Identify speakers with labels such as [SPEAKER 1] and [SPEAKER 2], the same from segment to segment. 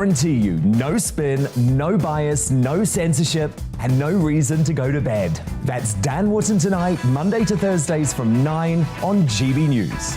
[SPEAKER 1] Guarantee you no spin, no bias, no censorship, and no reason to go to bed. That's Dan Wootton Tonight, Monday to Thursdays from 9 on GB News.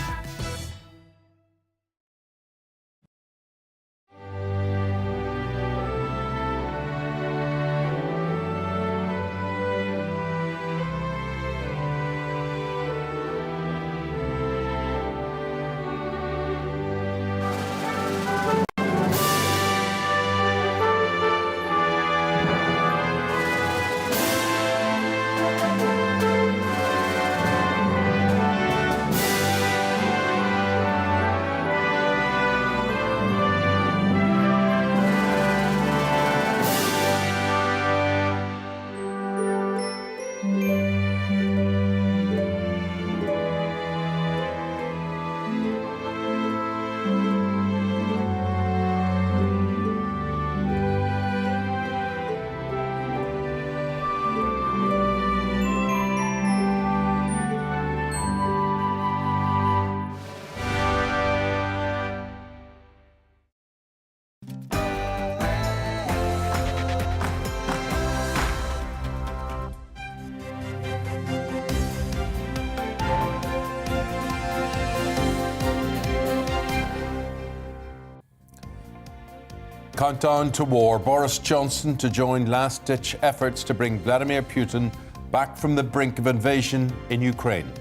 [SPEAKER 2] Countdown to war. Boris Johnson to join last-ditch efforts to bring Vladimir Putin back from the brink of invasion in Ukraine.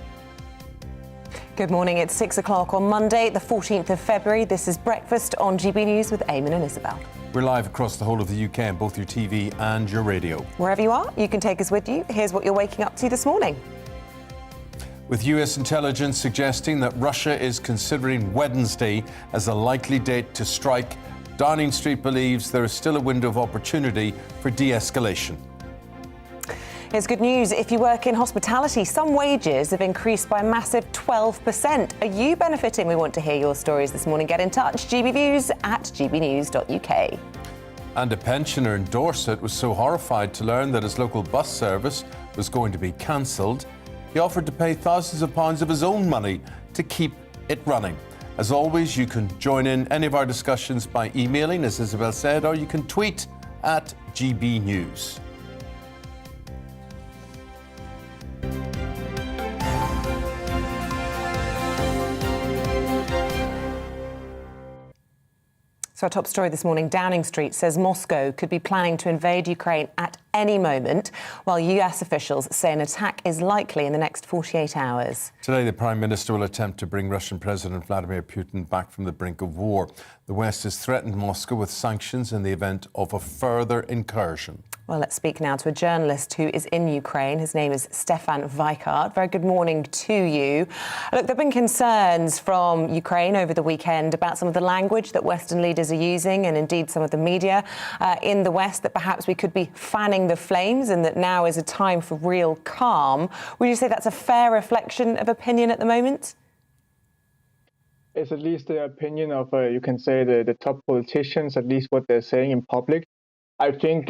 [SPEAKER 3] Good morning. It's 6 o'clock on Monday, the 14th of February. This is Breakfast on GB News with Eamonn and Isabel.
[SPEAKER 2] We're live across the whole of the UK on both your TV and your radio.
[SPEAKER 3] Wherever you are, you can take us with you. Here's what you're waking up to this morning.
[SPEAKER 2] With US intelligence suggesting that Russia is considering Wednesday as a likely date to strike, Downing Street believes there is still a window of opportunity for de-escalation.
[SPEAKER 3] Here's good news. If you work in hospitality, some wages have increased by a massive 12%. Are you benefiting? We want to hear your stories this morning. Get in touch. gbviews@gbnews.uk.
[SPEAKER 2] And a pensioner in Dorset was so horrified to learn that his local bus service was going to be cancelled, he offered to pay thousands of pounds of his own money to keep it running. As always, you can join in any of our discussions by emailing, as Isabel said, or you can tweet at GB News.
[SPEAKER 3] So our top story this morning, Downing Street says Moscow could be planning to invade Ukraine at any moment, while US officials say an attack is likely in the next 48 hours.
[SPEAKER 2] Today, the Prime Minister will attempt to bring Russian President Vladimir Putin back from the brink of war. The West has threatened Moscow with sanctions in the event of a further incursion.
[SPEAKER 3] Well, let's speak now to a journalist who is in Ukraine. His name is Stefan Weikart. Very good morning to you. Look, there have been concerns from Ukraine over the weekend about some of the language that Western leaders are using, and indeed some of the media in the West, that perhaps we could be fanning the flames and that now is a time for real calm. Would you say that's a fair reflection of opinion at the moment?
[SPEAKER 4] It's at least the opinion of, you can say, the top politicians, at least what they're saying in public. I think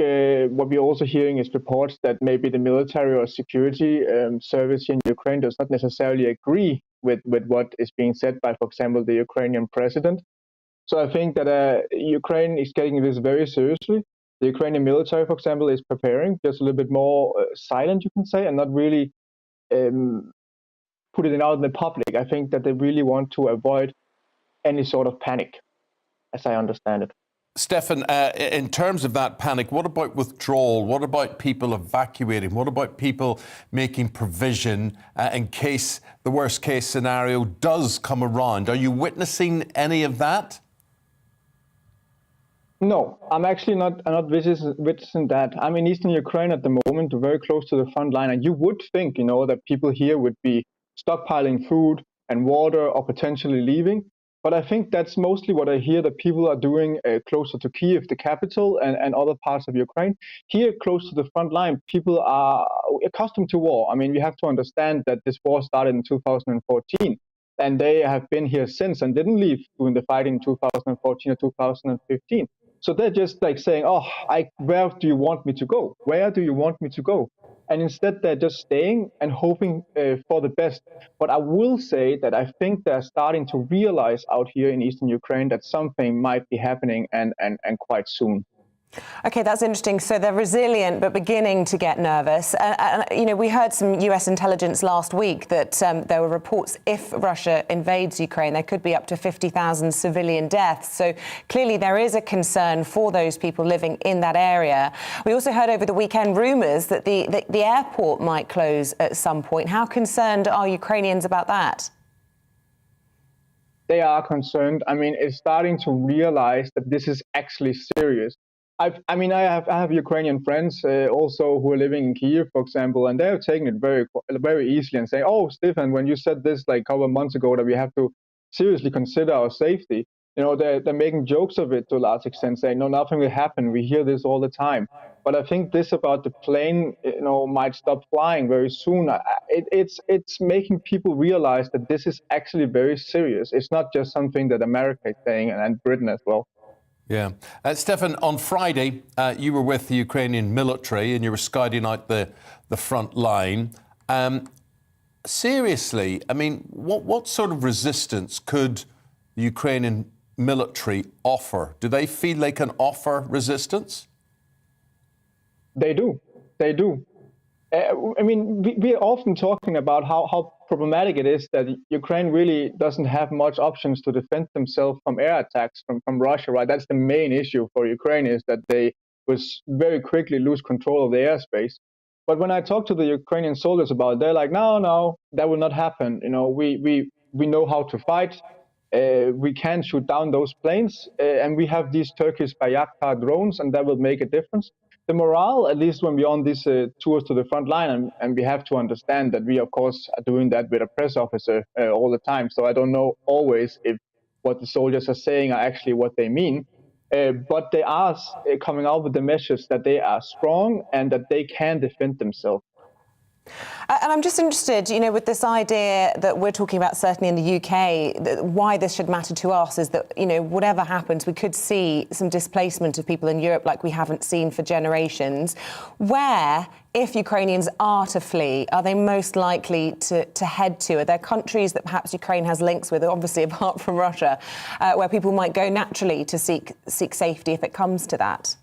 [SPEAKER 4] what we're also hearing is reports that maybe the military or security service in Ukraine does not necessarily agree with what is being said by, for example, the Ukrainian president. So I think that Ukraine is taking this very seriously. The Ukrainian military, for example, is preparing just a little bit more silent, you can say, and not really put it out in the public. I think that they really want to avoid any sort of panic, as I understand it.
[SPEAKER 2] Stefan, in terms of that panic, what about withdrawal? What about people evacuating? What about people making provision in case the worst case scenario does come around? Are you witnessing any of that?
[SPEAKER 4] No, I'm actually not witnessing that. I'm in eastern Ukraine at the moment, very close to the front line. And you would think, that people here would be stockpiling food and water or potentially leaving. But I think that's mostly what I hear that people are doing closer to Kyiv, the capital, and other parts of Ukraine. Here, close to the front line, people are accustomed to war. I mean, we have to understand that this war started in 2014, and they have been here since and didn't leave during the fighting in 2014 or 2015. So they're just like saying, where do you want me to go? Where do you want me to go? And instead, they're just staying and hoping for the best. But I will say that I think they're starting to realize out here in eastern Ukraine that something might be happening and quite soon.
[SPEAKER 3] OK, that's interesting. So they're resilient, but beginning to get nervous. You know, we heard some US intelligence last week that there were reports if Russia invades Ukraine, there could be up to 50,000 civilian deaths. So clearly there is a concern for those people living in that area. We also heard over the weekend rumours that the airport might close at some point. How concerned are Ukrainians about that?
[SPEAKER 4] They are concerned. I mean, it's starting to realize that this is actually serious. I have Ukrainian friends also who are living in Kyiv, for example, and they're taking it very easily and saying, "Oh, Stefan, when you said this like a couple of months ago that we have to seriously consider our safety," you know, they're making jokes of it to a large extent, saying, "No, nothing will happen. We hear this all the time." But I think this about the plane, you know, might stop flying very soon. It's making people realize that this is actually very serious. It's not just something that America is saying and Britain as well.
[SPEAKER 2] Yeah. Stefan, on Friday, you were with the Ukrainian military and you were scouting out the front line. Seriously, I mean, what sort of resistance could the Ukrainian military offer? Do they feel they can offer resistance?
[SPEAKER 4] They do. They do. I mean, we are often talking about how problematic it is that Ukraine really doesn't have much options to defend themselves from air attacks from Russia, right? That's the main issue for Ukraine, is that they was very quickly lose control of the airspace. But when I talk to the Ukrainian soldiers about it, they're like, no, that will not happen. You know, we know how to fight. We can shoot down those planes, and we have these Turkish Bayraktar drones, and that will make a difference. The morale, at least when we're on these tours to the front line, and we have to understand that we, of course, are doing that with a press officer all the time. So I don't know always if what the soldiers are saying are actually what they mean. But they are coming out with the message that they are strong and that they can defend themselves.
[SPEAKER 3] And I'm just interested, you know, with this idea that we're talking about, certainly in the UK, why this should matter to us is that, you know, whatever happens, we could see some displacement of people in Europe like we haven't seen for generations. Where, if Ukrainians are to flee, are they most likely to head to? Are there countries that perhaps Ukraine has links with, obviously apart from Russia, where people might go naturally to seek safety if it comes to that?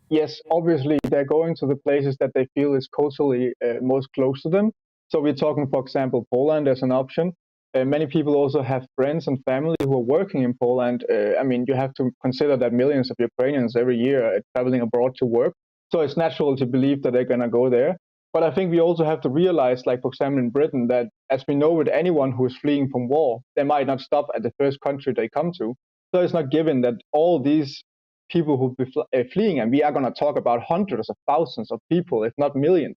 [SPEAKER 4] Yes, obviously, they're going to the places that they feel is culturally most close to them. So we're talking, for example, Poland as an option. Many people also have friends and family who are working in Poland. I mean, you have to consider that millions of Ukrainians every year are traveling abroad to work. So it's natural to believe that they're going to go there. But I think we also have to realize, like, for example, in Britain, that as we know with anyone who is fleeing from war, they might not stop at the first country they come to. So it's not given that all these people who'll be fleeing, and we are going to talk about hundreds of thousands of people, if not millions,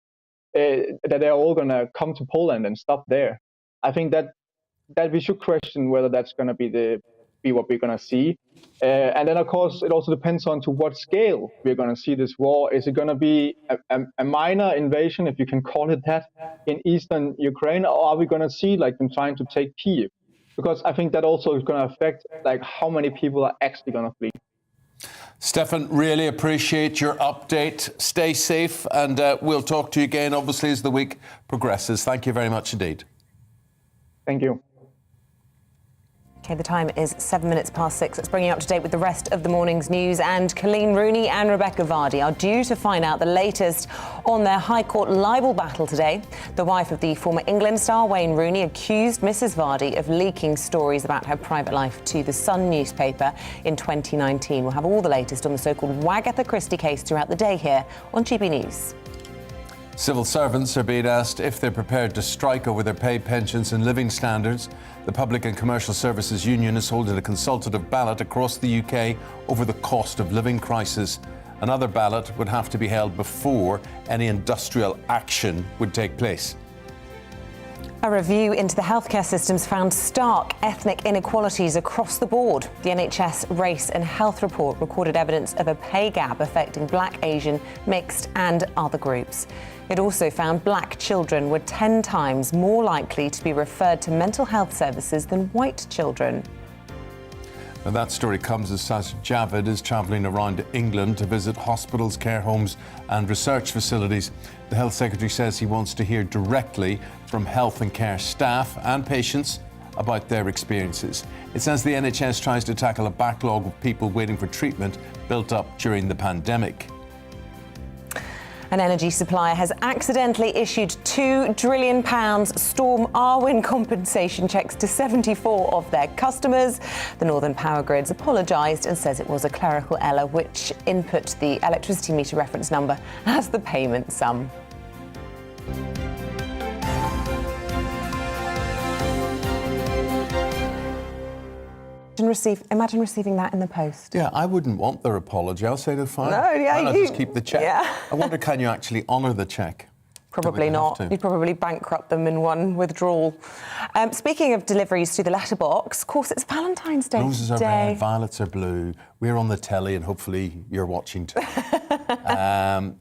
[SPEAKER 4] that they're all going to come to Poland and stop there. I think that we should question whether that's going to be what we're going to see. And then, of course, it also depends on to what scale we're going to see this war. Is it going to be a minor invasion, if you can call it that, in eastern Ukraine, or are we going to see like them trying to take Kyiv? Because I think that also is going to affect like how many people are actually going to flee.
[SPEAKER 2] Stefan, really appreciate your update. Stay safe, and we'll talk to you again, obviously, as the week progresses. Thank you very much indeed.
[SPEAKER 4] Thank you.
[SPEAKER 3] OK, the time is 7 minutes past 6. Let's bring you up to date with the rest of the morning's news. And Colleen Rooney and Rebecca Vardy are due to find out the latest on their High Court libel battle today. The wife of the former England star, Wayne Rooney, accused Mrs Vardy of leaking stories about her private life to the Sun newspaper in 2019. We'll have all the latest on the so-called Wagatha Christie case throughout the day here on GB News.
[SPEAKER 2] Civil servants are being asked if they're prepared to strike over their pay, pensions and living standards. The Public and Commercial Services Union is holding a consultative ballot across the UK over the cost of living crisis. Another ballot would have to be held before any industrial action would take place.
[SPEAKER 3] A review into the healthcare systems found stark ethnic inequalities across the board. The NHS Race and Health Report recorded evidence of a pay gap affecting Black, Asian, mixed and other groups. It also found Black children were 10 times more likely to be referred to mental health services than white children.
[SPEAKER 2] And that story comes as Sajid Javid is travelling around England to visit hospitals, care homes and research facilities. The Health Secretary says he wants to hear directly from health and care staff and patients about their experiences. It says the NHS tries to tackle a backlog of people waiting for treatment built up during the pandemic.
[SPEAKER 3] An energy supplier has accidentally issued £2 trillion Storm Arwen compensation cheques to 74 of their customers. The Northern Power Grids apologised and says it was a clerical error which input the electricity meter reference number as the payment sum. Imagine receiving that in the post.
[SPEAKER 2] Yeah, I wouldn't want their apology. I'll say they're fine.
[SPEAKER 3] No, yeah,
[SPEAKER 2] I'll just keep the cheque.
[SPEAKER 3] Yeah.
[SPEAKER 2] I wonder, can you actually honour the cheque?
[SPEAKER 3] Probably not. You'd probably bankrupt them in one withdrawal. Speaking of deliveries through the letterbox, of course, it's Valentine's Day
[SPEAKER 2] Roses are
[SPEAKER 3] today.
[SPEAKER 2] red, violets are blue. We're on the telly and hopefully you're watching too.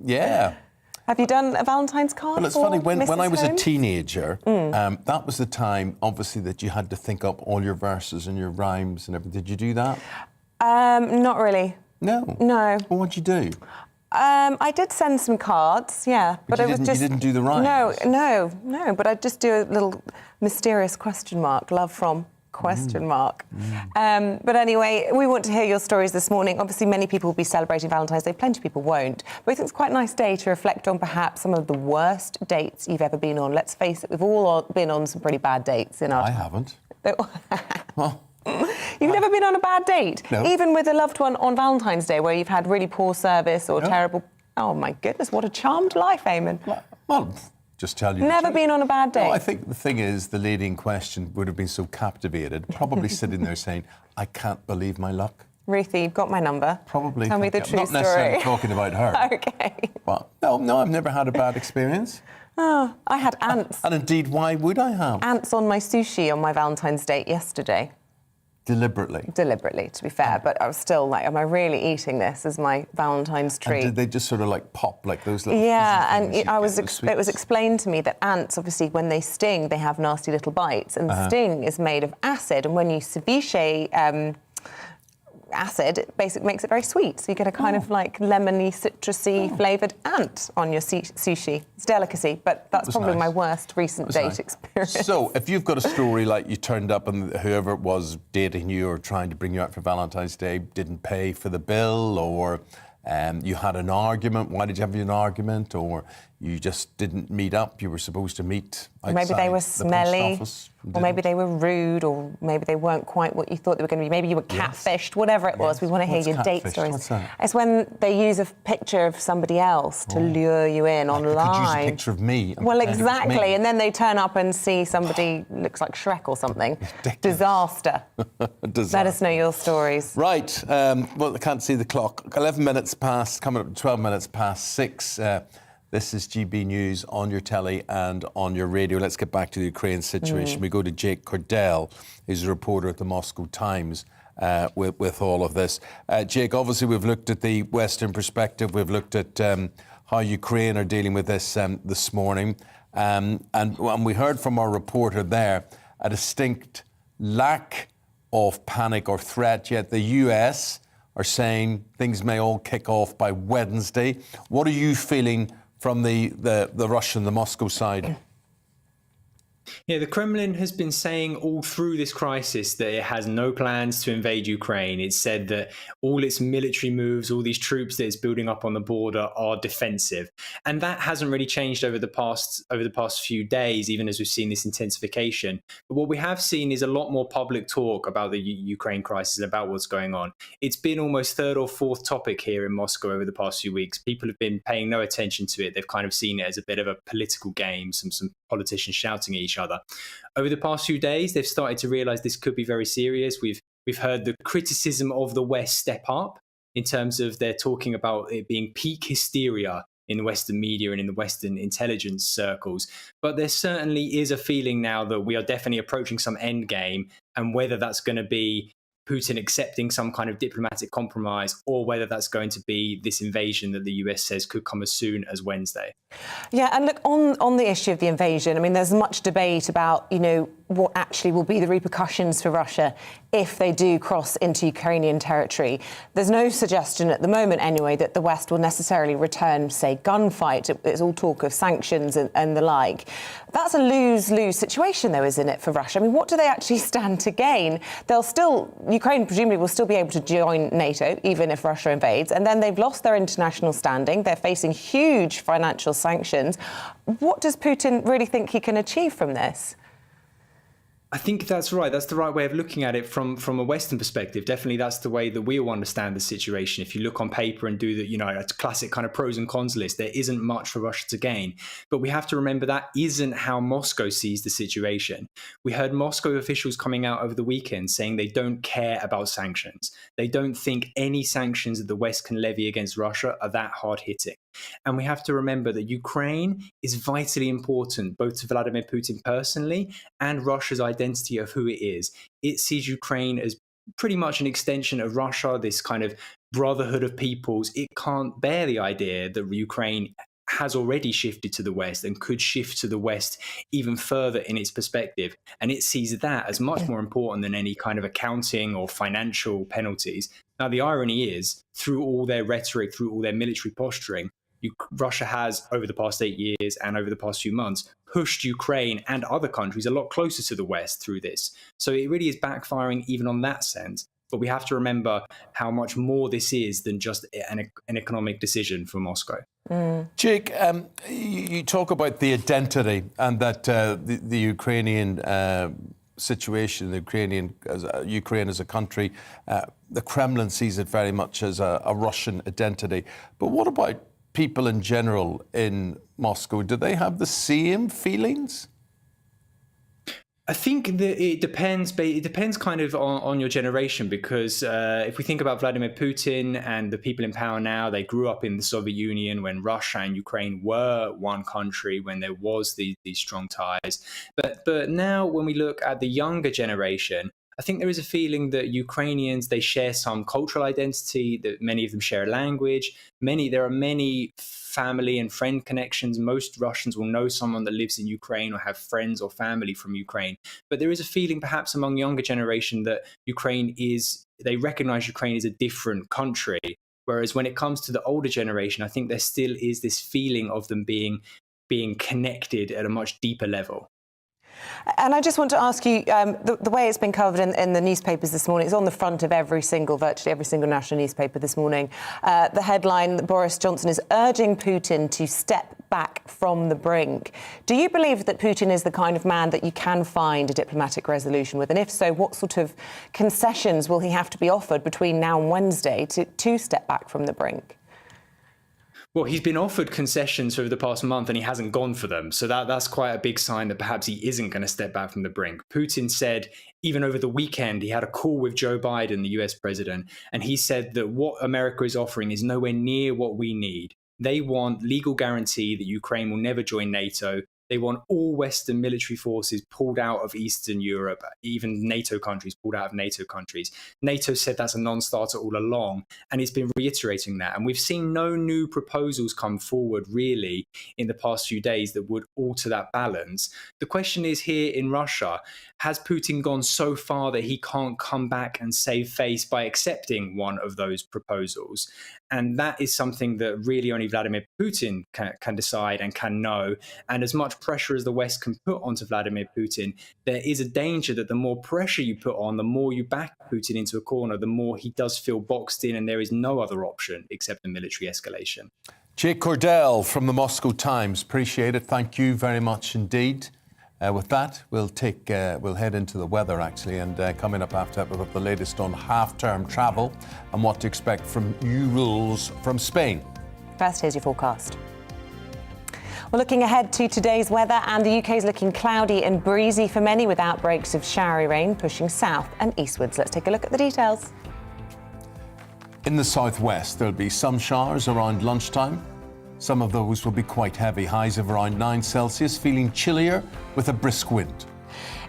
[SPEAKER 2] Yeah.
[SPEAKER 3] Have you done a Valentine's card?
[SPEAKER 2] Well, it's funny, when I was
[SPEAKER 3] Holmes?
[SPEAKER 2] a teenager, that was the time, obviously, that you had to think up all your verses and your rhymes and everything. Did you do that?
[SPEAKER 3] Not really.
[SPEAKER 2] No?
[SPEAKER 3] No.
[SPEAKER 2] Well, what'd you do?
[SPEAKER 3] I did send some cards, yeah.
[SPEAKER 2] But you didn't do the rhymes?
[SPEAKER 3] No, but I'd just do a little mysterious question mark, love from question mark. But anyway, we want to hear your stories this morning. Obviously, many people will be celebrating Valentine's Day. Plenty of people won't. But we think it's quite a nice day to reflect on perhaps some of the worst dates you've ever been on. Let's face it, we've all been on some pretty bad dates in our...
[SPEAKER 2] I haven't. Well,
[SPEAKER 3] You've never been on a bad date?
[SPEAKER 2] No.
[SPEAKER 3] Even with a loved one on Valentine's Day where you've had really poor service or terrible... Oh, my goodness, what a charmed life, Eamonn.
[SPEAKER 2] Well, just tell you.
[SPEAKER 3] Never been on a bad date?
[SPEAKER 2] No, I think the thing is, the lady in question would have been so captivated, probably sitting there saying, I can't believe my luck.
[SPEAKER 3] Ruthie, you've got my number.
[SPEAKER 2] Probably.
[SPEAKER 3] Tell me the true
[SPEAKER 2] Not
[SPEAKER 3] story.
[SPEAKER 2] necessarily talking about her.
[SPEAKER 3] OK.
[SPEAKER 2] But no, I've never had a bad experience.
[SPEAKER 3] Oh, I had ants.
[SPEAKER 2] And indeed, why would I have?
[SPEAKER 3] Ants on my sushi on my Valentine's date yesterday.
[SPEAKER 2] Deliberately,
[SPEAKER 3] to be fair, but I was still like, am I really eating this as my Valentine's treat?
[SPEAKER 2] And did they just sort of like pop like those little...
[SPEAKER 3] Yeah, and it was explained to me that ants, obviously, when they sting, they have nasty little bites, and the sting is made of acid, and when you ceviche acid, it basically makes it very sweet, so you get a kind of like lemony, citrusy flavoured ant on your sushi. It's a delicacy, but that's probably my worst recent date experience.
[SPEAKER 2] So, if you've got a story like you turned up and whoever it was dating you or trying to bring you out for Valentine's Day didn't pay for the bill, or you had an argument, why did you have an argument, or you just didn't meet up, you were supposed to meet outside
[SPEAKER 3] maybe they were smelly, or maybe they were rude, or maybe they weren't quite what you thought they were going to be. Maybe you were catfished, whatever it was. We want to hear your date stories.
[SPEAKER 2] What's that?
[SPEAKER 3] It's when they use a picture of somebody else to lure you in online.
[SPEAKER 2] Could use a picture of me.
[SPEAKER 3] Well, exactly, and then they turn up and see somebody looks like Shrek or something. Disaster. Let us know your stories.
[SPEAKER 2] Right, well, I can't see the clock. 11 minutes past, coming up to 12 minutes past 6. This is GB News on your telly and on your radio. Let's get back to the Ukraine situation. We go to Jake Cordell, who's a reporter at the Moscow Times, with all of this. Jake, obviously we've looked at the Western perspective. We've looked at how Ukraine are dealing with this this morning. And we heard from our reporter there a distinct lack of panic or threat, yet the US are saying things may all kick off by Wednesday. What are you feeling from the Russian, the Moscow side?
[SPEAKER 5] Yeah, the Kremlin has been saying all through this crisis that it has no plans to invade Ukraine. It's said that all its military moves, all these troops that it's building up on the border are defensive. And that hasn't really changed over the past few days, even as we've seen this intensification. But what we have seen is a lot more public talk about the Ukraine crisis and about what's going on. It's been almost third or fourth topic here in Moscow over the past few weeks. People have been paying no attention to it. They've kind of seen it as a bit of a political game, some politicians shouting at each other. Over the past few days, they've started to realize this could be very serious. We've heard the criticism of the West step up in terms of they're talking about it being peak hysteria in the Western media and in the Western intelligence circles. But there certainly is a feeling now that we are definitely approaching some end game, and whether that's going to be Putin accepting some kind of diplomatic compromise, or whether that's going to be this invasion that the US says could come as soon as Wednesday.
[SPEAKER 3] Yeah, and look, on the issue of the invasion, I mean, there's much debate about, what actually will be the repercussions for Russia if they do cross into Ukrainian territory. There's no suggestion at the moment, anyway, that the West will necessarily return, say, gunfight. It's all talk of sanctions and the like. That's a lose-lose situation, though, isn't it, for Russia? I mean, what do they actually stand to gain? Ukraine presumably will still be able to join NATO, even if Russia invades, and then they've lost their international standing. They're facing huge financial sanctions. What does Putin really think he can achieve from this?
[SPEAKER 5] I think that's right. That's the right way of looking at it from a Western perspective. Definitely, that's the way that we all understand the situation. If you look on paper and do the, a classic kind of pros and cons list, there isn't much for Russia to gain. But we have to remember that isn't how Moscow sees the situation. We heard Moscow officials coming out over the weekend saying they don't care about sanctions. They don't think any sanctions that the West can levy against Russia are that hard hitting. And we have to remember that Ukraine is vitally important, both to Vladimir Putin personally and Russia's identity of who it is. It sees Ukraine as pretty much an extension of Russia, this kind of brotherhood of peoples. It can't bear the idea that Ukraine has already shifted to the West and could shift to the West even further in its perspective. And it sees that as much more important than any kind of accounting or financial penalties. Now, the irony is, through all their rhetoric, through all their military posturing, Russia has, over the past 8 years and over the past few months, pushed Ukraine and other countries a lot closer to the West through this. So it really is backfiring even on that sense. But we have to remember how much more this is than just an economic decision for Moscow.
[SPEAKER 2] Jake, you talk about the identity and that the Ukrainian situation, Ukraine as a country, the Kremlin sees it very much as a Russian identity. But what about people in general in Moscow? Do they have the same feelings?
[SPEAKER 5] I think that it depends kind of on your generation, because if we think about Vladimir Putin and the people in power now, they grew up in the Soviet Union when Russia and Ukraine were one country, when there was these strong ties. But now when we look at the younger generation, I think there is a feeling that Ukrainians, they share some cultural identity, that many of them share a language. There are many family and friend connections. Most Russians will know someone that lives in Ukraine or have friends or family from Ukraine. But there is a feeling perhaps among younger generation that they recognize Ukraine as a different country. Whereas when it comes to the older generation, I think there still is this feeling of them being connected at a much deeper level.
[SPEAKER 3] And I just want to ask you, the way it's been covered in the newspapers this morning, it's on the front of virtually every single national newspaper this morning. The headline, Boris Johnson is urging Putin to step back from the brink. Do you believe that Putin is the kind of man that you can find a diplomatic resolution with? And if so, what sort of concessions will he have to be offered between now and Wednesday to step back from the brink?
[SPEAKER 5] Well, he's been offered concessions over the past month and he hasn't gone for them. So that's quite a big sign that perhaps he isn't going to step back from the brink. Putin said, even over the weekend, he had a call with Joe Biden, the US president, and he said that what America is offering is nowhere near what we need. They want legal guarantee that Ukraine will never join NATO. They want all Western military forces pulled out of Eastern Europe, even NATO countries pulled out of NATO countries. NATO said that's a non-starter all along, and it's been reiterating that. And we've seen no new proposals come forward, really, in the past few days that would alter that balance. The question is here in Russia, has Putin gone so far that he can't come back and save face by accepting one of those proposals? And that is something that really only Vladimir Putin can decide and can know. And as much pressure as the West can put onto Vladimir Putin, there is a danger that the more pressure you put on, the more you back Putin into a corner, the more he does feel boxed in and there is no other option except the military escalation.
[SPEAKER 2] Jake Cordell from the Moscow Times. Appreciate it. Thank you very much indeed. With that, we'll head into the weather, actually, and coming up after that, we've got the latest on half-term travel and what to expect from new rules from Spain.
[SPEAKER 3] First, here's your forecast. We're looking ahead to today's weather, and the UK is looking cloudy and breezy for many, with outbreaks of showery rain pushing south and eastwards. Let's take a look at the details.
[SPEAKER 2] In the southwest, there'll be some showers around lunchtime. Some of those will be quite heavy, highs of around 9 Celsius, feeling chillier with a brisk wind.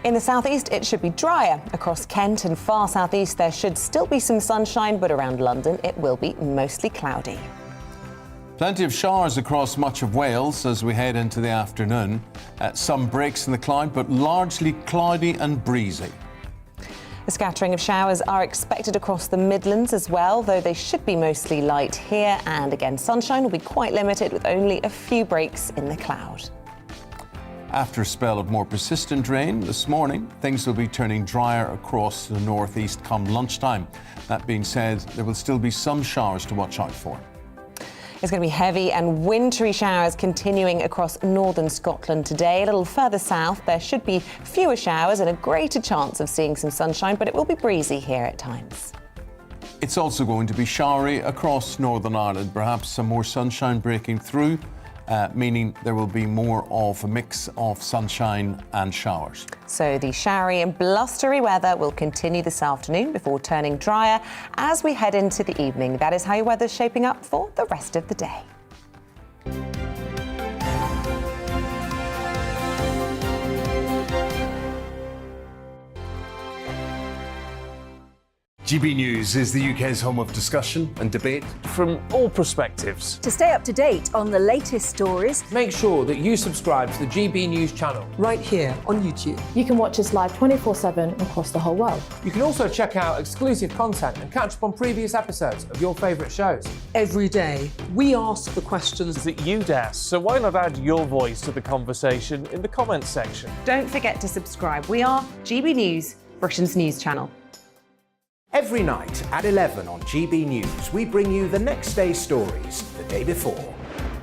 [SPEAKER 3] In the southeast, it should be drier. Across Kent and far southeast, there should still be some sunshine, but around London, it will be mostly cloudy.
[SPEAKER 2] Plenty of showers across much of Wales as we head into the afternoon. Some breaks in the cloud, but largely cloudy and breezy.
[SPEAKER 3] A scattering of showers are expected across the Midlands as well, though they should be mostly light here. And again, sunshine will be quite limited with only a few breaks in the cloud.
[SPEAKER 2] After a spell of more persistent rain this morning, things will be turning drier across the northeast come lunchtime. That being said, there will still be some showers to watch out for.
[SPEAKER 3] It's going to be heavy and wintry showers continuing across northern Scotland today. A little further south, there should be fewer showers and a greater chance of seeing some sunshine, but it will be breezy here at times.
[SPEAKER 2] It's also going to be showery across Northern Ireland, perhaps some more sunshine breaking through, meaning there will be more of a mix of sunshine and showers.
[SPEAKER 3] So the showery and blustery weather will continue this afternoon before turning drier as we head into the evening. That is how your weather's shaping up for the rest of the day.
[SPEAKER 1] GB News is the UK's home of discussion and debate
[SPEAKER 6] from all perspectives.
[SPEAKER 7] To stay up to date on the latest stories,
[SPEAKER 6] Make sure that you subscribe to the GB News channel.
[SPEAKER 8] right here on YouTube.
[SPEAKER 9] You can watch us live 24/7 across the whole world.
[SPEAKER 6] You can also check out exclusive content and catch up on previous episodes of your favourite shows.
[SPEAKER 8] Every day, we ask the questions that you'd ask, so why not add your voice to the conversation in the comments section?
[SPEAKER 3] Don't forget to subscribe. We are GB News, Britain's news channel.
[SPEAKER 10] Every night at 11 on GB News, we bring you the next day's stories the day before.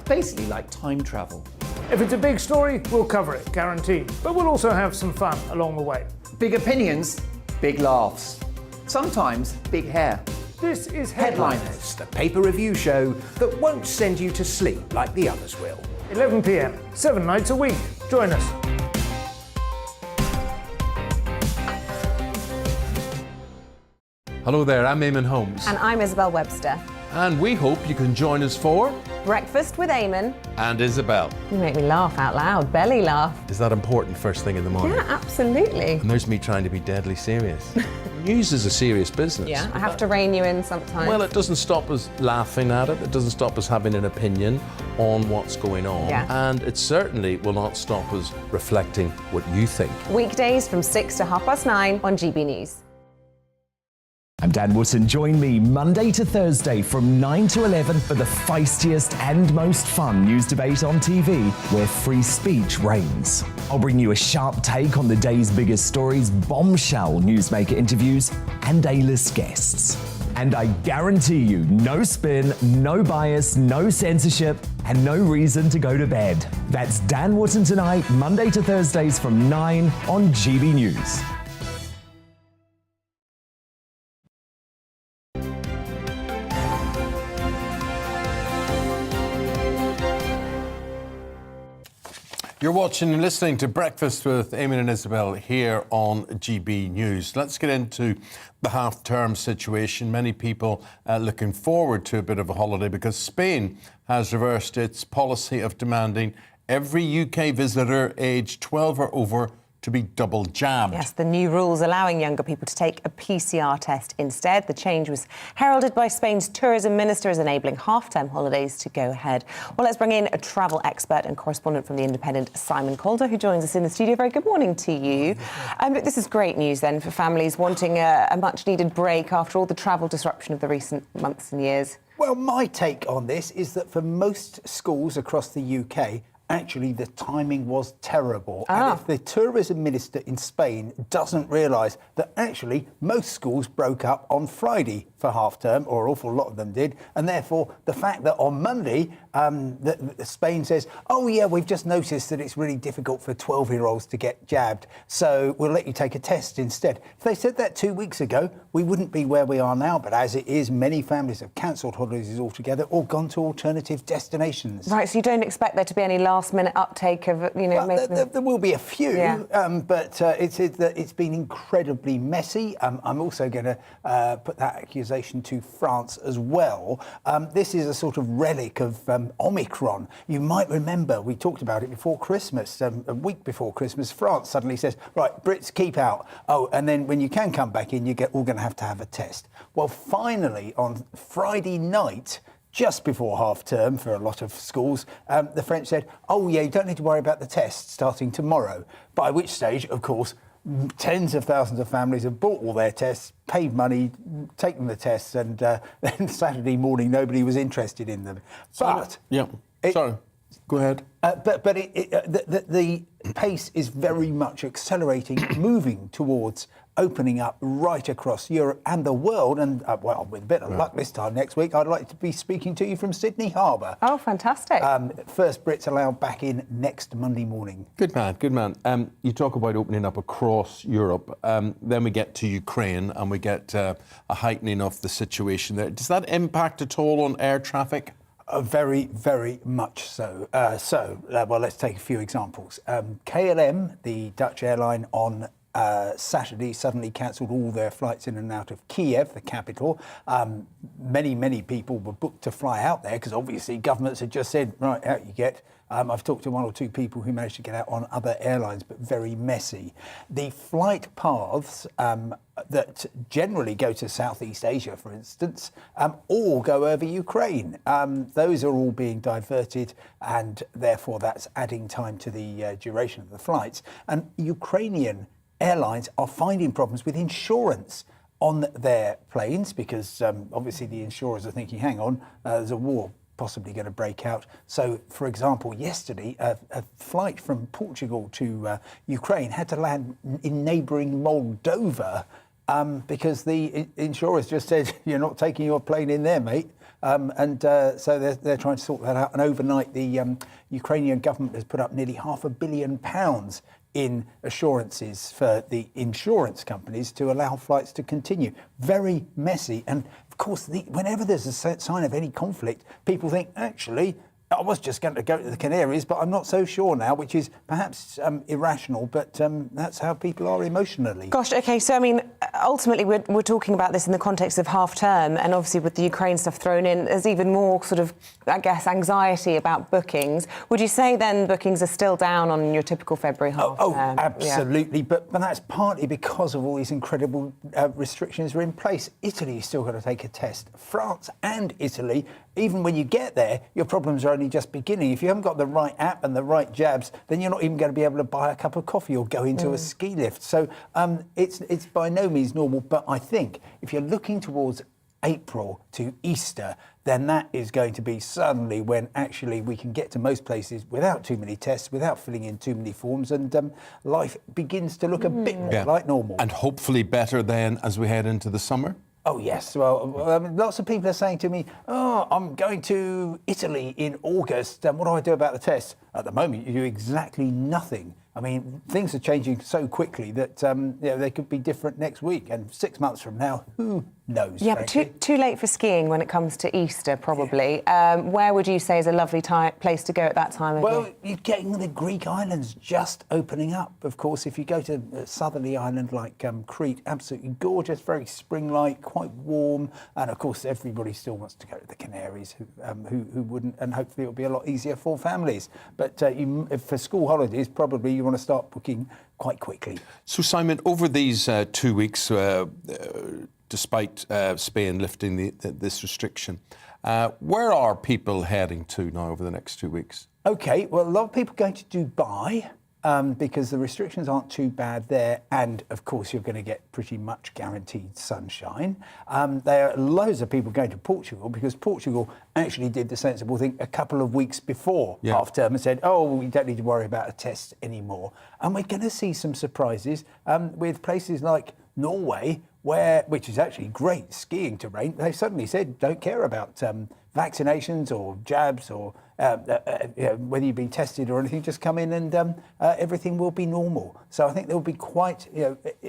[SPEAKER 10] Basically like time travel.
[SPEAKER 11] If it's a big story, we'll cover it, guaranteed. But we'll also have some fun along the way.
[SPEAKER 10] Big opinions, big laughs. Sometimes big hair.
[SPEAKER 11] This is
[SPEAKER 10] Headliners, the paper review show that won't send you to sleep like the others will.
[SPEAKER 11] 11 p.m, 7 nights a week. Join us.
[SPEAKER 2] Hello there, I'm Eamonn Holmes.
[SPEAKER 3] And I'm Isabel Webster.
[SPEAKER 2] And we hope you can join us for
[SPEAKER 3] Breakfast with Eamonn.
[SPEAKER 2] And Isabel.
[SPEAKER 3] You make me laugh out loud, belly laugh.
[SPEAKER 2] Is that important first thing in the morning?
[SPEAKER 3] Yeah, absolutely.
[SPEAKER 2] And there's me trying to be deadly serious. News is a serious business.
[SPEAKER 3] Yeah, I have to rein you in sometimes.
[SPEAKER 2] Well, it doesn't stop us laughing at it. It doesn't stop us having an opinion on what's going on.
[SPEAKER 3] Yeah.
[SPEAKER 2] And it certainly will not stop us reflecting what you think.
[SPEAKER 3] Weekdays from 6 to 9:30 on GB News.
[SPEAKER 1] I'm Dan Wootton. Join me Monday to Thursday from 9 to 11 for the feistiest and most fun news debate on TV, where free speech reigns. I'll bring you a sharp take on the day's biggest stories, bombshell newsmaker interviews, and A-list guests. And I guarantee you, no spin, no bias, no censorship, and no reason to go to bed. That's Dan Wootton Tonight, Monday to Thursdays from 9 on GB News.
[SPEAKER 2] You're watching and listening to Breakfast with Eamonn and Isabel here on GB News. Let's get into the half-term situation. Many people looking forward to a bit of a holiday because Spain has reversed its policy of demanding every UK visitor aged 12 or over to be double jabbed.
[SPEAKER 3] Yes, the new rules allowing younger people to take a PCR test instead. The change was heralded by Spain's tourism minister as enabling half-term holidays to go ahead. Well, let's bring in a travel expert and correspondent from The Independent, Simon Calder, who joins us in the studio. Very good morning to you. This is great news then for families wanting a much-needed break after all the travel disruption of the recent months and years.
[SPEAKER 12] Well, my take on this is that for most schools across the UK, actually the timing was terrible. And if the tourism minister in Spain doesn't realise that actually most schools broke up on Friday for half term, or an awful lot of them did, and therefore the fact that on Monday Spain says, oh yeah, we've just noticed that it's really difficult for 12-year-olds to get jabbed, so we'll let you take a test instead. If they said that 2 weeks ago, we wouldn't be where we are now, but as it is, many families have cancelled holidays altogether or gone to alternative destinations.
[SPEAKER 3] Right, so you don't expect there to be any last-minute uptake of,
[SPEAKER 12] Well, there will be a few, but it's been incredibly messy. I'm also going to put that accusation to France as well. This is a sort of relic of Omicron. You might remember we talked about it before Christmas. A week before Christmas, France suddenly says, right, Brits keep out. Oh, and then when you can come back in, you're all going to have a test. Well, finally, on Friday night, just before half term for a lot of schools, the French said, oh yeah, you don't need to worry about the tests starting tomorrow. By which stage, of course, tens of thousands of families have bought all their tests, paid money, taken the tests, and then Saturday morning nobody was interested in them. But
[SPEAKER 2] sorry, go ahead.
[SPEAKER 12] The pace is very much accelerating, moving towards opening up right across Europe and the world. And, well, with a bit of luck this time next week, I'd like to be speaking to you from Sydney Harbour.
[SPEAKER 3] Oh, fantastic.
[SPEAKER 12] First Brits allowed back in next Monday morning.
[SPEAKER 2] Good man, good man. You talk about opening up across Europe. Then we get to Ukraine and we get a heightening of the situation there. Does that impact at all on air traffic?
[SPEAKER 12] Very, very much so. Well, let's take a few examples. KLM, the Dutch airline, on Saturday suddenly cancelled all their flights in and out of Kiev, the capital. Many people were booked to fly out there because obviously governments had just said, right, out you get. I've talked to one or two people who managed to get out on other airlines, but very messy. The flight paths that generally go to Southeast Asia, for instance, all go over Ukraine. Those are all being diverted, and therefore that's adding time to the duration of the flights. And Ukrainian airlines are finding problems with insurance on their planes because obviously the insurers are thinking, hang on, there's a war possibly going to break out. So, for example, yesterday, a flight from Portugal to Ukraine had to land in neighbouring Moldova because the insurers just said, you're not taking your plane in there, mate. So they're trying to sort that out. And overnight, the Ukrainian government has put up nearly £500 million in assurances for the insurance companies to allow flights to continue. Very messy. And of course, whenever there's a sign of any conflict, people think, actually, I was just going to go to the Canaries, but I'm not so sure now, which is perhaps irrational, but that's how people are emotionally.
[SPEAKER 3] Gosh, OK, so, I mean, ultimately, we're talking about this in the context of half-term, and obviously with the Ukraine stuff thrown in, there's even more sort of, I guess, anxiety about bookings. Would you say, then, bookings are still down on your typical February half-term?
[SPEAKER 12] Oh, absolutely, but that's partly because of all these incredible restrictions are in place. Italy, you've still got to take a test. France and Italy, even when you get there, your problems are only just beginning. If you haven't got the right app and the right jabs, then you're not even going to be able to buy a cup of coffee or go into a ski lift. So it's by no means normal. But I think if you're looking towards April to Easter, then that is going to be suddenly when actually we can get to most places without too many tests, without filling in too many forms, and life begins to look a bit more like normal.
[SPEAKER 2] And hopefully better then as we head into the summer?
[SPEAKER 12] Oh, yes. Well, lots of people are saying to me, oh, I'm going to Italy in August, and what do I do about the test? At the moment, you do exactly nothing. I mean, things are changing so quickly that they could be different next week, and 6 months from now, who knows?
[SPEAKER 3] Yeah, but too late for skiing when it comes to Easter, probably. Where would you say is a lovely place to go at that time of year?
[SPEAKER 12] Well, you're getting the Greek islands just opening up. Of course, if you go to a southerly island like Crete, absolutely gorgeous, very spring-like, quite warm, and of course everybody still wants to go to the Canaries, who wouldn't, and hopefully it'll be a lot easier for families. But for school holidays, probably you want to start booking quite quickly.
[SPEAKER 2] So, Simon, over these 2 weeks, despite Spain lifting this restriction, where are people heading to now over the next 2 weeks?
[SPEAKER 12] OK, well, a lot of people going to Dubai because the restrictions aren't too bad there. And, of course, you're going to get pretty much guaranteed sunshine. There are loads of people going to Portugal because Portugal actually did the sensible thing a couple of weeks before half-term and said, oh, we don't need to worry about a test anymore. And we're going to see some surprises with places like Norway, which is actually great skiing terrain. They suddenly said, don't care about vaccinations or jabs or whether you've been tested or anything, just come in and everything will be normal. So I think there will be quite,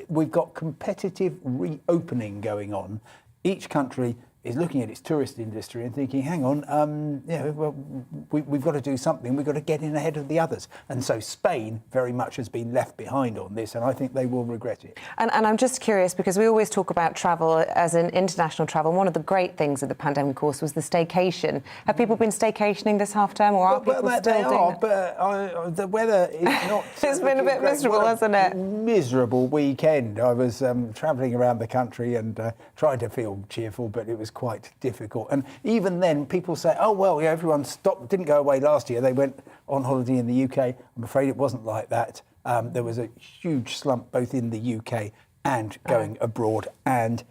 [SPEAKER 12] we've got competitive reopening going on. Each country is looking at its tourist industry and thinking, hang on, we've got to do something. We've got to get in ahead of the others. And so Spain very much has been left behind on this, and I think they will regret it.
[SPEAKER 3] And I'm just curious, because we always talk about travel as an international travel. One of the great things of the pandemic, of course, was the staycation. Have people been staycationing this half-term, or are people still doing it?
[SPEAKER 12] But the weather is not...
[SPEAKER 3] It's been a bit miserable, hasn't it?
[SPEAKER 12] Miserable weekend. I was travelling around the country and trying to feel cheerful, but it was quite difficult. And even then, people say, oh, well, yeah, everyone didn't go away last year. They went on holiday in the UK. I'm afraid it wasn't like that. There was a huge slump both in the UK and going abroad. And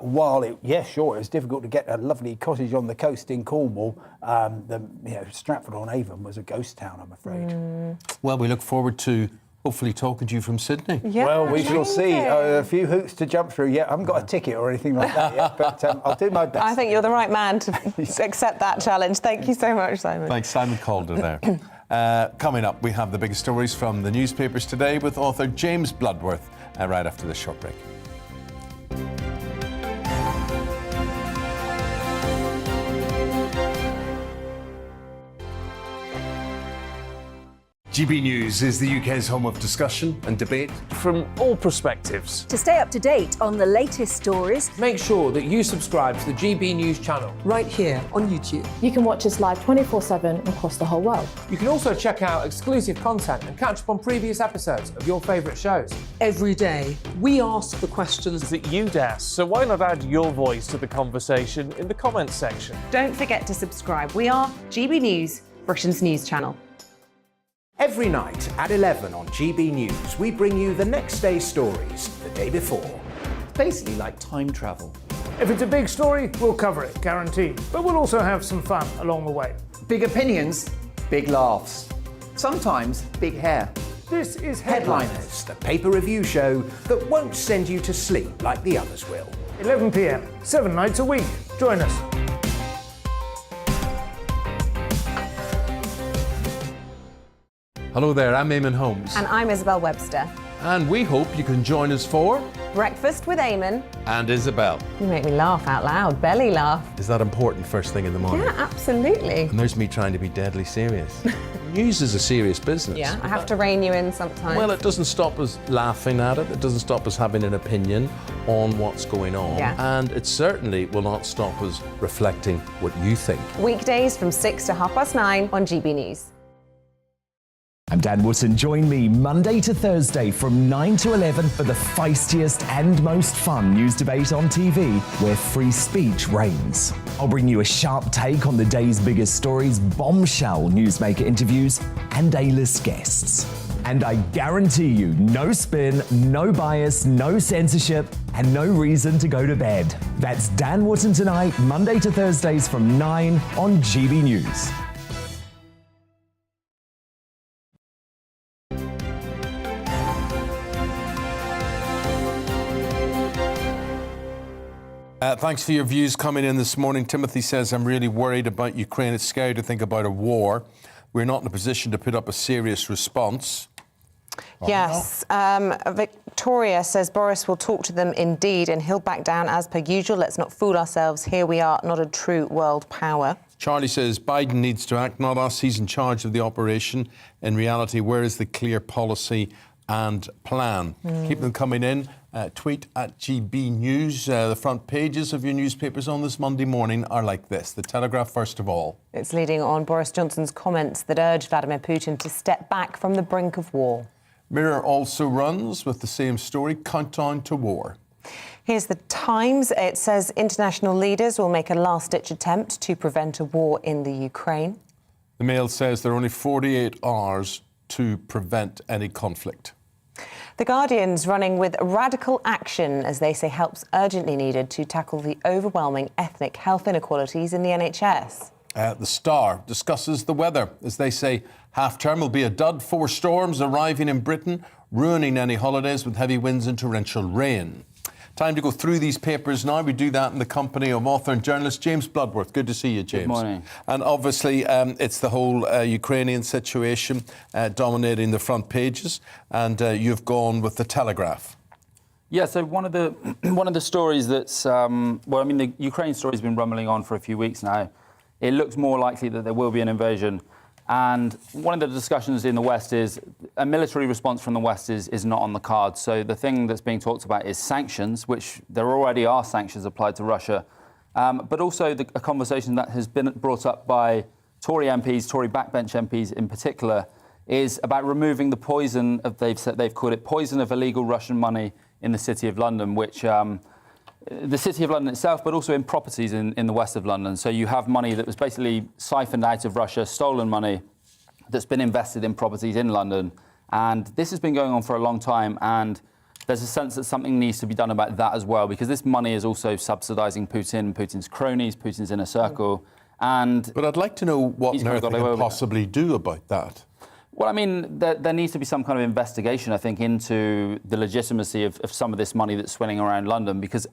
[SPEAKER 12] while it was difficult to get a lovely cottage on the coast in Cornwall, Stratford-on-Avon was a ghost town, I'm afraid.
[SPEAKER 2] Well, we look forward to hopefully talking to you from Sydney.
[SPEAKER 3] Yeah,
[SPEAKER 12] well, we shall see. A few hoops to jump through yet. I haven't got a ticket or anything like that yet, but I'll do my best.
[SPEAKER 3] I think you're the right man to accept that challenge. Thank you so much, Simon.
[SPEAKER 2] Thanks, Simon Calder there. Coming up, we have the biggest stories from the newspapers today with author James Bloodworth right after this short break. GB News is the UK's home of discussion and debate
[SPEAKER 8] from all perspectives.
[SPEAKER 7] To stay up to date on the latest stories,
[SPEAKER 6] Make sure that you subscribe to the GB News channel
[SPEAKER 13] right here on YouTube.
[SPEAKER 9] You can watch us live 24/7 across the whole world.
[SPEAKER 6] You can also check out exclusive content and catch up on previous episodes of your favourite shows.
[SPEAKER 13] Every day, we ask the questions
[SPEAKER 8] that you'd ask, so why not add your voice to the conversation in the comments section?
[SPEAKER 3] Don't forget to subscribe. We are GB News, Britain's news channel.
[SPEAKER 10] Every night at 11 on GB News, we bring you the next day's stories the day before. Basically like time travel.
[SPEAKER 11] If it's a big story, we'll cover it, guaranteed. But we'll also have some fun along the way.
[SPEAKER 10] Big opinions, big laughs. Sometimes big hair.
[SPEAKER 11] This is
[SPEAKER 10] Headliners, the paper review show that won't send you to sleep like the others will.
[SPEAKER 11] 11 p.m, 7 nights a week. Join us.
[SPEAKER 2] Hello there, I'm Eamonn Holmes.
[SPEAKER 3] And I'm Isabel Webster.
[SPEAKER 2] And we hope you can join us for
[SPEAKER 3] Breakfast with Eamonn.
[SPEAKER 2] And Isabel.
[SPEAKER 3] You make me laugh out loud, belly laugh.
[SPEAKER 2] Is that important first thing in the morning?
[SPEAKER 3] Yeah, absolutely.
[SPEAKER 2] And there's me trying to be deadly serious. News is a serious business.
[SPEAKER 3] Yeah, I have to rein you in sometimes.
[SPEAKER 2] Well, it doesn't stop us laughing at it. It doesn't stop us having an opinion on what's going on.
[SPEAKER 3] Yeah.
[SPEAKER 2] And it certainly will not stop us reflecting what you think.
[SPEAKER 3] Weekdays from 6 to 9:30 on GB News.
[SPEAKER 1] I'm Dan Wootton. Join me Monday to Thursday from 9 to 11 for the feistiest and most fun news debate on TV, where free speech reigns. I'll bring you a sharp take on the day's biggest stories, bombshell newsmaker interviews, and A-list guests. And I guarantee you, no spin, no bias, no censorship, and no reason to go to bed. That's Dan Wootton tonight, Monday to Thursdays from 9 on GB News.
[SPEAKER 2] Thanks for your views coming in this morning. Timothy says, I'm really worried about Ukraine. It's scary to think about a war. We're not in a position to put up a serious response.
[SPEAKER 3] Yes. Victoria says Boris will talk to them indeed and he'll back down as per usual. Let's not fool ourselves. Here we are, not a true world power.
[SPEAKER 2] Charlie says Biden needs to act, not us. He's in charge of the operation. In reality, where is the clear policy and plan? Keep them coming in. Tweet at GB News. The front pages of your newspapers on this Monday morning are like this. The Telegraph, first of all.
[SPEAKER 3] It's leading on Boris Johnson's comments that urge Vladimir Putin to step back from the brink of war.
[SPEAKER 2] Mirror also runs with the same story, countdown to war.
[SPEAKER 3] Here's the Times. It says international leaders will make a last-ditch attempt to prevent a war in the Ukraine.
[SPEAKER 2] The Mail says there are only 48 hours to prevent any conflict.
[SPEAKER 3] The Guardian's running with radical action, as they say, help's urgently needed to tackle the overwhelming ethnic health inequalities in the NHS.
[SPEAKER 2] The Star discusses the weather. As they say, half-term will be a dud. 4 storms arriving in Britain, ruining any holidays with heavy winds and torrential rain. Time to go through these papers now. We do that in the company of author and journalist James Bloodworth. Good to see you, James.
[SPEAKER 14] Good morning.
[SPEAKER 2] And obviously, it's the whole Ukrainian situation dominating the front pages, and you've gone with the Telegraph.
[SPEAKER 14] Yeah, so one of the stories that's the Ukraine story's been rumbling on for a few weeks now. It looks more likely that there will be an invasion. And one of the discussions in the West is a military response from the West is not on the cards. So the thing that's being talked about is sanctions, which there already are sanctions applied to Russia. But also a conversation that has been brought up by Tory MPs, Tory backbench MPs in particular, is about removing the poison of, they've called it poison of illegal Russian money in the City of London, which the City of London itself, but also in properties in the west of London. So you have money that was basically siphoned out of Russia, stolen money that's been invested in properties in London. And this has been going on for a long time. And there's a sense that something needs to be done about that as well, because this money is also subsidising Putin, Putin's cronies, Putin's inner circle.
[SPEAKER 2] But I'd like to know what on earth they can possibly do about that.
[SPEAKER 14] Well, I mean, there needs to be some kind of investigation, I think, into the legitimacy of some of this money that's swirling around London, because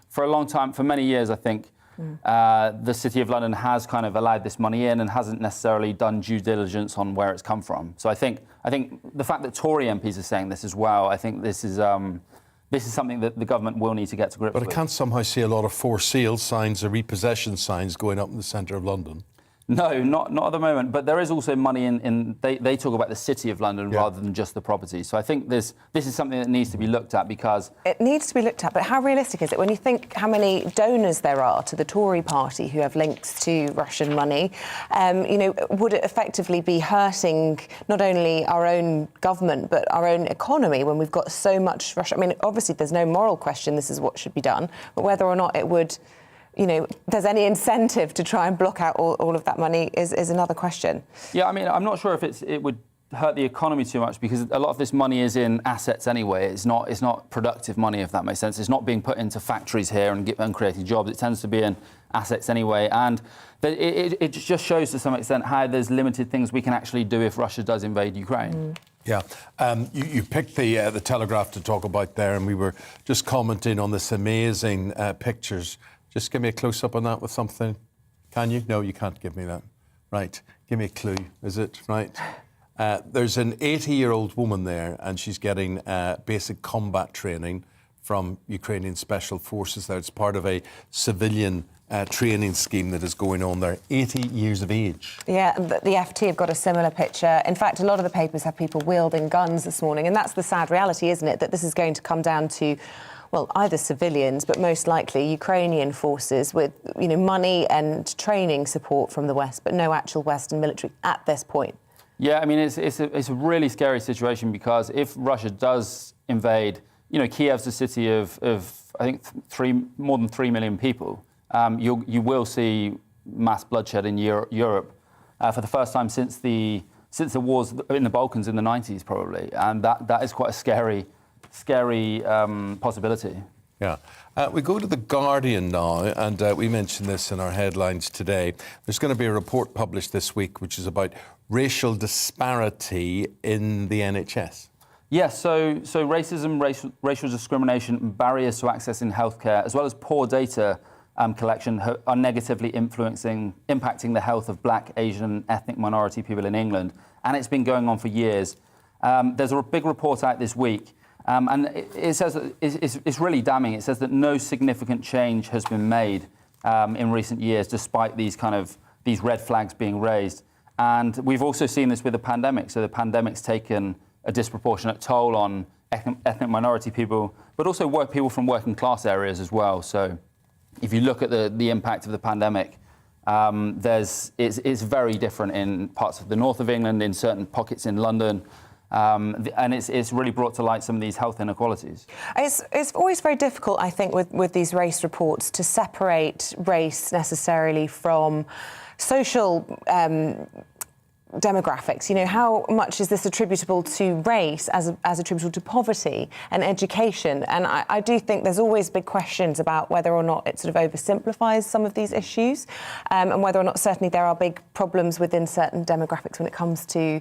[SPEAKER 14] for a long time, for many years, I think, the City of London has kind of allowed this money in and hasn't necessarily done due diligence on where it's come from. So I think the fact that Tory MPs are saying this as well, I think this is something that the government will need to get to grips with.
[SPEAKER 2] But I can't somehow see a lot of for sale signs or repossession signs going up in the centre of London.
[SPEAKER 14] No, not at the moment. But there is also money in they talk about the City of London rather than just the property. So I think this is something that needs to be looked at, because...
[SPEAKER 3] It needs to be looked at, but how realistic is it when you think how many donors there are to the Tory party who have links to Russian money? Would it effectively be hurting not only our own government but our own economy when we've got so much Russia? I mean, obviously there's no moral question this is what should be done, but whether or not it would... there's any incentive to try and block out all of that money is another question.
[SPEAKER 14] Yeah, I mean, I'm not sure if it would hurt the economy too much, because a lot of this money is in assets anyway. It's not productive money, if that makes sense. It's not being put into factories here and creating jobs. It tends to be in assets anyway. And it just shows to some extent how there's limited things we can actually do if Russia does invade Ukraine.
[SPEAKER 2] Yeah, you picked the Telegraph to talk about there, and we were just commenting on this amazing pictures. Just give me a close-up on that with something. Can you? No, you can't give me that. Right. Give me a clue. Is it? Right. There's an 80-year-old woman there, and she's getting basic combat training from Ukrainian Special Forces there. It's part of a civilian training scheme that is going on there. 80 years of age.
[SPEAKER 3] Yeah, the FT have got a similar picture. In fact, a lot of the papers have people wielding guns this morning, and that's the sad reality, isn't it, that this is going to come down to... well, either civilians, but most likely Ukrainian forces with, money and training support from the West, but no actual Western military at this point.
[SPEAKER 14] Yeah, I mean, it's a really scary situation, because if Russia does invade, Kiev's a city of I think more than 3 million people. You will see mass bloodshed in Europe for the first time since the wars in the Balkans in the 90s, probably, and that is quite a scary possibility.
[SPEAKER 2] Yeah. We go to The Guardian now, and we mentioned this in our headlines today. There's going to be a report published this week which is about racial disparity in the NHS.
[SPEAKER 14] Yes, so racism, racial discrimination, and barriers to access in healthcare, as well as poor data collection, are negatively impacting the health of Black, Asian, ethnic minority people in England. And it's been going on for years. There's a big report out this week. And it says that it's really damning. It says that no significant change has been made in recent years, despite these red flags being raised. And we've also seen this with the pandemic. So the pandemic's taken a disproportionate toll on ethnic minority people, but also people from working class areas as well. So if you look at the impact of the pandemic, it's very different in parts of the north of England, in certain pockets in London. And it's really brought to light some of these health inequalities.
[SPEAKER 3] It's always very difficult, I think, with these race reports to separate race necessarily from social demographics. How much is this attributable to race as attributable to poverty and education? And I do think there's always big questions about whether or not it sort of oversimplifies some of these issues, and whether or not certainly there are big problems within certain demographics when it comes to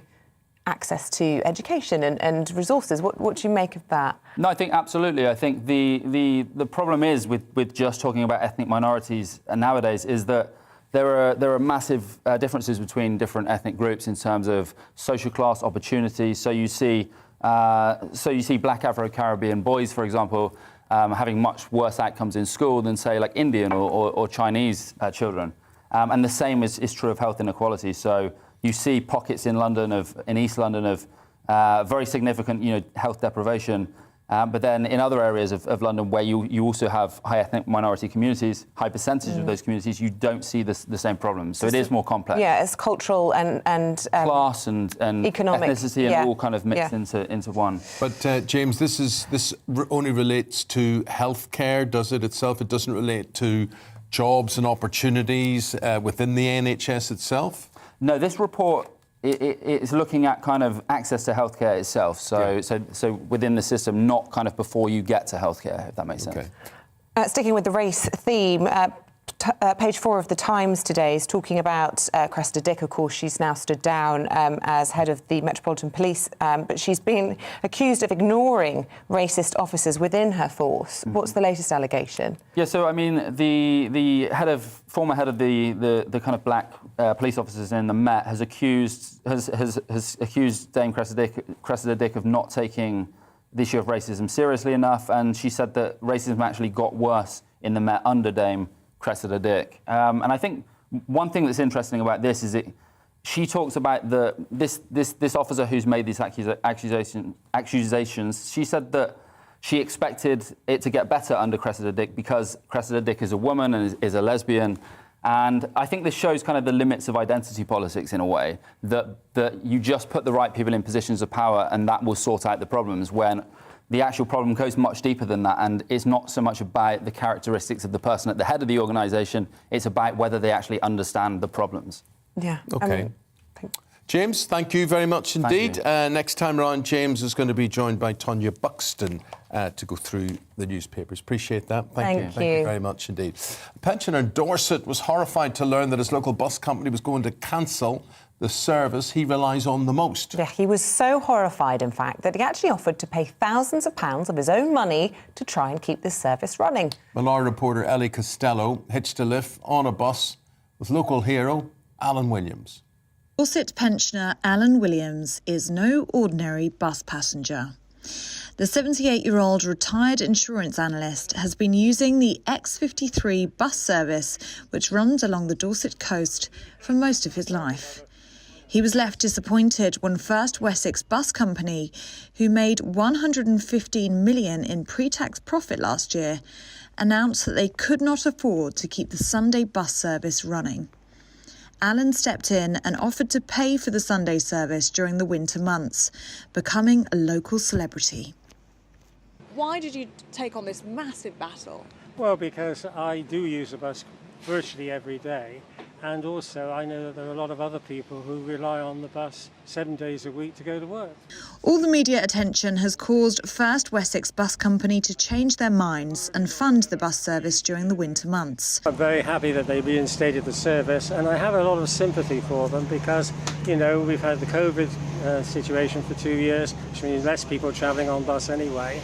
[SPEAKER 3] access to education and resources. What do you make of that?
[SPEAKER 14] No, I think absolutely. I think the problem is with just talking about ethnic minorities nowadays is that there are massive differences between different ethnic groups in terms of social class opportunities. So you see Black Afro-Caribbean boys, for example, having much worse outcomes in school than, say, like Indian or Chinese children. And the same is true of health inequality. So you see pockets in London, in East London, of very significant, health deprivation. But then in other areas of London where you also have high ethnic minority communities, high percentage of those communities, you don't see the same problems. So it is more complex.
[SPEAKER 3] Yeah, it's cultural and
[SPEAKER 14] class and
[SPEAKER 3] economic,
[SPEAKER 14] ethnicity and all kind of mixed into one.
[SPEAKER 2] But James, this only relates to healthcare, does it itself? It doesn't relate to jobs and opportunities within the NHS itself?
[SPEAKER 14] No, this report it's looking at kind of access to healthcare itself. So within the system, not kind of before you get to healthcare, if that makes sense.
[SPEAKER 3] Sticking with the race theme, page 4 of the Times today is talking about Cressida Dick. Of course, she's now stood down as head of the Metropolitan Police, but she's been accused of ignoring racist officers within her force. What's the latest allegation?
[SPEAKER 14] Yeah, so I mean, the former head of the kind of black police officers in the Met has accused Dame Cressida Dick of not taking the issue of racism seriously enough, and she said that racism actually got worse in the Met under Dame Cressida Dick. And I think one thing that's interesting about this is she talks about this officer who's made these accusations. She said that she expected it to get better under Cressida Dick because Cressida Dick is a woman and is a lesbian. And I think this shows kind of the limits of identity politics in a way, that you just put the right people in positions of power and that will sort out the problems, when the actual problem goes much deeper than that, and it's not so much about the characteristics of the person at the head of the organisation, it's about whether they actually understand the problems.
[SPEAKER 3] Yeah.
[SPEAKER 2] OK. James, thank you very much indeed. Next time around, James is going to be joined by Tonya Buxton to go through the newspapers. Appreciate that. Thank you. Thank you very much indeed. A pensioner in Dorset was horrified to learn that his local bus company was going to cancel the service he relies on the most.
[SPEAKER 3] Yeah, he was so horrified, in fact, that he actually offered to pay thousands of pounds of his own money to try and keep this service running.
[SPEAKER 2] Millar reporter Ellie Costello hitched a lift on a bus with local hero Alan Williams.
[SPEAKER 15] Dorset pensioner Alan Williams is no ordinary bus passenger. The 78-year-old retired insurance analyst has been using the X53 bus service, which runs along the Dorset coast, for most of his life. He was left disappointed when First Wessex Bus Company, who made £115 million in pre-tax profit last year, announced that they could not afford to keep the Sunday bus service running. Alan stepped in and offered to pay for the Sunday service during the winter months, becoming a local celebrity.
[SPEAKER 16] Why did you take on this massive battle?
[SPEAKER 17] Well, because I do use a bus virtually every day, and also I know that there are a lot of other people who rely on the bus 7 days a week to go to work.
[SPEAKER 15] All the media attention has caused First Wessex Bus Company to change their minds and fund the bus service during the winter months.
[SPEAKER 17] I'm very happy that they reinstated the service, and I have a lot of sympathy for them because, you know, we've had the COVID situation for 2 years, which means less people travelling on bus anyway.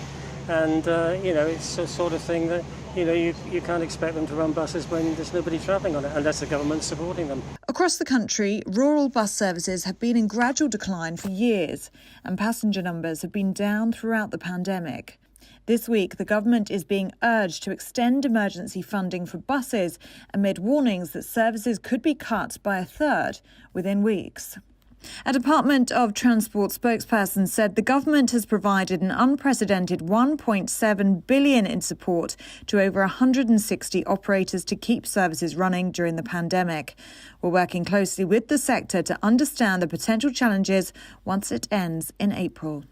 [SPEAKER 17] And, you know, it's a sort of thing that, you know, you can't expect them to run buses when there's nobody travelling on it, unless the government's supporting them.
[SPEAKER 15] Across the country, rural bus services have been in gradual decline for years, and passenger numbers have been down throughout the pandemic. This week, the government is being urged to extend emergency funding for buses amid warnings that services could be cut by a third within weeks. A Department of Transport spokesperson said the government has provided an unprecedented £1.7 billion in support to over 160 operators to keep services running during the pandemic. We're working closely with the sector to understand the potential challenges once it ends in April.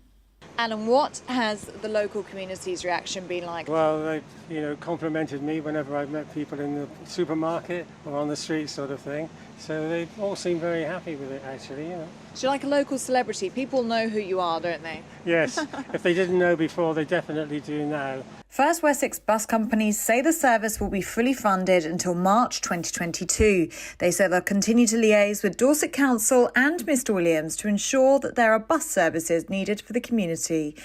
[SPEAKER 16] Alan, what has the local community's reaction been like?
[SPEAKER 17] Well, they, you know, complimented me whenever I've met people in the supermarket or on the street sort of thing. So they all seem very happy with it, actually, you know.
[SPEAKER 16] So you're like a local celebrity. People know who you are, don't they?
[SPEAKER 17] Yes. If they didn't know before, they definitely do now.
[SPEAKER 15] First Wessex bus companies say the service will be fully funded until March 2022. They say they'll continue to liaise with Dorset Council and Mr Williams to ensure that there are bus services needed for the community.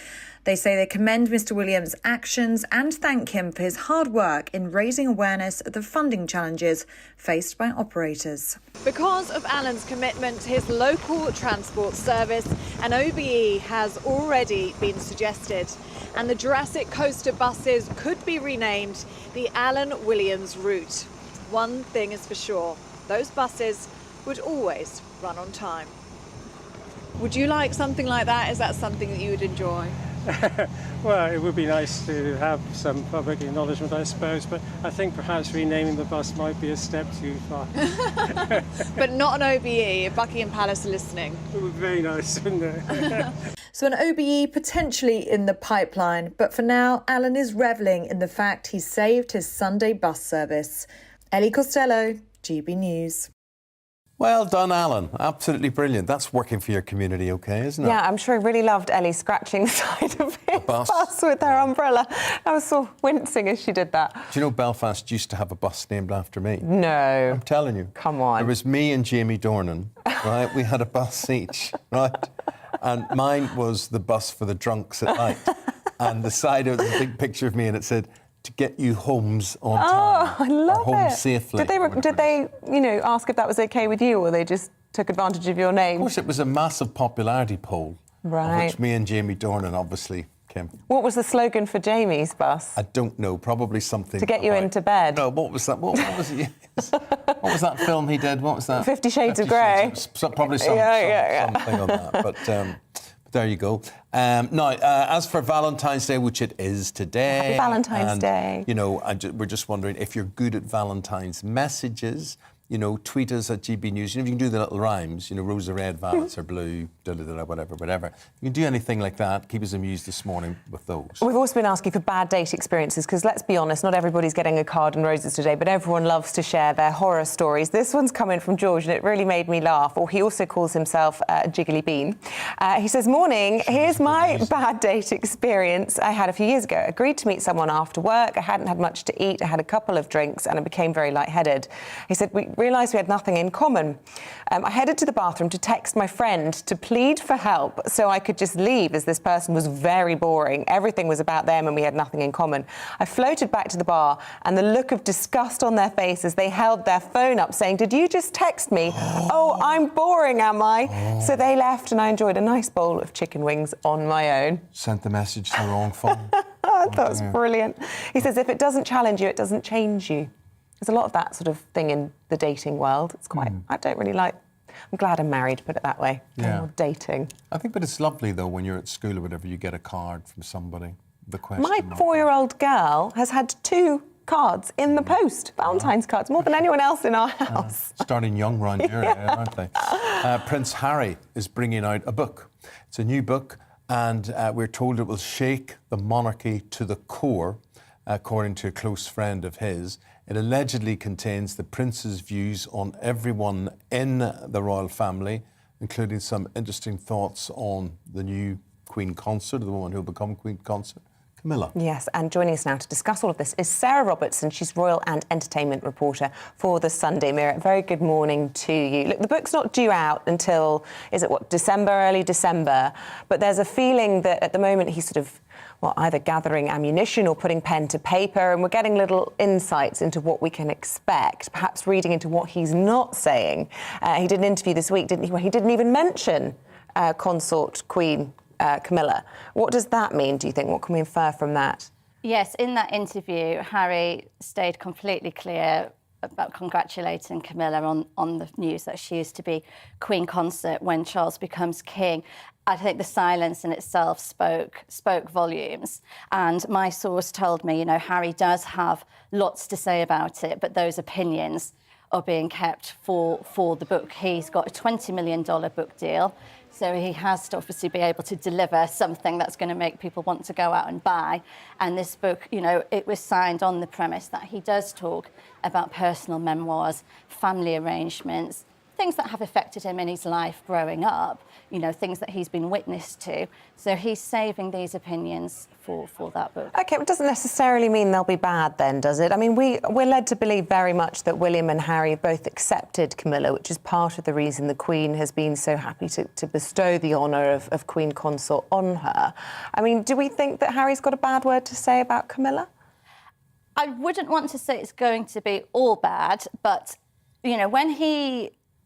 [SPEAKER 15] They say they commend Mr Williams' actions and thank him for his hard work in raising awareness of the funding challenges faced by operators.
[SPEAKER 16] Because of Alan's commitment to his local transport service, an OBE has already been suggested, and the Jurassic Coaster buses could be renamed the Alan Williams route. One thing is for sure, those buses would always run on time. Would you like something like that? Is that something that you would enjoy?
[SPEAKER 17] Well, it would be nice to have some public acknowledgement, I suppose, but I think perhaps renaming the bus might be a step too far.
[SPEAKER 16] But not an OBE, if Buckingham Palace are listening.
[SPEAKER 17] It would be very nice, wouldn't it?
[SPEAKER 15] So an OBE potentially in the pipeline, but for now, Alan is revelling in the fact he saved his Sunday bus service. Ellie Costello, GB News.
[SPEAKER 2] Well done, Alan. Absolutely brilliant. That's working for your community, OK, isn't it?
[SPEAKER 3] Yeah, I'm sure he really loved Ellie scratching the side of his bus with her umbrella. I was so wincing as she did that.
[SPEAKER 2] Do you know Belfast used to have a bus named after me?
[SPEAKER 3] No.
[SPEAKER 2] I'm telling you.
[SPEAKER 3] Come on.
[SPEAKER 2] There was me and Jamie Dornan, right? We had a bus each, right? And mine was the bus for the drunks at night. And the side of it was a big picture of me and it said, to get you Holmes on time.
[SPEAKER 3] Oh, I love
[SPEAKER 2] or home
[SPEAKER 3] it.
[SPEAKER 2] safely.
[SPEAKER 3] Did they, ask if that was okay with you, or they just took advantage of your name?
[SPEAKER 2] Of course, it was a massive popularity poll,
[SPEAKER 3] right?
[SPEAKER 2] Of which me and Jamie Dornan obviously came.
[SPEAKER 3] What was the slogan for Jamie's bus?
[SPEAKER 2] I don't know. Probably something
[SPEAKER 3] to get you into bed.
[SPEAKER 2] No, what was that? What was it? What was that film he did? What was that?
[SPEAKER 3] 50 Shades of Grey.
[SPEAKER 2] Probably something on that. But there you go. Now, as for Valentine's Day, which it is today.
[SPEAKER 3] Happy Valentine's Day.
[SPEAKER 2] We're just wondering if you're good at Valentine's messages. Tweet us at GB News. You can do the little rhymes. Roses are red, violets are blue, whatever. You can do anything like that. Keep us amused this morning with those.
[SPEAKER 3] We've also been asking for bad date experiences because, let's be honest, not everybody's getting a card and roses today, but everyone loves to share their horror stories. This one's coming from George, and it really made me laugh. Or he also calls himself Jiggly Bean. He says, morning, here's my bad date experience I had a few years ago. Agreed to meet someone after work. I hadn't had much to eat. I had a couple of drinks and I became very lightheaded. He said, we realised we had nothing in common. I headed to the bathroom to text my friend to plead for help so I could just leave, as this person was very boring. Everything was about them and we had nothing in common. I floated back to the bar and the look of disgust on their face as they held their phone up saying, did you just text me? Oh, I'm boring, am I? So they left and I enjoyed a nice bowl of chicken wings on my own.
[SPEAKER 2] Sent the message to the wrong phone.
[SPEAKER 3] That was brilliant. He says, if it doesn't challenge you, it doesn't change you. There's a lot of that sort of thing in the dating world. It's quite, I don't really like, I'm glad I'm married, put it that way.
[SPEAKER 2] Yeah.
[SPEAKER 3] More dating.
[SPEAKER 2] I think, but it's lovely, though, when you're at school or whatever, you get a card from somebody. The question
[SPEAKER 3] My
[SPEAKER 2] mark.
[SPEAKER 3] 4-year-old girl has had 2 cards in the post, Valentine's cards, more than anyone else in our house.
[SPEAKER 2] Starting young round here, aren't they? Prince Harry is bringing out a book. It's a new book, and we're told it will shake the monarchy to the core, according to a close friend of his. It allegedly contains the prince's views on everyone in the royal family, including some interesting thoughts on the new Queen Consort, the woman who will become Queen Consort, Camilla.
[SPEAKER 3] Yes, and joining us now to discuss all of this is Sarah Robertson. She's royal and entertainment reporter for the Sunday Mirror. Very good morning to you. Look, the book's not due out until, early December, but there's a feeling that at the moment he's sort of, either gathering ammunition or putting pen to paper, and we're getting little insights into what we can expect, perhaps reading into what he's not saying. He did an interview this week, didn't he, where he didn't even mention consort Queen Camilla. What does that mean, do you think? What can we infer from that?
[SPEAKER 18] Yes, in that interview, Harry stayed completely clear about congratulating Camilla on the news that she is to be Queen Consort when Charles becomes king. I think the silence in itself spoke volumes. And my source told me, Harry does have lots to say about it, but those opinions are being kept for the book. He's got a $20 million book deal, so he has to obviously be able to deliver something that's going to make people want to go out and buy. And this book, it was signed on the premise that he does talk about personal memoirs, family arrangements, things that have affected him in his life growing up, things that he's been witness to. So he's saving these opinions for that book.
[SPEAKER 3] OK, it doesn't necessarily mean they'll be bad then, does it? I mean, we're led to believe very much that William and Harry both accepted Camilla, which is part of the reason the Queen has been so happy to bestow the honour of Queen Consort on her. I mean, do we think that Harry's got a bad word to say about Camilla?
[SPEAKER 18] I wouldn't want to say it's going to be all bad, but,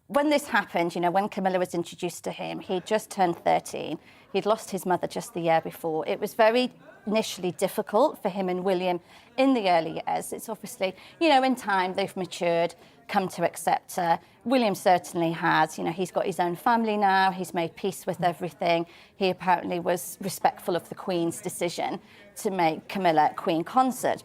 [SPEAKER 18] when this happened, when Camilla was introduced to him, he'd just turned 13. He'd lost his mother just the year before. It was very initially difficult for him and William in the early years. It's obviously, you know, in time they've matured, come to accept her. William certainly has. You know, he's got his own family now. He's made peace with everything. He apparently was respectful of the Queen's decision to make Camilla Queen consort.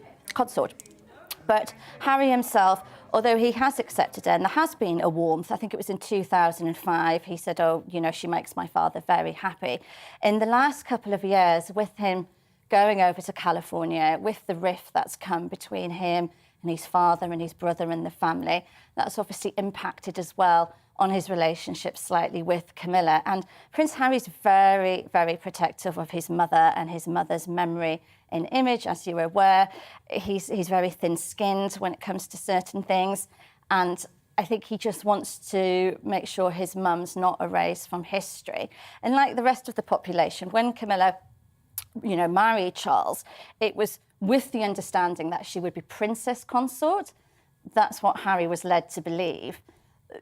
[SPEAKER 18] But Harry himself, although he has accepted her, and there has been a warmth, I think it was in 2005, he said, oh, you know, she makes my father very happy. In the last couple of years, with him going over to California, with the rift that's come between him and his father and his brother and the family, that's obviously impacted as well on his relationship slightly with Camilla. And Prince Harry's very, very protective of his mother and his mother's memory and image, as you're aware. He's very thin-skinned when it comes to certain things. And I think he just wants to make sure his mum's not erased from history. And like the rest of the population, when Camilla, you know, married Charles, it was with the understanding that she would be princess consort. That's what Harry was led to believe.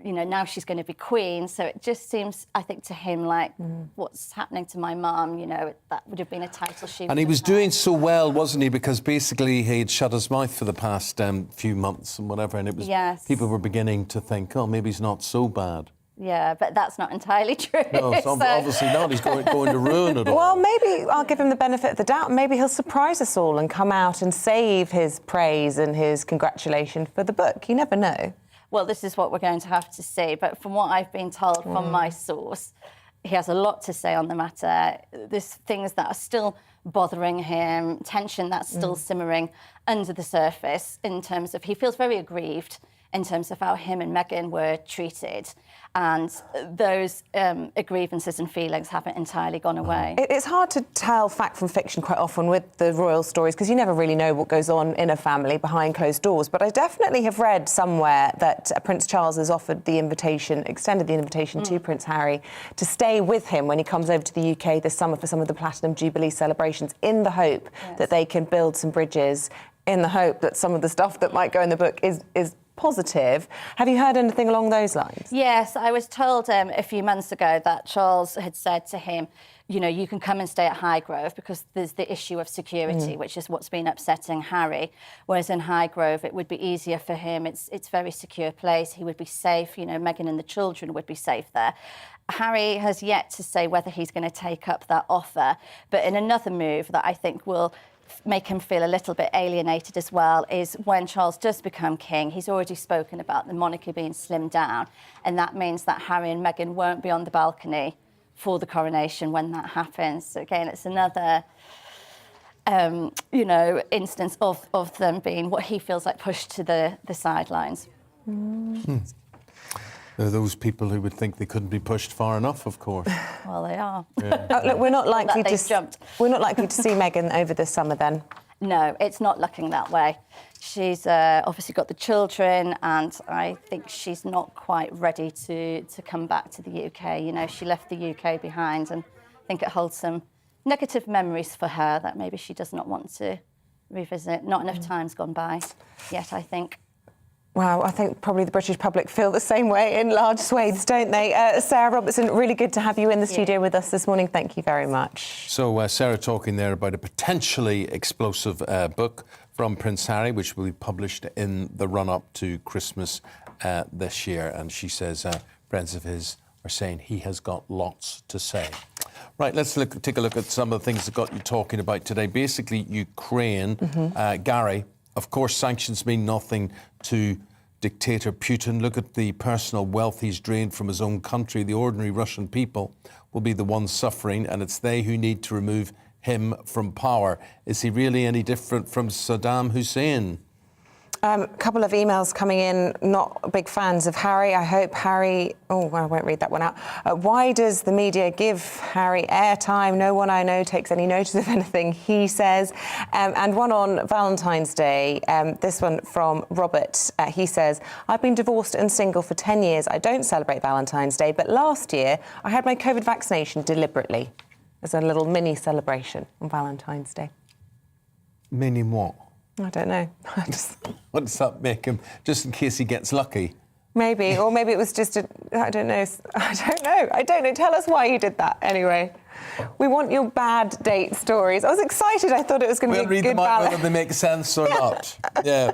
[SPEAKER 18] You know, now she's going to be queen, so it just seems, I think, to him like, what's happening to my mum, you know, that would have been a title she would
[SPEAKER 2] And he was
[SPEAKER 18] have
[SPEAKER 2] doing so well, wasn't he? Because basically he'd shut his mouth for the past few months and whatever, and it was people were beginning to think, oh, maybe he's not so bad.
[SPEAKER 18] Yeah, but that's not entirely true.
[SPEAKER 2] No, it's obviously not. He's going to ruin it all.
[SPEAKER 3] Well, maybe I'll give him the benefit of the doubt. Maybe he'll surprise us all and come out and save his praise and his congratulation for the book. You never know.
[SPEAKER 18] Well, this is what we're going to have to see. But from what I've been told from my source, he has a lot to say on the matter. There's things that are still bothering him, tension that's still simmering under the surface in terms of he feels very aggrieved in terms of how him and Meghan were treated. And those grievances and feelings haven't entirely gone away.
[SPEAKER 3] It's hard to tell fact from fiction quite often with the royal stories because you never really know what goes on in a family behind closed doors. But I definitely have read somewhere that Prince Charles has extended the invitation to Prince Harry to stay with him when he comes over to the UK this summer for some of the Platinum Jubilee celebrations, in the hope that they can build some bridges, in the hope that some of the stuff that might go in the book is positive. Have you heard anything along those lines?
[SPEAKER 18] Yes, I was told a few months ago that Charles had said to him, you know, you can come and stay at Highgrove because there's the issue of security, which is what's been upsetting Harry. Whereas in Highgrove, it would be easier for him. It's a very secure place. He would be safe. You know, Meghan and the children would be safe there. Harry has yet to say whether he's going to take up that offer. But in another move that I think will make him feel a little bit alienated as well is when Charles does become king, he's already spoken about the monarchy being slimmed down, and that means that Harry and Meghan won't be on the balcony for the coronation when that happens. So again, it's another you know, instance of them being what he feels like pushed to the sidelines.
[SPEAKER 2] There are those people who would think they couldn't be pushed far enough, of course.
[SPEAKER 18] Well, they are.
[SPEAKER 2] Yeah.
[SPEAKER 3] Look, we're not likely to see Meghan over this summer then.
[SPEAKER 18] No, it's not looking that way. She's obviously got the children, and I think she's not quite ready to come back to the UK. You know, she left the UK behind, and I think it holds some negative memories for her that maybe she does not want to revisit. Not enough time's gone by yet, I think.
[SPEAKER 3] Wow, I think probably the British public feel the same way in large swathes, don't they? Sarah Robertson, really good to have you in the studio with us this morning. Thank you very much.
[SPEAKER 2] So, Sarah talking there about a potentially explosive book from Prince Harry, which will be published in the run-up to Christmas this year. And she says friends of his are saying he has got lots to say. Right, let's take a look at some of the things that got you talking about today. Basically, Ukraine, Gary. Of course, sanctions mean nothing to dictator Putin. Look at the personal wealth he's drained from his own country. The ordinary Russian people will be the ones suffering, and it's they who need to remove him from power. Is he really any different from Saddam Hussein?
[SPEAKER 3] A couple of emails coming in, not big fans of Harry. I hope Harry... Oh, well, I won't read that one out. Why does the media give Harry airtime? No one I know takes any notice of anything he says. And one on Valentine's Day, this one from Robert. He says, I've been divorced and single for 10 years. I don't celebrate Valentine's Day, but last year I had my COVID vaccination deliberately as a little mini celebration on Valentine's Day.
[SPEAKER 2] Mini what?
[SPEAKER 3] I don't know.
[SPEAKER 2] What does that make him? Just in case he gets lucky?
[SPEAKER 3] Maybe, or maybe it was just I don't know. I don't know. Tell us why you did that anyway. We want your bad date stories. I was excited. I thought it was going to be a good balance.
[SPEAKER 2] Whether they make sense or not. Yeah.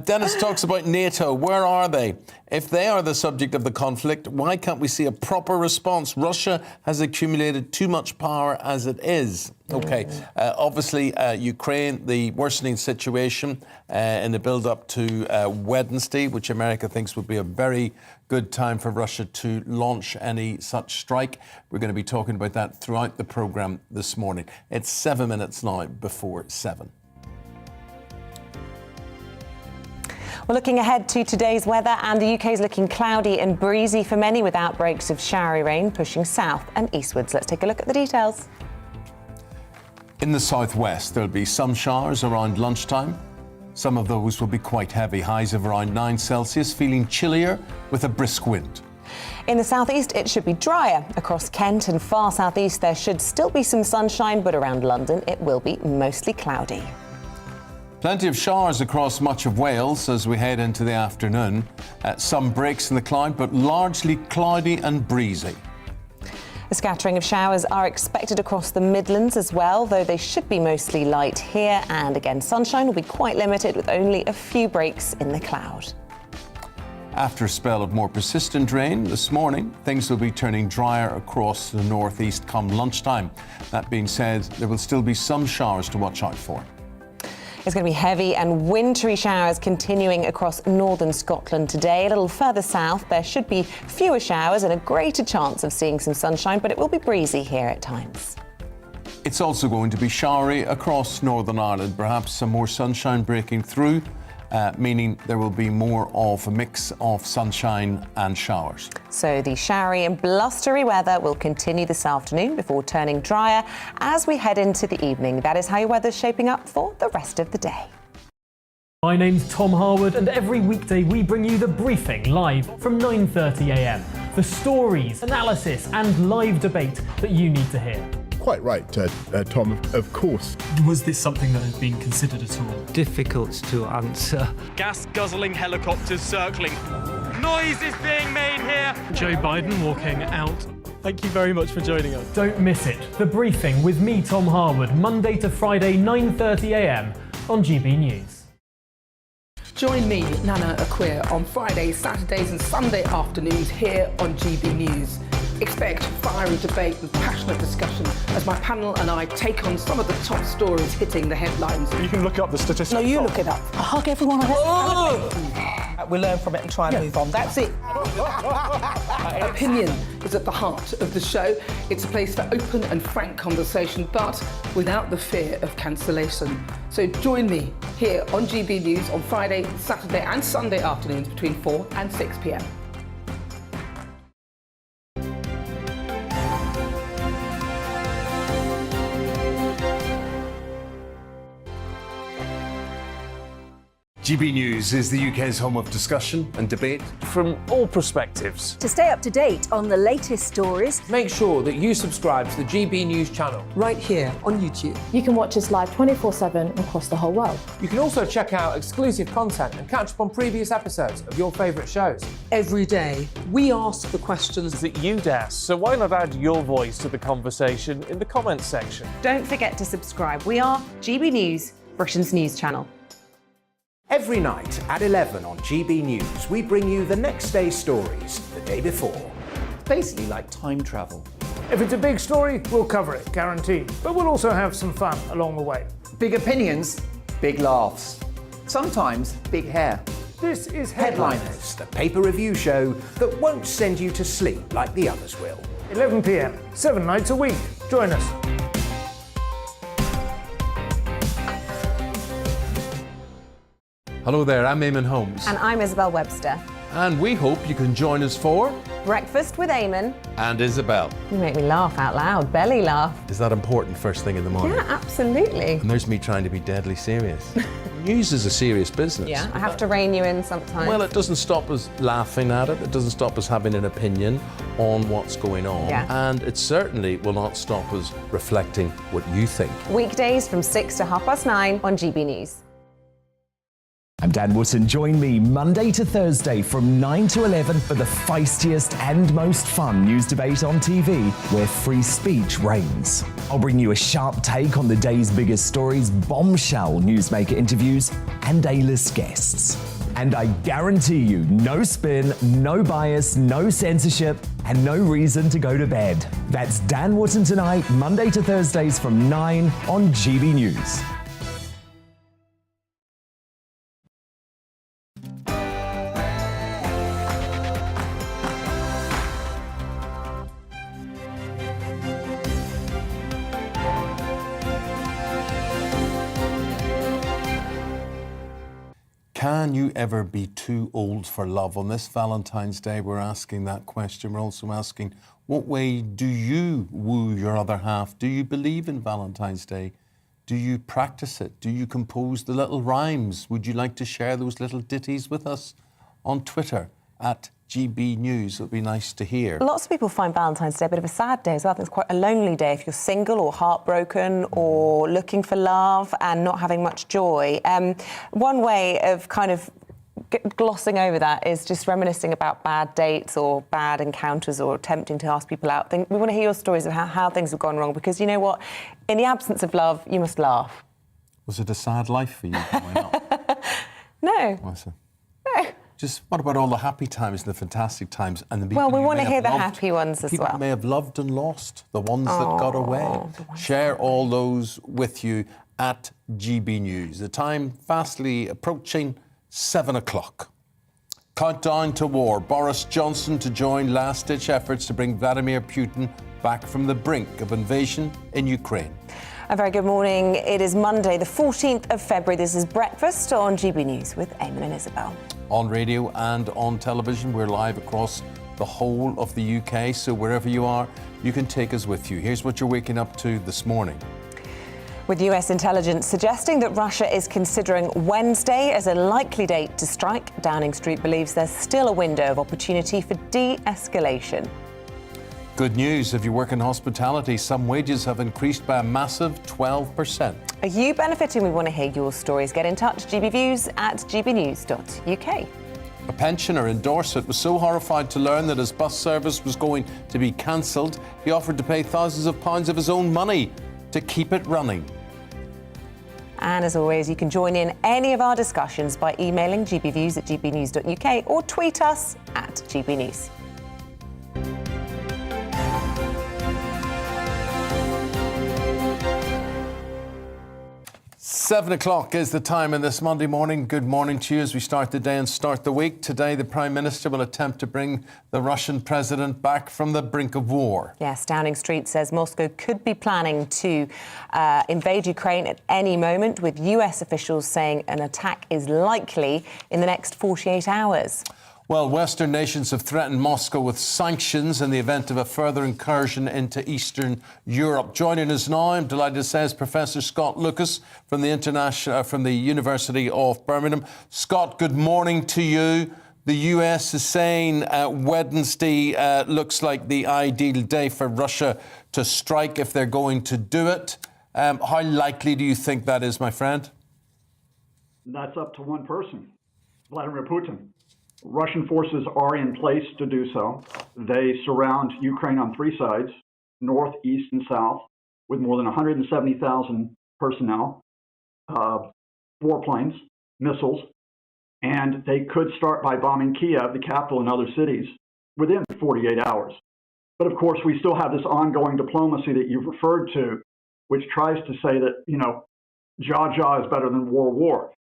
[SPEAKER 2] Dennis talks about NATO. Where are they? If they are the subject of the conflict, why can't we see a proper response? Russia has accumulated too much power as it is. OK. Obviously, Ukraine, the worsening situation in the build-up to Wednesday, which America thinks would be a very good time for Russia to launch any such strike. We're going to be talking about that throughout the programme this morning. It's 7 minutes now before 7.
[SPEAKER 3] We're looking ahead to today's weather, and the UK is looking cloudy and breezy for many, with outbreaks of showery rain pushing south and eastwards. Let's take a look at the details.
[SPEAKER 2] In the southwest, there'll be some showers around lunchtime. Some of those will be quite heavy, highs of around 9 Celsius, feeling chillier with a brisk wind.
[SPEAKER 3] In the southeast, it should be drier. Across Kent and far southeast, there should still be some sunshine, but around London, it will be mostly cloudy.
[SPEAKER 2] Plenty of showers across much of Wales as we head into the afternoon. Some breaks in the cloud, but largely cloudy and breezy.
[SPEAKER 3] A scattering of showers are expected across the Midlands as well, though they should be mostly light here. And again, sunshine will be quite limited with only a few breaks in the cloud.
[SPEAKER 2] After a spell of more persistent rain this morning, things will be turning drier across the northeast come lunchtime. That being said, there will still be some showers to watch out for.
[SPEAKER 3] It's going to be heavy and wintry showers continuing across northern Scotland today. A little further south, there should be fewer showers and a greater chance of seeing some sunshine, but it will be breezy here at times.
[SPEAKER 2] It's also going to be showery across Northern Ireland, perhaps some more sunshine breaking through, meaning there will be more of a mix of sunshine and showers.
[SPEAKER 3] So the showery and blustery weather will continue this afternoon before turning drier as we head into the evening. That is how your weather's shaping up for the rest of the day.
[SPEAKER 19] My name's Tom Harwood, and every weekday we bring you The Briefing live from 9:30 a.m. The stories, analysis and live debate that you need to hear.
[SPEAKER 20] Quite right, Tom, of course.
[SPEAKER 19] Was this something that had been considered at all?
[SPEAKER 21] Difficult to answer.
[SPEAKER 22] Gas-guzzling helicopters circling. Noise is being made here.
[SPEAKER 19] Joe Biden walking out.
[SPEAKER 22] Thank you very much for joining us.
[SPEAKER 19] Don't miss it. The Briefing with me, Tom Harwood, Monday to Friday, 9:30 a.m. on GB News.
[SPEAKER 23] Join me, Nana Akweer, on Fridays, Saturdays and Sunday afternoons here on GB News. Expect fiery debate and passionate discussion as my panel and I take on some of the top stories hitting the headlines.
[SPEAKER 20] You can look up the statistics.
[SPEAKER 23] No, you look it up. I hug everyone.
[SPEAKER 24] We learn from it and try and move on. That's it.
[SPEAKER 23] Opinion is at the heart of the show. It's a place for open and frank conversation, but without the fear of cancellation. So join me here on GB News on Friday, Saturday and Sunday afternoons between 4 and 6 p.m.
[SPEAKER 2] GB News is the UK's home of discussion and debate
[SPEAKER 8] from all perspectives.
[SPEAKER 7] To stay up to date on the latest stories,
[SPEAKER 6] make sure that you subscribe to the GB News channel
[SPEAKER 13] right here on YouTube.
[SPEAKER 9] You can watch us live 24/7 across the whole world.
[SPEAKER 6] You can also check out exclusive content and catch up on previous episodes of your favourite shows.
[SPEAKER 13] Every day, we ask the questions
[SPEAKER 8] that you'd ask, so why not add your voice to the conversation in the comments section?
[SPEAKER 3] Don't forget to subscribe. We are GB News, Britain's news channel.
[SPEAKER 10] Every night at 11 on GB News, we bring you the next day's stories the day before. Basically like time travel.
[SPEAKER 11] If it's a big story, we'll cover it, guaranteed. But we'll also have some fun along the way.
[SPEAKER 25] Big opinions, big laughs. Sometimes big hair.
[SPEAKER 11] This is
[SPEAKER 10] Headliners, the paper review show that won't send you to sleep like the others will.
[SPEAKER 11] 11 p.m, 7 nights a week. Join us.
[SPEAKER 2] Hello there, I'm Eamonn Holmes.
[SPEAKER 3] And I'm Isabel Webster.
[SPEAKER 2] And we hope you can join us for
[SPEAKER 3] Breakfast with Eamonn
[SPEAKER 2] and Isabel.
[SPEAKER 3] You make me laugh out loud, belly laugh.
[SPEAKER 2] Is that important first thing in the morning?
[SPEAKER 3] Yeah, absolutely.
[SPEAKER 2] And there's me trying to be deadly serious. News is a serious business.
[SPEAKER 3] Yeah, I have to rein you in sometimes.
[SPEAKER 2] Well, it doesn't stop us laughing at it. It doesn't stop us having an opinion on what's going on.
[SPEAKER 3] Yeah.
[SPEAKER 2] And it certainly will not stop us reflecting what you think.
[SPEAKER 3] Weekdays from 6 to 9:30 on GB News.
[SPEAKER 1] I'm Dan Wootton. Join me Monday to Thursday from 9 to 11 for the feistiest and most fun news debate on TV, where free speech reigns. I'll bring you a sharp take on the day's biggest stories, bombshell newsmaker interviews, and A-list guests. And I guarantee you, no spin, no bias, no censorship, and no reason to go to bed. That's Dan Wootton Tonight, Monday to Thursdays from 9 on GB News.
[SPEAKER 2] Can you ever be too old for love? On this Valentine's Day, we're asking that question. We're also asking, what way do you woo your other half? Do you believe in Valentine's Day? Do you practice it? Do you compose the little rhymes? Would you like to share those little ditties with us on Twitter at GB News? It would be nice to hear.
[SPEAKER 3] Lots of people find Valentine's Day a bit of a sad day as well. I think it's quite a lonely day if you're single or heartbroken or looking for love and not having much joy. One way of kind of glossing over that is just reminiscing about bad dates or bad encounters or attempting to ask people out. We want to hear your stories of how things have gone wrong, because you know what? In the absence of love, you must laugh.
[SPEAKER 2] Was it a sad life for you growing up?
[SPEAKER 3] No.
[SPEAKER 2] Was it?
[SPEAKER 3] No.
[SPEAKER 2] Just what about all the happy times and the fantastic times and the people
[SPEAKER 3] Well, we
[SPEAKER 2] you
[SPEAKER 3] want
[SPEAKER 2] may
[SPEAKER 3] to hear
[SPEAKER 2] have
[SPEAKER 3] the
[SPEAKER 2] loved,
[SPEAKER 3] happy ones as
[SPEAKER 2] people
[SPEAKER 3] well.
[SPEAKER 2] you may have loved and lost, the ones that got away. Share all those with you at GB News. The time fastly approaching 7 o'clock. Countdown to war. Boris Johnson to join last-ditch efforts to bring Vladimir Putin back from the brink of invasion in Ukraine.
[SPEAKER 3] A very good morning. It is Monday, the 14th of February. This is Breakfast on GB News with Eamonn and Isabel.
[SPEAKER 2] On radio and on television, we're live across the whole of the UK, so wherever you are, you can take us with you. Here's what you're waking up to this morning.
[SPEAKER 3] With US intelligence suggesting that Russia is considering Wednesday as a likely date to strike, Downing Street believes there's still a window of opportunity for de-escalation.
[SPEAKER 2] Good news, if you work in hospitality, some wages have increased by a massive 12%.
[SPEAKER 3] Are you benefiting? We want to hear your stories. Get in touch, gbviews at gbnews.uk.
[SPEAKER 2] A pensioner in Dorset was so horrified to learn that his bus service was going to be cancelled, he offered to pay thousands of pounds of his own money to keep it running.
[SPEAKER 3] And as always, you can join in any of our discussions by emailing gbviews at gbnews.uk or tweet us at gbnews.
[SPEAKER 2] 7 o'clock is the time in this Monday morning. Good morning to you as we start the day and start the week. Today, the Prime Minister will attempt to bring the Russian president back from the brink of war.
[SPEAKER 3] Yes, Downing Street says Moscow could be planning to invade Ukraine at any moment, with US officials saying an attack is likely in the next 48 hours.
[SPEAKER 2] Well, Western nations have threatened Moscow with sanctions in the event of a further incursion into Eastern Europe. Joining us now, I'm delighted to say, is Professor Scott Lucas from the University of Birmingham. Scott, good morning to you. The US is saying Wednesday looks like the ideal day for Russia to strike if they're going to do it. How likely do you think that is, my friend?
[SPEAKER 4] That's up to one person, Vladimir Putin. Russian forces are in place to do so. They surround Ukraine on three sides, north, east, and south, with more than 170,000 personnel, warplanes, missiles, and they could start by bombing Kiev, the capital, and other cities within 48 hours. But of course, we still have this ongoing diplomacy that you've referred to, which tries to say that, jaw is better than war.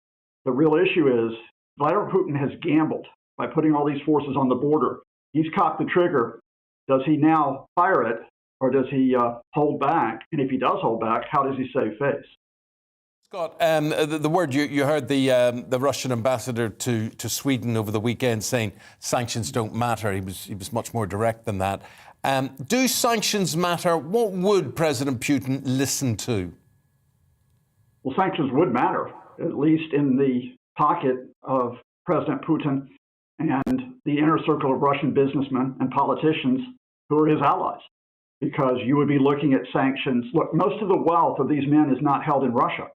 [SPEAKER 4] The real issue is Vladimir Putin has gambled by putting all these forces on the border. He's cocked the trigger. Does he now fire it, or does he hold back? And if he does hold back, how does he save face?
[SPEAKER 2] Scott, the word you heard the Russian ambassador to Sweden over the weekend saying sanctions don't matter. He was much more direct than that. Do sanctions matter? What would President Putin listen to?
[SPEAKER 4] Well, sanctions would matter, at least in the pocket of President Putin and the inner circle of Russian businessmen and politicians who are his allies, because you would be looking at sanctions. Look, most of the wealth of these men is not held in Russia.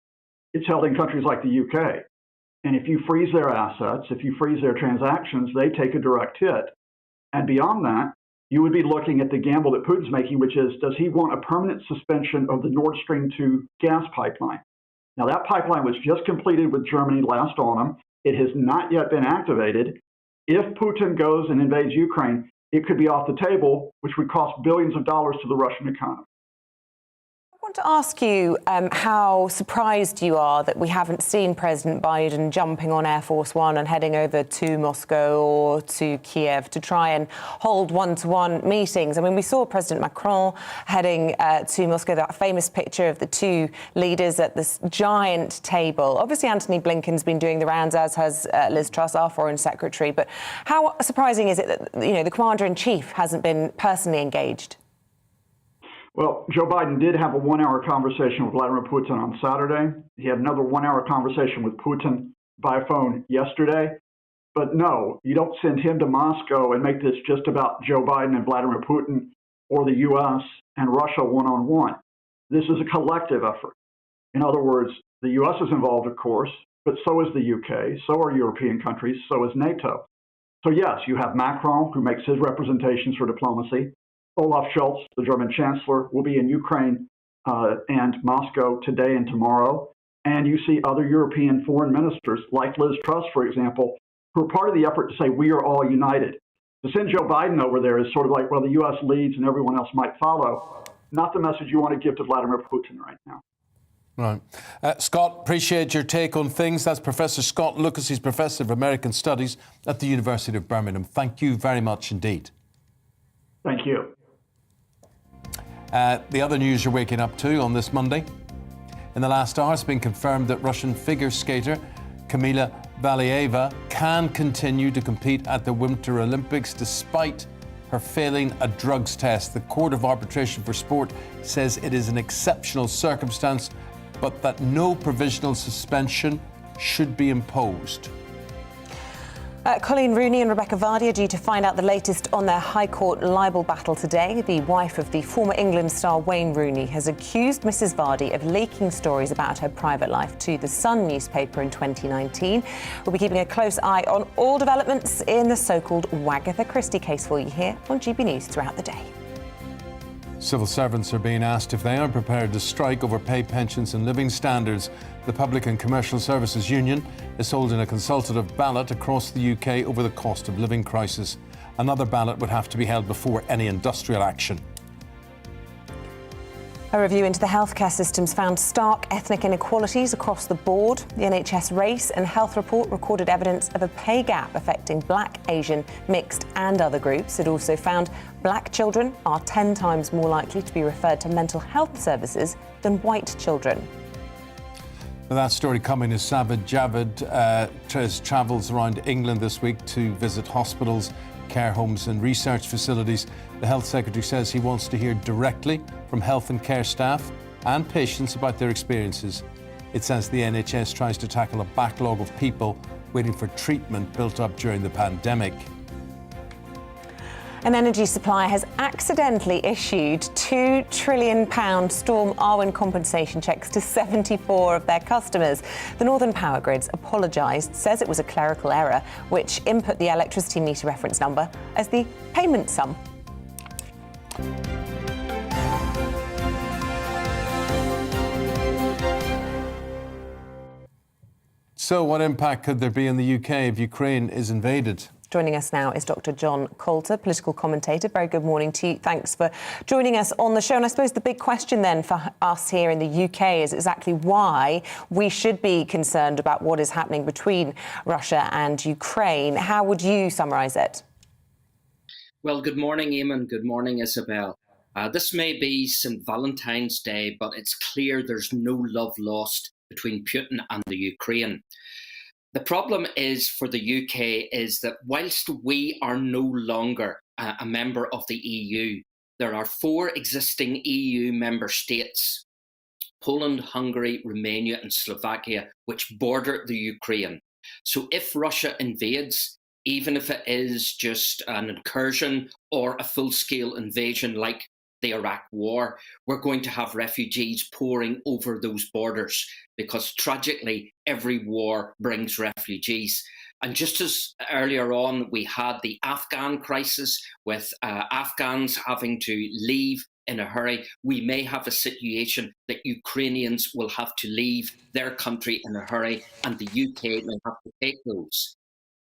[SPEAKER 4] It's held in countries like the UK. And if you freeze their assets, if you freeze their transactions, they take a direct hit. And beyond that, you would be looking at the gamble that Putin's making, which is, does he want a permanent suspension of the Nord Stream 2 gas pipeline? Now, that pipeline was just completed with Germany last autumn. It has not yet been activated. If Putin goes and invades Ukraine, it could be off the table, which would cost billions of dollars to the Russian economy.
[SPEAKER 3] I want to ask you how surprised you are that we haven't seen President Biden jumping on Air Force One and heading over to Moscow or to Kiev to try and hold one-to-one meetings. I mean, we saw President Macron heading to Moscow, that famous picture of the two leaders at this giant table. Obviously, Antony Blinken's been doing the rounds, as has Liz Truss, our Foreign Secretary. But how surprising is it that, the Commander-in-Chief hasn't been personally engaged?
[SPEAKER 4] Well, Joe Biden did have a one-hour conversation with Vladimir Putin on Saturday. He had another one-hour conversation with Putin by phone yesterday. But no, you don't send him to Moscow and make this just about Joe Biden and Vladimir Putin or the U.S. and Russia one-on-one. This is a collective effort. In other words, the U.S. is involved, of course, but so is the U.K., so are European countries, so is NATO. So yes, you have Macron, who makes his representations for diplomacy. Olaf Scholz, the German chancellor, will be in Ukraine and Moscow today and tomorrow. And you see other European foreign ministers, like Liz Truss, for example, who are part of the effort to say we are all united. To send Joe Biden over there is sort of like, well, the U.S. leads and everyone else might follow. Not the message you want to give to Vladimir Putin right now.
[SPEAKER 2] Right. Scott, appreciate your take on things. That's Professor Scott Lucas. He's Professor of American Studies at the University of Birmingham. Thank you very much indeed.
[SPEAKER 4] Thank you.
[SPEAKER 2] The other news you're waking up to on this Monday. In the last hour, it's been confirmed that Russian figure skater Kamila Valieva can continue to compete at the Winter Olympics despite her failing a drugs test. The Court of Arbitration for Sport says it is an exceptional circumstance, but that no provisional suspension should be imposed.
[SPEAKER 3] Colleen Rooney and Rebecca Vardy are due to find out the latest on their High Court libel battle today. The wife of the former England star Wayne Rooney has accused Mrs Vardy of leaking stories about her private life to The Sun newspaper in 2019. We'll be keeping a close eye on all developments in the so-called Wagatha Christie case for you here on GB News throughout the day.
[SPEAKER 2] Civil servants are being asked if they are prepared to strike over pay, pensions and living standards. The Public and Commercial Services Union is holding a consultative ballot across the UK over the cost of living crisis. Another ballot would have to be held before any industrial action.
[SPEAKER 3] A review into the healthcare systems found stark ethnic inequalities across the board. The NHS Race and Health Report recorded evidence of a pay gap affecting Black, Asian, mixed and other groups. It also found Black children are 10 times more likely to be referred to mental health services than white children.
[SPEAKER 2] With that story coming as Sajid Javid travels around England this week to visit hospitals, care homes and research facilities. The Health Secretary says he wants to hear directly from health and care staff and patients about their experiences. It says the NHS tries to tackle a backlog of people waiting for treatment built up during the pandemic.
[SPEAKER 3] An energy supplier has accidentally issued £2 trillion Storm Arwen compensation cheques to 74 of their customers. The Northern Power Grids apologised, says it was a clerical error, which input the electricity meter reference number as the payment sum.
[SPEAKER 2] So what impact could there be in the UK if Ukraine is invaded?
[SPEAKER 3] Joining us now is Dr. John Coulter, political commentator. Very good morning to you. Thanks for joining us on the show. And I suppose the big question then for us here in the UK is exactly why we should be concerned about what is happening between Russia and Ukraine. How would you summarise it?
[SPEAKER 5] Well, good morning, Eamonn. Good morning, Isabel. This may be St. Valentine's Day, but it's clear there's no love lost between Putin and the Ukraine. The problem is for the UK is that whilst we are no longer a member of the EU, there are 4 existing EU member states, Poland, Hungary, Romania and Slovakia, which border the Ukraine. So if Russia invades, even if it is just an incursion or a full-scale invasion like the Iraq war, we're going to have refugees pouring over those borders because tragically every war brings refugees. And just as earlier on we had the Afghan crisis with Afghans having to leave in a hurry, we may have a situation that Ukrainians will have to leave their country in a hurry and the UK may have to take those.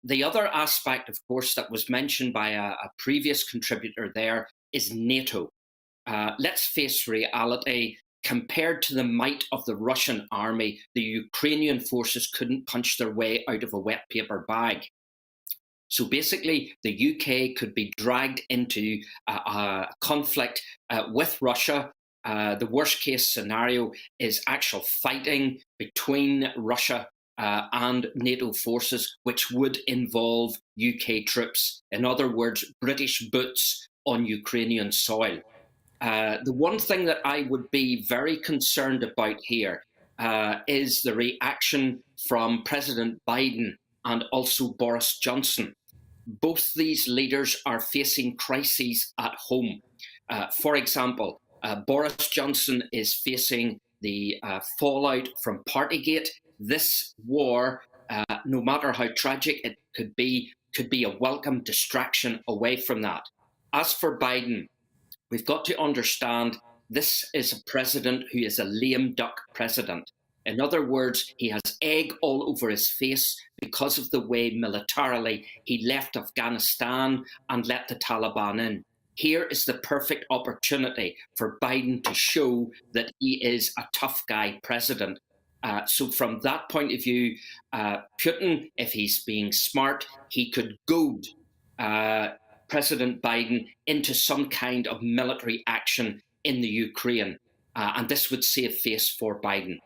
[SPEAKER 5] The other aspect, of course, that was mentioned by a previous contributor there is NATO. Let's face reality. Compared to the might of the Russian army, the Ukrainian forces couldn't punch their way out of a wet paper bag. So basically, the UK could be dragged into a conflict with Russia. The worst case scenario is actual fighting between Russia and NATO forces, which would involve UK troops. In other words, British boots on Ukrainian soil. The one thing that I would be very concerned about here is the reaction from President Biden and also Boris Johnson. Both these leaders are facing crises at home. For example, Boris Johnson is facing the fallout from Partygate. This war, no matter how tragic it could be a welcome distraction away from that. As for Biden, we've got to understand this is a president who is a lame duck president. In other words, he has egg all over his face because of the way militarily he left Afghanistan and let the Taliban in. Here is the perfect opportunity for Biden to show that he is a tough guy president. So from that point of view, Putin, if he's being smart, he could goad President Biden into some kind of military action in the Ukraine. And this would save face for Biden.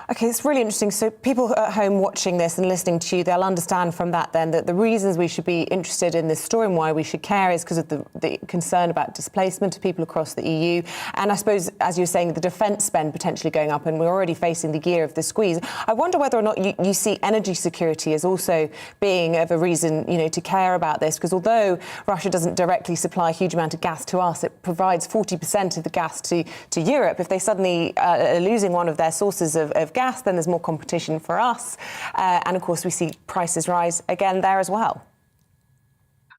[SPEAKER 3] OK, it's really interesting. So people at home watching this and listening to you, they'll understand from that then that the reasons we should be interested in this story and why we should care is because of the concern about displacement of people across the EU. And I suppose, as you're saying, the defence spend potentially going up, and we're already facing the year of the squeeze. I wonder whether or not you see energy security as also being of a reason, to care about this, because although Russia doesn't directly supply a huge amount of gas to us, it provides 40% of the gas to Europe. If they suddenly are losing one of their sources of gas, then there's more competition for us. And of course, we see prices rise again there as well.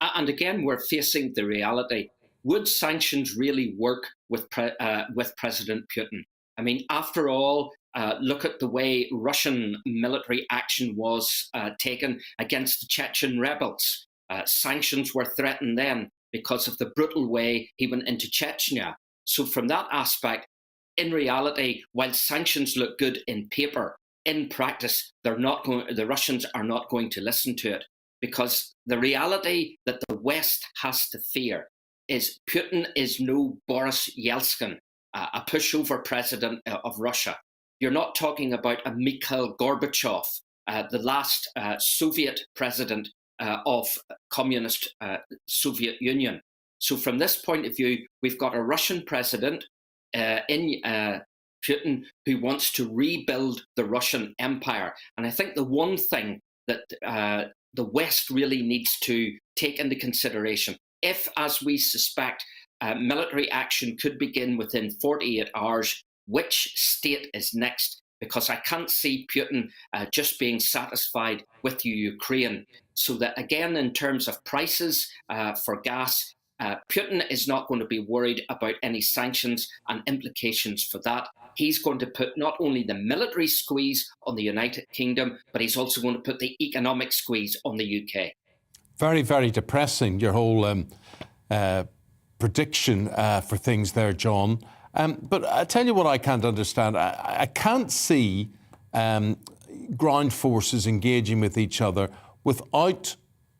[SPEAKER 5] And again, we're facing the reality. Would sanctions really work with President Putin? I mean, after all, look at the way Russian military action was taken against the Chechen rebels. Sanctions were threatened then because of the brutal way he went into Chechnya. So from that aspect, in reality, while sanctions look good in paper, in practice, the Russians are not going to listen to it, because the reality that the West has to fear is Putin is no Boris Yeltsin, a pushover president of Russia. You're not talking about a Mikhail Gorbachev, the last Soviet president of communist Soviet Union. So from this point of view, we've got a Russian president in Putin who wants to rebuild the Russian empire. And I think the one thing that the West really needs to take into consideration, if, as we suspect, military action could begin within 48 hours, which state is next? Because I can't see Putin just being satisfied with Ukraine. So that, again, in terms of prices for gas, Putin is not going to be worried about any sanctions and implications for that. He's going to put not only the military squeeze on the United Kingdom, but he's also going to put the economic squeeze on the UK.
[SPEAKER 2] Very, very depressing, your whole prediction for things there, John. But I tell you what I can't understand. I can't see ground forces engaging with each other without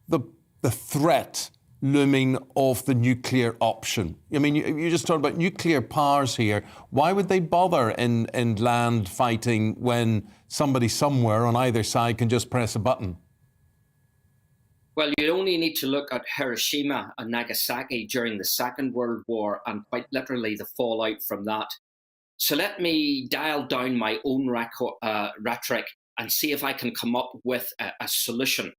[SPEAKER 2] the threat looming of the nuclear option. I mean, you just talked about nuclear powers here. Why would they bother in land fighting when somebody somewhere on either side can just press a button?
[SPEAKER 5] Well, you only need to look at Hiroshima and Nagasaki during the Second World War and quite literally the fallout from that. So let me dial down my own rhetoric and see if I can come up with a solution.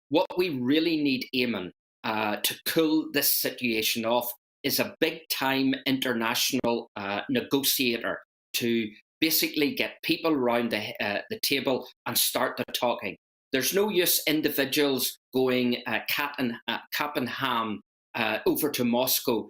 [SPEAKER 5] What we really need, Eamonn, to cool this situation off is a big-time international negotiator to basically get people around the table and start the talking. There's no use individuals going cap and ham over to Moscow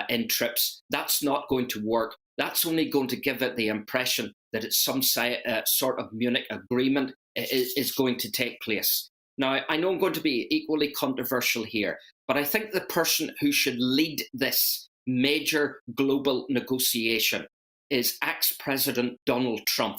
[SPEAKER 5] in trips. That's not going to work. That's only going to give it the impression that it's some sort of Munich agreement is going to take place. Now, I know I'm going to be equally controversial here, but I think the person who should lead this major global negotiation is ex-President Donald Trump.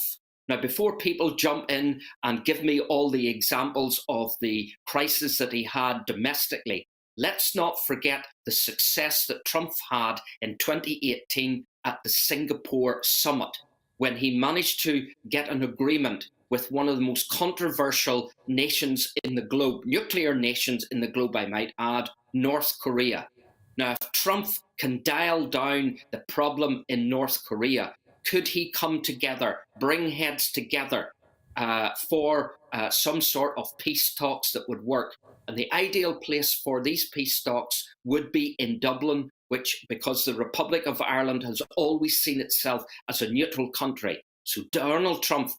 [SPEAKER 5] Now, before people jump in and give me all the examples of the crisis that he had domestically, let's not forget the success that Trump had in 2018 at the Singapore summit, when he managed to get an agreement with one of the most controversial nations in the globe, nuclear nations in the globe, I might add, North Korea. Now, if Trump can dial down the problem in North Korea, could he come together, bring heads together for some sort of peace talks that would work? And the ideal place for these peace talks would be in Dublin, which, because the Republic of Ireland has always seen itself as a neutral country. So Donald Trump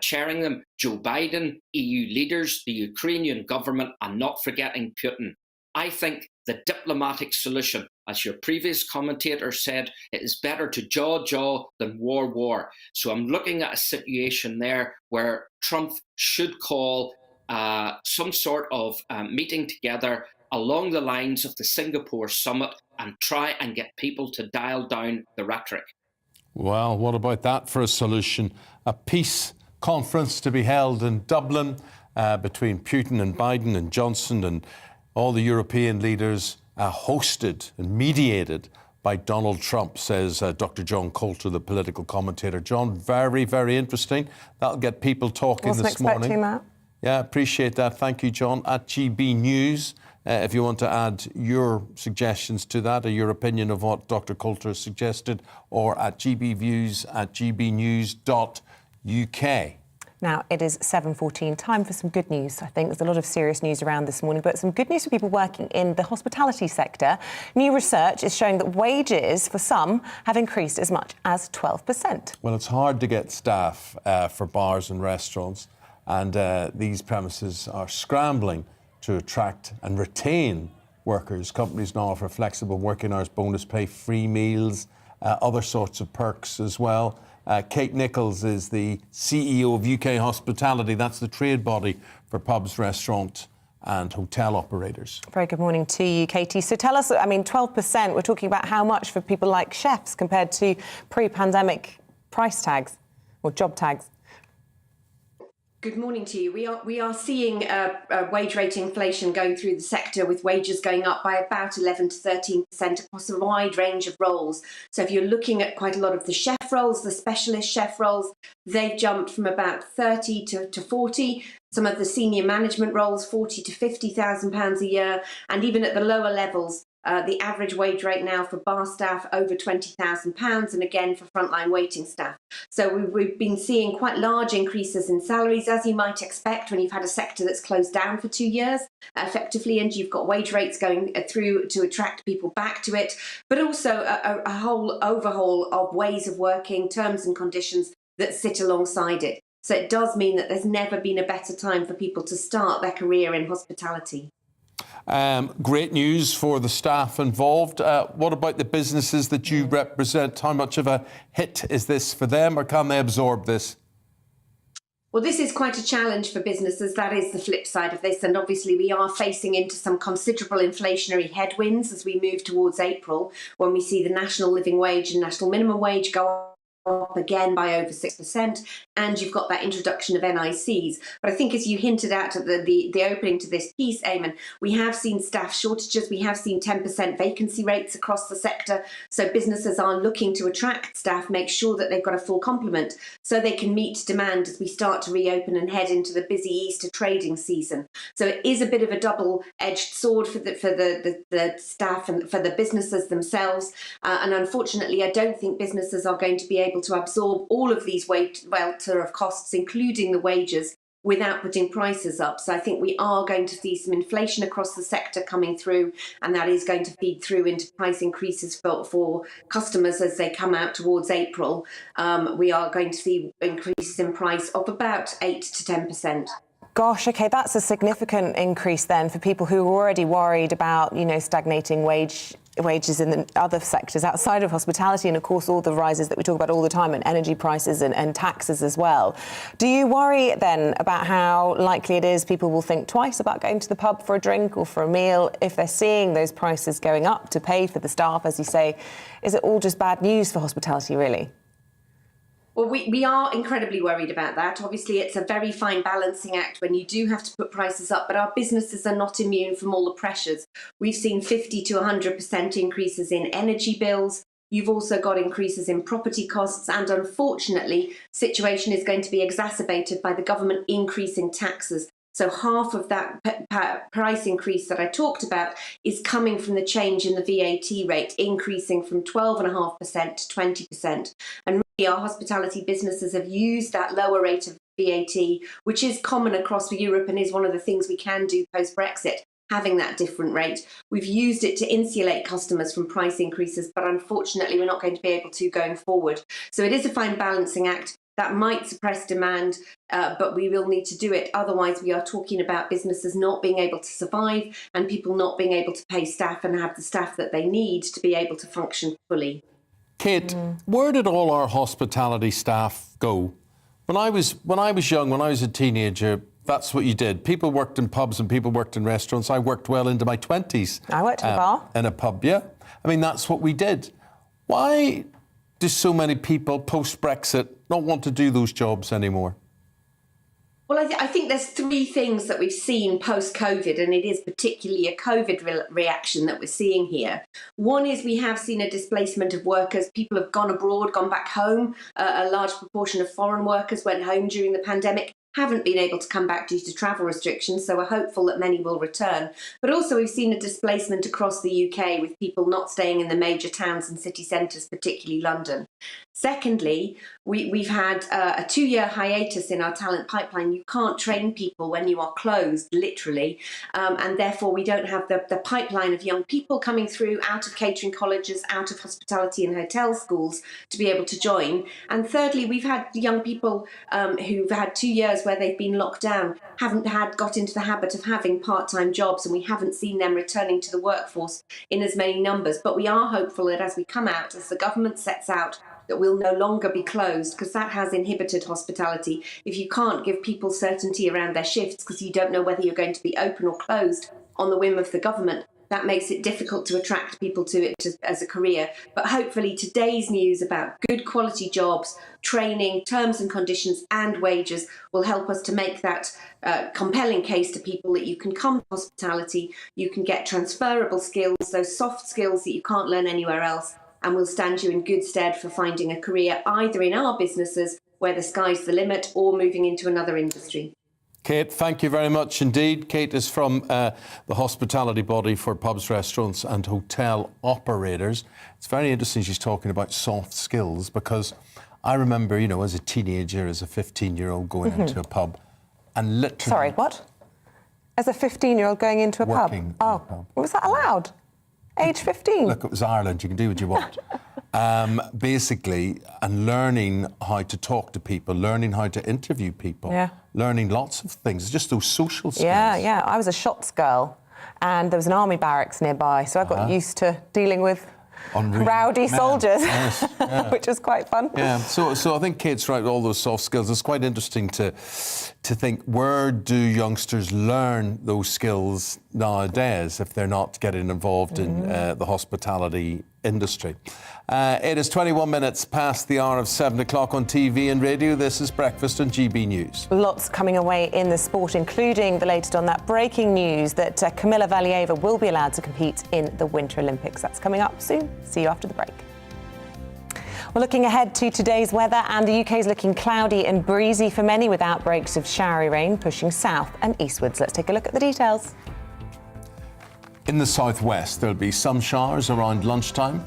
[SPEAKER 5] chairing them, Joe Biden, EU leaders, the Ukrainian government, and not forgetting Putin. I think the diplomatic solution, as your previous commentator said, it is better to jaw than war. So I'm looking at a situation there where Trump should call some sort of meeting together along the lines of the Singapore summit and try and get people to dial down the rhetoric.
[SPEAKER 2] Well, what about that for a solution? A peace conference to be held in Dublin between Putin and Biden and Johnson and all the European leaders, hosted and mediated by Donald Trump, says Dr. John Coulter, the political commentator. John, very, very interesting. That'll get people talking this morning.
[SPEAKER 3] Wasn't expecting that.
[SPEAKER 2] Yeah, appreciate that. Thank you, John. At GB News, if you want to add your suggestions to that or your opinion of what Dr. Coulter suggested, or at GB Views at gbnews.uk.
[SPEAKER 3] Now, it is 7:14, time for some good news. I think there's a lot of serious news around this morning, but some good news for people working in the hospitality sector. New research is showing that wages for some have increased as much as 12%.
[SPEAKER 2] Well, it's hard to get staff for bars and restaurants, and these premises are scrambling to attract and retain workers. Companies now offer flexible working hours, bonus pay, free meals, other sorts of perks as well. Kate Nichols is the CEO of UK Hospitality. That's the trade body for pubs, restaurants and hotel operators.
[SPEAKER 3] Very good morning to you, Katie. So tell us, 12%, we're talking about how much for people like chefs compared to pre-pandemic price tags or job tags?
[SPEAKER 12] Good morning to you. We are seeing wage rate inflation going through the sector, with wages going up by about 11 to 13% across a wide range of roles. So if you're looking at quite a lot of the chef roles, the specialist chef roles, they've jumped from about 30 to 40. Some of the senior management roles, 40 to 50,000 pounds a year, and even at the lower levels, the average wage rate now for bar staff over £20,000, and again for frontline waiting staff. So we've been seeing quite large increases in salaries, as you might expect when you've had a sector that's closed down for 2 years effectively, and you've got wage rates going through to attract people back to it, but also a whole overhaul of ways of working, terms and conditions that sit alongside it. So it does mean that there's never been a better time for people to start their career in hospitality.
[SPEAKER 2] Great news for the staff involved. What about the businesses that you represent? How much of a hit is this for them, or can they absorb this?
[SPEAKER 12] Well, this is quite a challenge for businesses. That is the flip side of this. And obviously, we are facing into some considerable inflationary headwinds as we move towards April, when we see the national living wage and national minimum wage go up again by over 6%, and you've got that introduction of NICs. But I think, as you hinted at the opening to this piece, Eamonn, we have seen staff shortages, we have seen 10% vacancy rates across the sector, so businesses are looking to attract staff, make sure that they've got a full complement so they can meet demand as we start to reopen and head into the busy Easter trading season. So it is a bit of a double-edged sword for the staff and for the businesses themselves, and unfortunately I don't think businesses are going to be able to absorb all of these welter of costs, including the wages, without putting prices up. So I think we are going to see some inflation across the sector coming through, and that is going to feed through into price increases for customers as they come out towards April. We are going to see increases in price of about 8 to 10%.
[SPEAKER 3] Gosh, OK, that's a significant increase then for people who are already worried about, stagnating wages in the other sectors outside of hospitality, and of course all the rises that we talk about all the time, and energy prices and taxes as well. Do you worry then about how likely it is people will think twice about going to the pub for a drink or for a meal if they're seeing those prices going up to pay for the staff, as you say? Is it all just bad news for hospitality, really?
[SPEAKER 12] Well, we are incredibly worried about that. Obviously, it's a very fine balancing act when you do have to put prices up, but our businesses are not immune from all the pressures. We've seen 50 to 100% increases in energy bills. You've also got increases in property costs, and unfortunately, the situation is going to be exacerbated by the government increasing taxes. So half of that price increase that I talked about is coming from the change in the VAT rate, increasing from 12.5% to 20%. And really, our hospitality businesses have used that lower rate of VAT, which is common across Europe and is one of the things we can do post-Brexit, having that different rate. We've used it to insulate customers from price increases, but unfortunately, we're not going to be able to going forward. So it is a fine balancing act. That might suppress demand, but we will need to do it. Otherwise, we are talking about businesses not being able to survive and people not being able to pay staff and have the staff that they need to be able to function fully.
[SPEAKER 2] Kate, where did all our hospitality staff go? When I was young, when I was a teenager, that's what you did. People worked in pubs and people worked in restaurants. I worked well into my 20s.
[SPEAKER 3] I worked in a bar.
[SPEAKER 2] In a pub, yeah. I mean, that's what we did. Why do so many people post-Brexit not want to do those jobs anymore?
[SPEAKER 12] Well, I think there's three things that we've seen post-COVID, and it is particularly a COVID reaction that we're seeing here. One is we have seen a displacement of workers. People have gone abroad, gone back home. A large proportion of foreign workers went home during the pandemic, haven't been able to come back due to travel restrictions, so we're hopeful that many will return. But also we've seen a displacement across the UK with people not staying in the major towns and city centres, particularly London. Secondly, we've had a 2-year hiatus in our talent pipeline. You can't train people when you are closed, literally, and therefore we don't have the pipeline of young people coming through out of catering colleges, out of hospitality and hotel schools to be able to join. And thirdly, we've had young people who've had 2 years where they've been locked down, haven't got into the habit of having part-time jobs, and we haven't seen them returning to the workforce in as many numbers. But we are hopeful that as we come out, as the government sets out, that we'll no longer be closed, because that has inhibited hospitality. If you can't give people certainty around their shifts because you don't know whether you're going to be open or closed on the whim of the government, that makes it difficult to attract people to it as a career. But hopefully today's news about good quality jobs, training, terms and conditions and wages will help us to make that compelling case to people that you can come to hospitality, you can get transferable skills, those soft skills that you can't learn anywhere else, and will stand you in good stead for finding a career either in our businesses where the sky's the limit or moving into another industry.
[SPEAKER 2] Kate, thank you very much indeed. Kate is from the hospitality body for pubs, restaurants and hotel operators. It's very interesting she's talking about soft skills, because I remember, as a teenager, as a 15-year-old going into a pub and literally...
[SPEAKER 3] Sorry, what? As a 15-year-old going into a pub? Oh, was that allowed? Age 15?
[SPEAKER 2] Look, it was Ireland. You can do what you want. Basically, and learning how to talk to people, learning how to interview people, learning lots of things, just those social skills.
[SPEAKER 3] Yeah. I was a shots girl, and there was an army barracks nearby, so I got used to dealing with rowdy soldiers, which was quite fun.
[SPEAKER 2] Yeah, so I think Kate's right, all those soft skills. It's quite interesting to think, where do youngsters learn those skills nowadays if they're not getting involved in the hospitality industry? It is 21 minutes past the hour of 7 o'clock on TV and radio. This is Breakfast on GB News.
[SPEAKER 3] Lots coming away in the sport, including the latest on that breaking news that Kamila Valieva will be allowed to compete in the Winter Olympics. That's coming up soon. See you after the break. We're looking ahead to today's weather, and the UK is looking cloudy and breezy for many, with outbreaks of showery rain pushing south and eastwards. Let's take a look at the details.
[SPEAKER 2] In the southwest, there'll be some showers around lunchtime.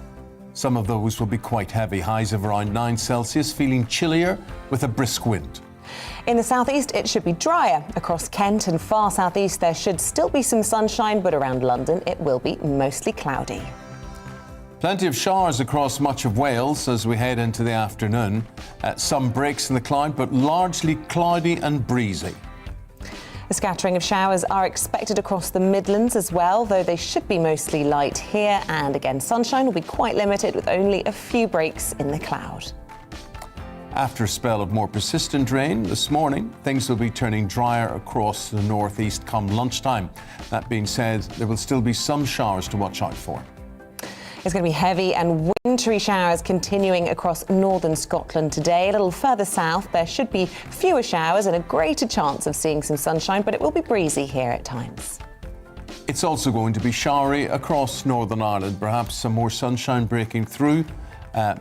[SPEAKER 2] Some of those will be quite heavy, highs of around 9 Celsius, feeling chillier with a brisk wind.
[SPEAKER 3] In the southeast, it should be drier. Across Kent and far southeast, there should still be some sunshine, but around London, it will be mostly cloudy.
[SPEAKER 2] Plenty of showers across much of Wales as we head into the afternoon. Some breaks in the cloud, but largely cloudy and breezy.
[SPEAKER 3] A scattering of showers are expected across the Midlands as well, though they should be mostly light here. And again, sunshine will be quite limited with only a few breaks in the cloud.
[SPEAKER 2] After a spell of more persistent rain this morning, things will be turning drier across the northeast come lunchtime. That being said, there will still be some showers to watch out for.
[SPEAKER 3] It's going to be heavy and wintry showers continuing across northern Scotland today. A little further south, there should be fewer showers and a greater chance of seeing some sunshine, but it will be breezy here at times.
[SPEAKER 2] It's also going to be showery across Northern Ireland, perhaps some more sunshine breaking through,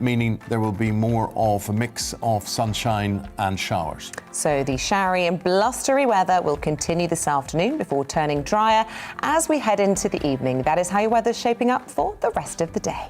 [SPEAKER 2] meaning there will be more of a mix of sunshine and showers.
[SPEAKER 3] So the showery and blustery weather will continue this afternoon before turning drier as we head into the evening. That is how your weather's shaping up for the rest of the day.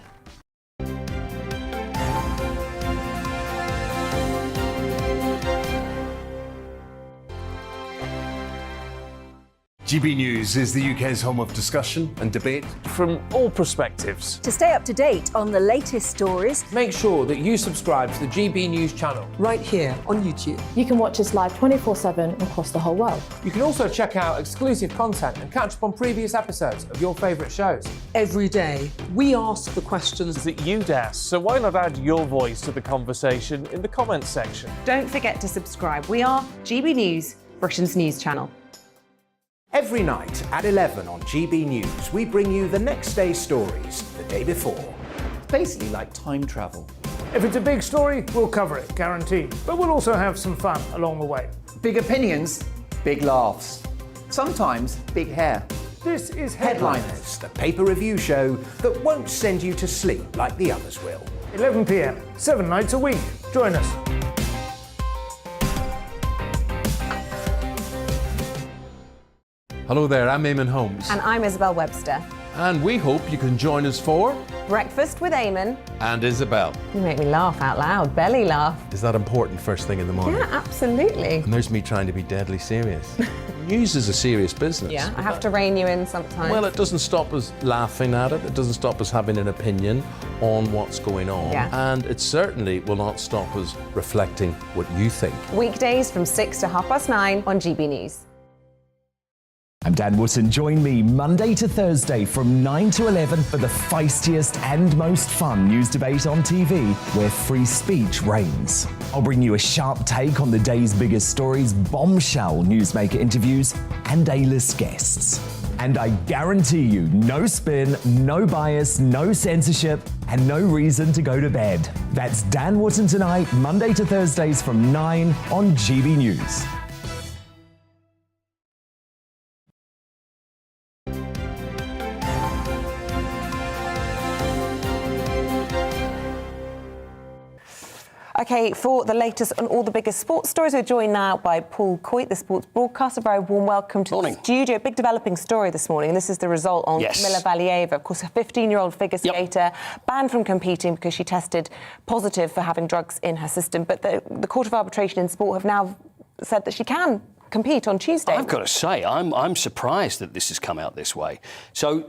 [SPEAKER 14] GB News is the UK's home of discussion and debate
[SPEAKER 8] from all perspectives.
[SPEAKER 7] To stay up to date on the latest stories,
[SPEAKER 6] make sure that you subscribe to the GB News channel
[SPEAKER 13] right here on YouTube.
[SPEAKER 9] You can watch us live 24/7 across the whole world.
[SPEAKER 6] You can also check out exclusive content and catch up on previous episodes of your favourite shows.
[SPEAKER 13] Every day, we ask the questions
[SPEAKER 8] that you'd ask, so why not add your voice to the conversation in the comments section?
[SPEAKER 3] Don't forget to subscribe. We are GB News, Britain's news channel.
[SPEAKER 10] Every night at 11 on GB News, we bring you the next day's stories the day before. Basically like time travel.
[SPEAKER 11] If it's a big story, we'll cover it, guaranteed. But we'll also have some fun along the way.
[SPEAKER 25] Big opinions, big laughs. Sometimes big hair.
[SPEAKER 11] This is
[SPEAKER 10] Headliners, the paper review show that won't send you to sleep like the others will.
[SPEAKER 11] 11 p.m, 7 nights a week. Join us.
[SPEAKER 2] Hello there, I'm Eamonn Holmes.
[SPEAKER 3] And I'm Isabel Webster.
[SPEAKER 2] And we hope you can join us for
[SPEAKER 3] Breakfast with Eamonn
[SPEAKER 2] and Isabel.
[SPEAKER 3] You make me laugh out loud, belly laugh.
[SPEAKER 2] Is that important first thing in the morning?
[SPEAKER 3] Yeah, absolutely.
[SPEAKER 2] And there's me trying to be deadly serious. News is a serious business.
[SPEAKER 3] Yeah, I have to rein you in sometimes.
[SPEAKER 2] Well, it doesn't stop us laughing at it. It doesn't stop us having an opinion on what's going on.
[SPEAKER 3] Yeah.
[SPEAKER 2] And it certainly will not stop us reflecting what you think.
[SPEAKER 3] Weekdays from 6 to 9:30 on GB News.
[SPEAKER 1] I'm Dan Wootton. Join me Monday to Thursday from 9 to 11 for the feistiest and most fun news debate on TV, where free speech reigns. I'll bring you a sharp take on the day's biggest stories, bombshell newsmaker interviews, and A-list guests. And I guarantee you, no spin, no bias, no censorship, and no reason to go to bed. That's Dan Wootton tonight, Monday to Thursdays from 9 on GB News.
[SPEAKER 3] OK, for the latest on all the biggest sports stories, we're joined now by Paul Coit, the sports broadcaster. Very warm welcome to the studio. Big developing story this morning, and this is the result on Kamila Valieva. Of course, a 15-year-old figure skater banned from competing because she tested positive for having drugs in her system. But the Court of Arbitration in Sport have now said that she can compete on Tuesday.
[SPEAKER 15] I've got to say, I'm surprised that this has come out this way. So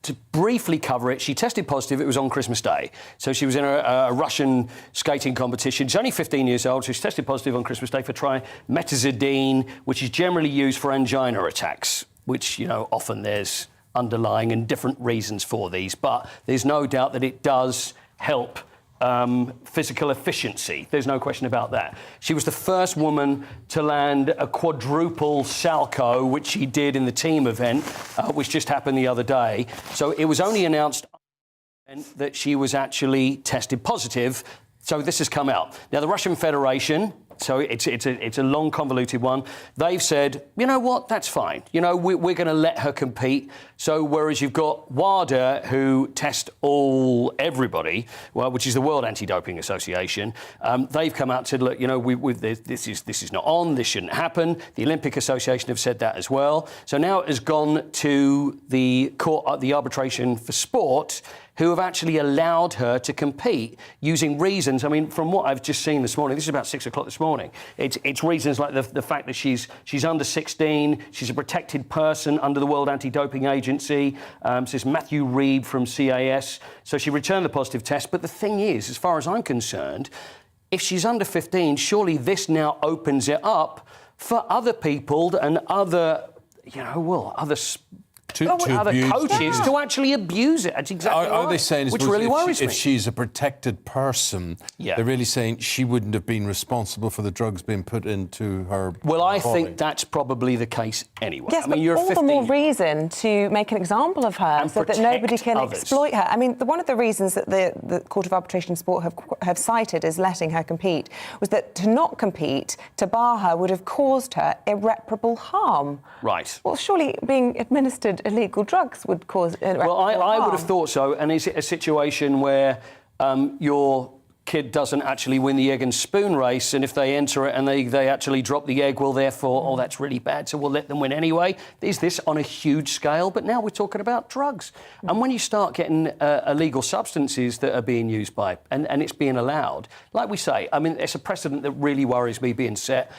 [SPEAKER 15] to briefly cover it, she tested positive. It was on Christmas Day. So she was in a Russian skating competition. She's only 15 years old, so she tested positive on Christmas Day for trimetazidine, which is generally used for angina attacks, which, you know, often there's underlying and different reasons for these. But there's no doubt that it does help physical efficiency. There's no question about that. She was the first woman to land a quadruple salcho, which she did in the team event, which just happened the other day. So it was only announced that she was actually tested positive. So this has come out. Now, the Russian Federation, so it's a long, convoluted one. They've said, you know what, that's fine. You know, we're going to let her compete. So whereas you've got WADA, who test everybody, well, which is the World Anti-Doping Association, they've come out and said, look, you know, this is not on. This shouldn't happen. The Olympic Association have said that as well. So now it has gone to the court, the Arbitration for Sport, who have actually allowed her to compete using reasons. I mean, from what I've just seen this morning, this is about 6 o'clock this morning, morning. It's reasons like the fact that she's under 16, she's a protected person under the World Anti-Doping Agency, says Matthew Reed from CAS. So she returned the positive test. But the thing is, as far as I'm concerned, if she's under 15, surely this now opens it up for other people and other, other coaches to actually abuse it. That's exactly
[SPEAKER 2] Are they saying,
[SPEAKER 15] which really worries me.
[SPEAKER 2] If she's a protected person, they're really saying she wouldn't have been responsible for the drugs being put into her
[SPEAKER 15] Well, I
[SPEAKER 2] body?
[SPEAKER 15] think that's probably the case anyway.
[SPEAKER 3] Yes,
[SPEAKER 15] I mean,
[SPEAKER 3] but
[SPEAKER 15] you're
[SPEAKER 3] all
[SPEAKER 15] 15.
[SPEAKER 3] the more reason to make an example of her so that nobody can exploit her. I mean, one of the reasons that the Court of Arbitration Sport have cited as letting her compete was that to not compete, to bar her, would have caused her irreparable harm.
[SPEAKER 15] Right.
[SPEAKER 3] Well, surely being administered illegal drugs would cause irreparable harm.
[SPEAKER 15] Well, I would have thought so. And is it a situation where your kid doesn't actually win the egg and spoon race, and if they enter it and they actually drop the egg, well, therefore, that's really bad, so we'll let them win anyway? Is this on a huge scale? But now we're talking about drugs. And when you start getting illegal substances that are being used by, and it's being allowed, like we say, I mean, it's a precedent that really worries me being set.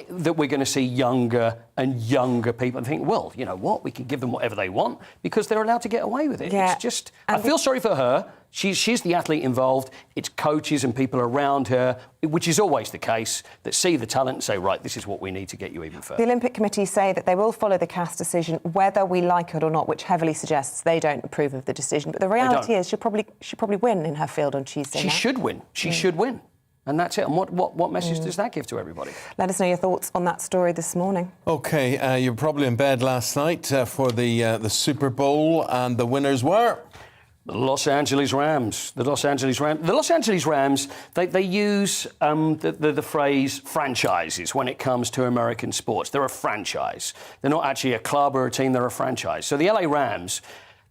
[SPEAKER 15] That we're going to see younger and younger people and think, well, you know what, we can give them whatever they want because they're allowed to get away with it.
[SPEAKER 3] Yeah.
[SPEAKER 15] It's just, I feel sorry for her. She's the athlete involved. It's coaches and people around her, which is always the case, that see the talent and say, right, this is what we need to get you even further.
[SPEAKER 3] The Olympic Committee say that they will follow the CAS decision whether we like it or not, which heavily suggests they don't approve of the decision. But the reality is she'll probably win in her field on Tuesday.
[SPEAKER 15] She should win. She should win. And that's it. And what message does that give to everybody?
[SPEAKER 3] Let us know your thoughts on that story this morning.
[SPEAKER 2] OK, you were probably in bed last night for the Super Bowl, and the winners were...
[SPEAKER 15] The Los Angeles Rams. The Los Angeles Rams, they use the phrase franchises when it comes to American sports. They're a franchise. They're not actually a club or a team, they're a franchise. So the LA Rams,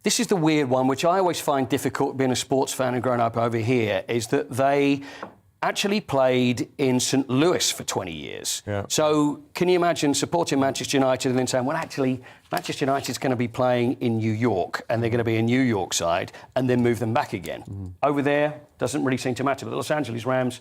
[SPEAKER 15] this is the weird one, which I always find difficult being a sports fan and growing up over here, is that they actually played in St. Louis for 20 years.
[SPEAKER 2] Yeah.
[SPEAKER 15] So can you imagine supporting Manchester United and then saying, well, actually, Manchester United's going to be playing in New York and they're going to be a New York side and then move them back again. Over there, doesn't really seem to matter. But the Los Angeles Rams,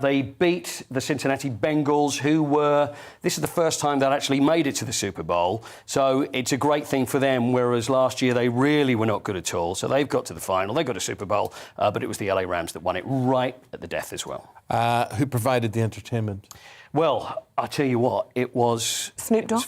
[SPEAKER 15] they beat the Cincinnati Bengals, who were... This is the first time they'd actually made it to the Super Bowl. So it's a great thing for them, whereas last year they really were not good at all. So they've got to the final, they got a Super Bowl, but it was the LA Rams that won it right at the death as well.
[SPEAKER 2] Who provided the entertainment?
[SPEAKER 15] Well, I tell you what, it was...
[SPEAKER 3] Snoop Dogg?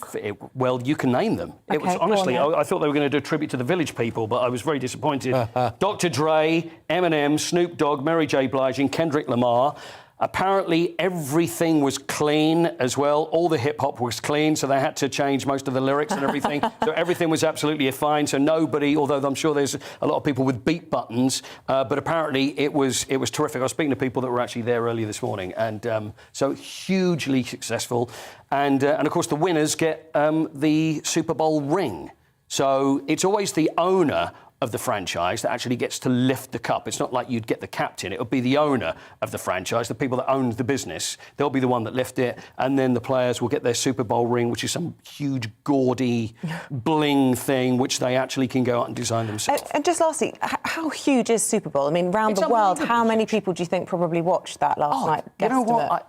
[SPEAKER 15] Well, you can name them.
[SPEAKER 3] Okay,
[SPEAKER 15] It was honestly,
[SPEAKER 3] go on,
[SPEAKER 15] I thought they were going to do a tribute to the Village People, but I was very disappointed. Dr. Dre, Eminem, Snoop Dogg, Mary J. Blige and Kendrick Lamar. Apparently, everything was clean as well. All the hip-hop was clean, so they had to change most of the lyrics and everything. So everything was absolutely fine. So nobody, although I'm sure there's a lot of people with beat buttons, but apparently it was terrific. I was speaking to people that were actually there earlier this morning, and so hugely successful. And of course, the winners get the Super Bowl ring. So it's always the owner of the franchise that actually gets to lift the cup. It's not like you'd get the captain. It would be the owner of the franchise, the people that own the business. They'll be the one that lift it, and then the players will get their Super Bowl ring, which is some huge, gaudy bling thing, which they actually can go out and design themselves.
[SPEAKER 3] And just lastly, how huge is Super Bowl? I mean, around the world, how many people do you think probably watched that last night?
[SPEAKER 15] You know what?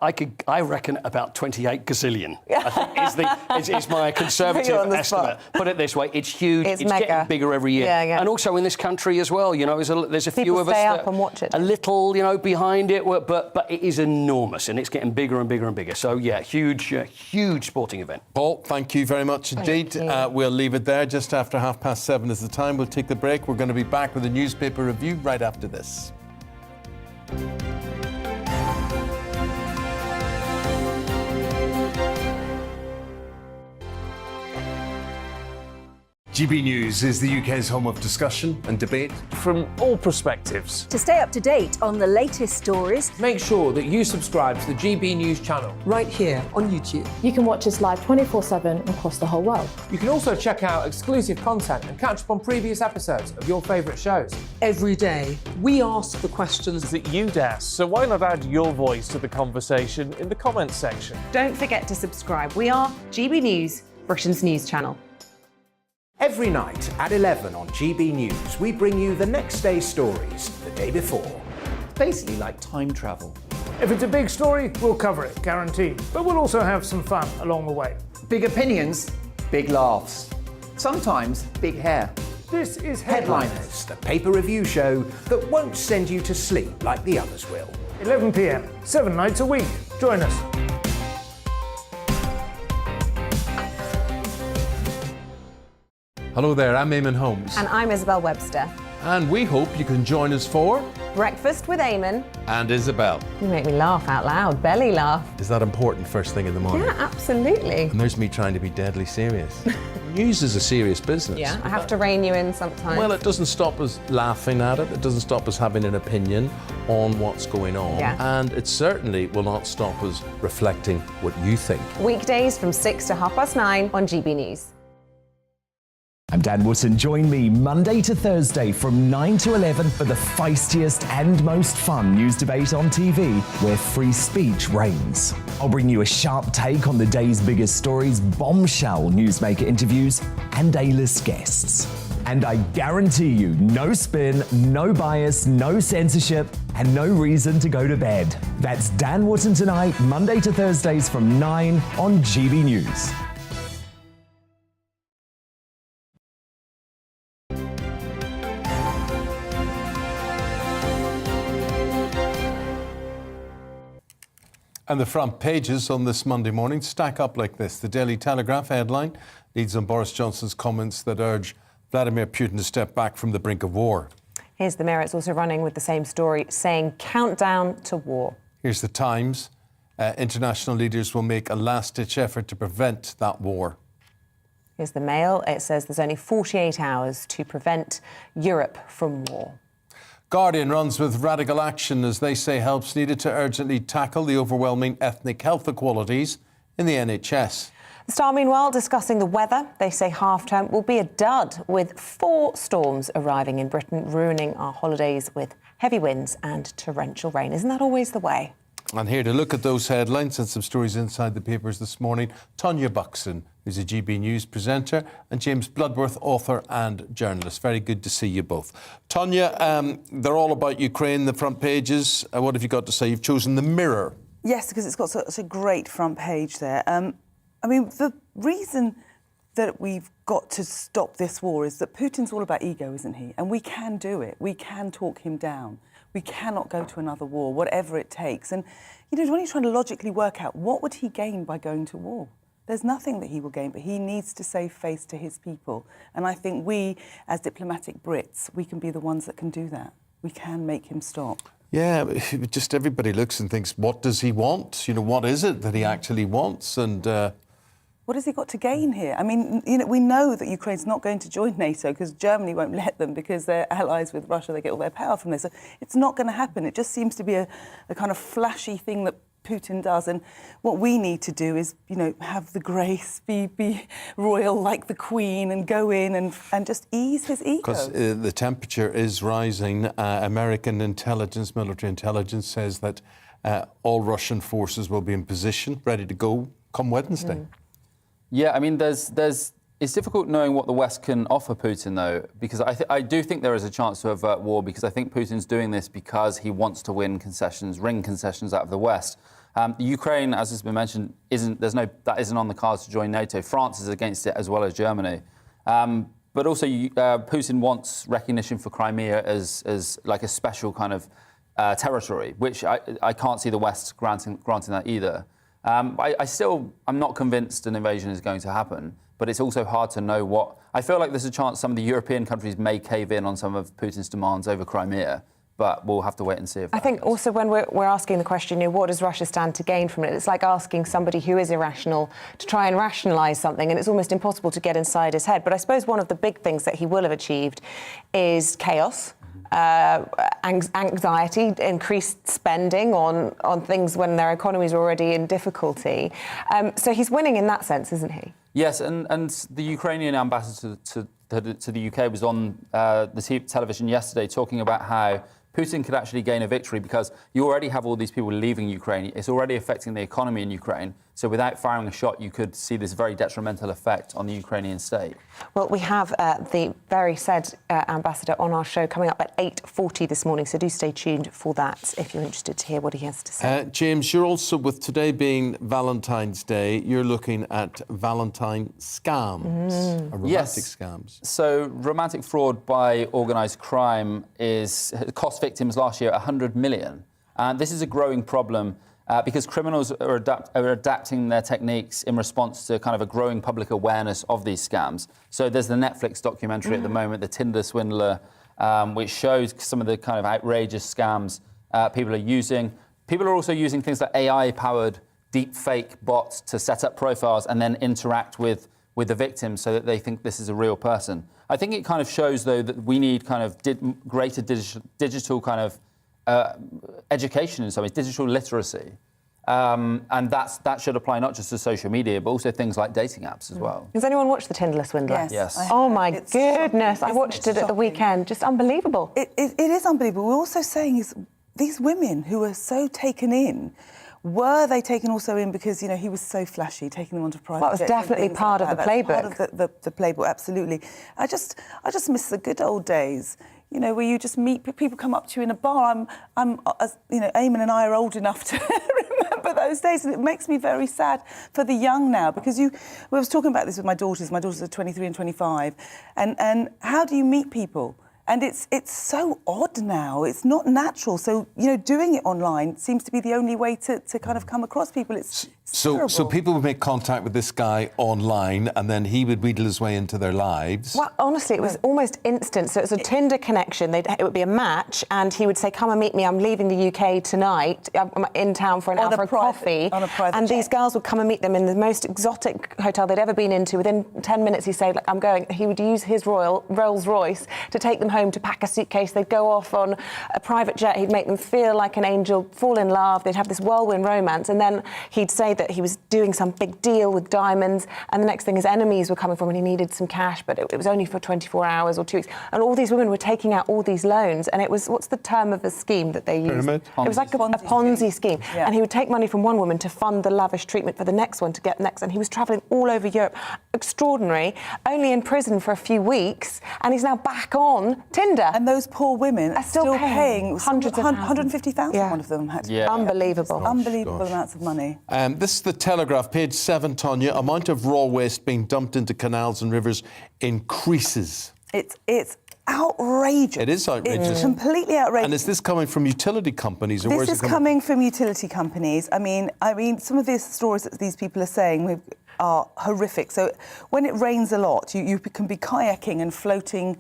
[SPEAKER 15] I reckon about 28 gazillion. I think is my conservative estimate. Put it this way, it's huge. It's getting bigger every year.
[SPEAKER 3] Yeah.
[SPEAKER 15] And also in this country as well, you know, there's a few of us
[SPEAKER 3] stay
[SPEAKER 15] that
[SPEAKER 3] up and watch it.
[SPEAKER 15] a little, you know, behind it, but it is enormous and it's getting bigger and bigger and bigger. So yeah, huge sporting event.
[SPEAKER 2] Paul, thank you very much indeed. We'll leave it there. Just after 7:30 is the time. We'll take the break. We're going to be back with a newspaper review right after this.
[SPEAKER 14] GB News is the UK's home of discussion and debate.
[SPEAKER 8] From all perspectives.
[SPEAKER 7] To stay up to date on the latest stories,
[SPEAKER 6] Make sure that you subscribe to the GB News channel.
[SPEAKER 13] Right here on YouTube.
[SPEAKER 9] You can watch us live 24/7 across the whole world.
[SPEAKER 6] You can also check out exclusive content and catch up on previous episodes of your favourite shows.
[SPEAKER 13] Every day, we ask the questions
[SPEAKER 8] that you'd ask, so why not add your voice to the conversation in the comments section?
[SPEAKER 3] Don't forget to subscribe. We are GB News, Britain's news channel.
[SPEAKER 10] Every night at 11 on GB News, we bring you the next day's stories the day before. Basically like time travel.
[SPEAKER 11] If it's a big story, we'll cover it, guaranteed. But we'll also have some fun along the way.
[SPEAKER 10] Big opinions, big laughs. Sometimes big hair.
[SPEAKER 11] This is
[SPEAKER 10] Headliners, the paper review show that won't send you to sleep like the others will.
[SPEAKER 11] 11 p.m, 7 nights a week. Join us.
[SPEAKER 2] Hello there, I'm Eamonn Holmes.
[SPEAKER 3] And I'm Isabel Webster.
[SPEAKER 2] And we hope you can join us for
[SPEAKER 3] Breakfast with Eamonn.
[SPEAKER 2] And Isabel.
[SPEAKER 3] You make me laugh out loud, belly laugh.
[SPEAKER 2] Is that important first thing in the morning?
[SPEAKER 3] Yeah, absolutely.
[SPEAKER 2] And there's me trying to be deadly serious. News is a serious business.
[SPEAKER 3] Yeah, I have to rein you in sometimes.
[SPEAKER 2] Well, it doesn't stop us laughing at it. It doesn't stop us having an opinion on what's going on.
[SPEAKER 3] Yeah.
[SPEAKER 2] And it certainly will not stop us reflecting what you think.
[SPEAKER 3] Weekdays from 6 to 9:30 on GB News.
[SPEAKER 1] I'm Dan Wootton. Join me Monday to Thursday from 9 to 11 for the feistiest and most fun news debate on TV, where free speech reigns. I'll bring you a sharp take on the day's biggest stories, bombshell newsmaker interviews, and A-list guests. And I guarantee you, no spin, no bias, no censorship, and no reason to go to bed. That's Dan Wootton Tonight, Monday to Thursdays from 9 on GB News.
[SPEAKER 2] And the front pages on this Monday morning stack up like this. The Daily Telegraph headline leads on Boris Johnson's comments that urge Vladimir Putin to step back from the brink of war.
[SPEAKER 3] Here's the Mirror. It's also running with the same story, saying countdown to war.
[SPEAKER 2] Here's the Times. International leaders will make a last-ditch effort to prevent that war.
[SPEAKER 3] Here's the Mail. It says there's only 48 hours to prevent Europe from war.
[SPEAKER 2] Guardian runs with radical action as they say help's needed to urgently tackle the overwhelming ethnic health inequalities in the NHS.
[SPEAKER 3] The Star, meanwhile, discussing the weather. They say half-term will be a dud, with 4 storms arriving in Britain, ruining our holidays with heavy winds and torrential rain. Isn't that always the way?
[SPEAKER 2] And here to look at those headlines and some stories inside the papers this morning, Tonya Buxton, who's a GB News presenter, and James Bloodworth, author and journalist. Very good to see you both. Tonya, they're all about Ukraine, the front pages. What have you got to say? You've chosen the Mirror.
[SPEAKER 16] Yes, because it's got such a great front page there. I mean, the reason that we've got to stop this war is that Putin's all about ego, isn't he? And we can do it. We can talk him down. We cannot go to another war, whatever it takes. And, you know, when you're trying to logically work out what would he gain by going to war? There's nothing that he will gain, but he needs to save face to his people. And I think we, as diplomatic Brits, we can be the ones that can do that. We can make him stop.
[SPEAKER 2] Yeah, just everybody looks and thinks, what does he want? You know, what is it that he actually wants? And
[SPEAKER 16] what has he got to gain here? I mean, you know, we know that Ukraine's not going to join NATO because Germany won't let them because they're allies with Russia. They get all their power from there. So it's not going to happen. It just seems to be a kind of flashy thing that Putin does. And what we need to do is, you know, have the grace, be royal like the Queen and go in and just ease his ego.
[SPEAKER 2] Because the temperature is rising. American intelligence, military intelligence says that all Russian forces will be in position, ready to go come Wednesday.
[SPEAKER 17] Yeah, I mean, it's difficult knowing what the West can offer Putin, though, because I do think there is a chance to avert war, because I think Putin's doing this because he wants to win concessions, wring concessions out of the West. Ukraine, as has been mentioned, that isn't on the cards to join NATO. France is against it, as well as Germany. But also, Putin wants recognition for Crimea as like a special kind of territory, which I can't see the West granting that either. I'm not convinced an invasion is going to happen, but it's also hard to know what. I feel like there's a chance some of the European countries may cave in on some of Putin's demands over Crimea, but we'll have to wait and see if that
[SPEAKER 3] happens. Also, when we're asking the question, you know, what does Russia stand to gain from it? It's like asking somebody who is irrational to try and rationalise something, and it's almost impossible to get inside his head. But I suppose one of the big things that he will have achieved is chaos. Anxiety, increased spending on things when their economies are already in difficulty. So he's winning in that sense, isn't he?
[SPEAKER 17] Yes, and the Ukrainian ambassador to the UK was on the television yesterday talking about how Putin could actually gain a victory because you already have all these people leaving Ukraine. It's already affecting the economy in Ukraine. So without firing a shot, you could see this very detrimental effect on the Ukrainian state.
[SPEAKER 3] Well, we have the very said ambassador on our show coming up at 8:40 this morning, so do stay tuned for that if you're interested to hear what he has to say.
[SPEAKER 2] James, you're also, with today being Valentine's Day, you're looking at Valentine scams, romantic scams.
[SPEAKER 17] So romantic fraud by organised crime cost victims last year 100 million. And this is a growing problem because criminals are adapting their techniques in response to kind of a growing public awareness of these scams. So there's the Netflix documentary at the moment, The Tinder Swindler, which shows some of the kind of outrageous scams people are using. People are also using things like AI-powered deep fake bots to set up profiles and then interact with the victims so that they think this is a real person. I think it kind of shows, though, that we need kind of greater digital kind of education in some ways, digital literacy. And that should apply not just to social media, but also things like dating apps as well.
[SPEAKER 3] Has anyone watched The Tinder Swindler?
[SPEAKER 17] Yes.
[SPEAKER 3] Oh, my goodness. I watched it at the weekend. Just unbelievable.
[SPEAKER 16] It is unbelievable. We're also saying is these women who are so taken in, were they taken also in because, you know, he was so flashy, taking them onto private
[SPEAKER 3] Well, it was
[SPEAKER 16] jets
[SPEAKER 3] definitely part of the playbook.
[SPEAKER 16] Part of the playbook, absolutely. I just miss the good old days, you know, where you just meet people, come up to you in a bar. You know, Eamonn and I are old enough to remember those days, and it makes me very sad for the young now, because I was talking about this with my daughters. My daughters are 23 and 25, and how do you meet people? And it's so odd now. It's not natural. So, you know, doing it online seems to be the only way to kind of come across people. It's terrible.
[SPEAKER 2] So people would make contact with this guy online, and then he would wheedle his way into their lives.
[SPEAKER 3] Well, honestly, it was almost instant. So it was a Tinder connection. It would be a match, and he would say, "Come and meet me. I'm leaving the UK tonight. I'm in town for an hour for a coffee."
[SPEAKER 16] On a private
[SPEAKER 3] and
[SPEAKER 16] jet.
[SPEAKER 3] these girls would come and meet them in the most exotic hotel they'd ever been into. Within 10 minutes, he'd say, "Look, I'm going." He would use his Rolls Royce to take them home, to pack a suitcase. They'd go off on a private jet. He'd make them feel like an angel, fall in love. They'd have this whirlwind romance, and then he'd say that he was doing some big deal with diamonds, and the next thing his enemies were coming from and he needed some cash, but it was only for 24 hours or 2 weeks. And all these women were taking out all these loans, and it was, what's the term of the scheme that they used?
[SPEAKER 2] Pyramid?
[SPEAKER 3] It was like a Ponzi scheme.
[SPEAKER 16] Yeah.
[SPEAKER 3] And he would take money from one woman to fund the lavish treatment for the next one to get next, and he was travelling all over Europe. Extraordinary. Only in prison for a few weeks, and he's now back on Tinder.
[SPEAKER 16] And those poor women are still paying
[SPEAKER 3] hundreds of thousands.
[SPEAKER 16] 150,000, one of them had to pay.
[SPEAKER 3] Unbelievable.
[SPEAKER 16] Unbelievable amounts of money.
[SPEAKER 2] This is the Telegraph, page 7, Tonya. Amount of raw waste being dumped into canals and rivers increases.
[SPEAKER 16] It's outrageous.
[SPEAKER 2] It is outrageous.
[SPEAKER 16] It's completely outrageous.
[SPEAKER 2] And is this coming from utility companies? Or
[SPEAKER 16] This
[SPEAKER 2] where's
[SPEAKER 16] is
[SPEAKER 2] it
[SPEAKER 16] coming from utility companies. I mean, some of these stories that these people are saying are horrific. So when it rains a lot, you can be kayaking and floating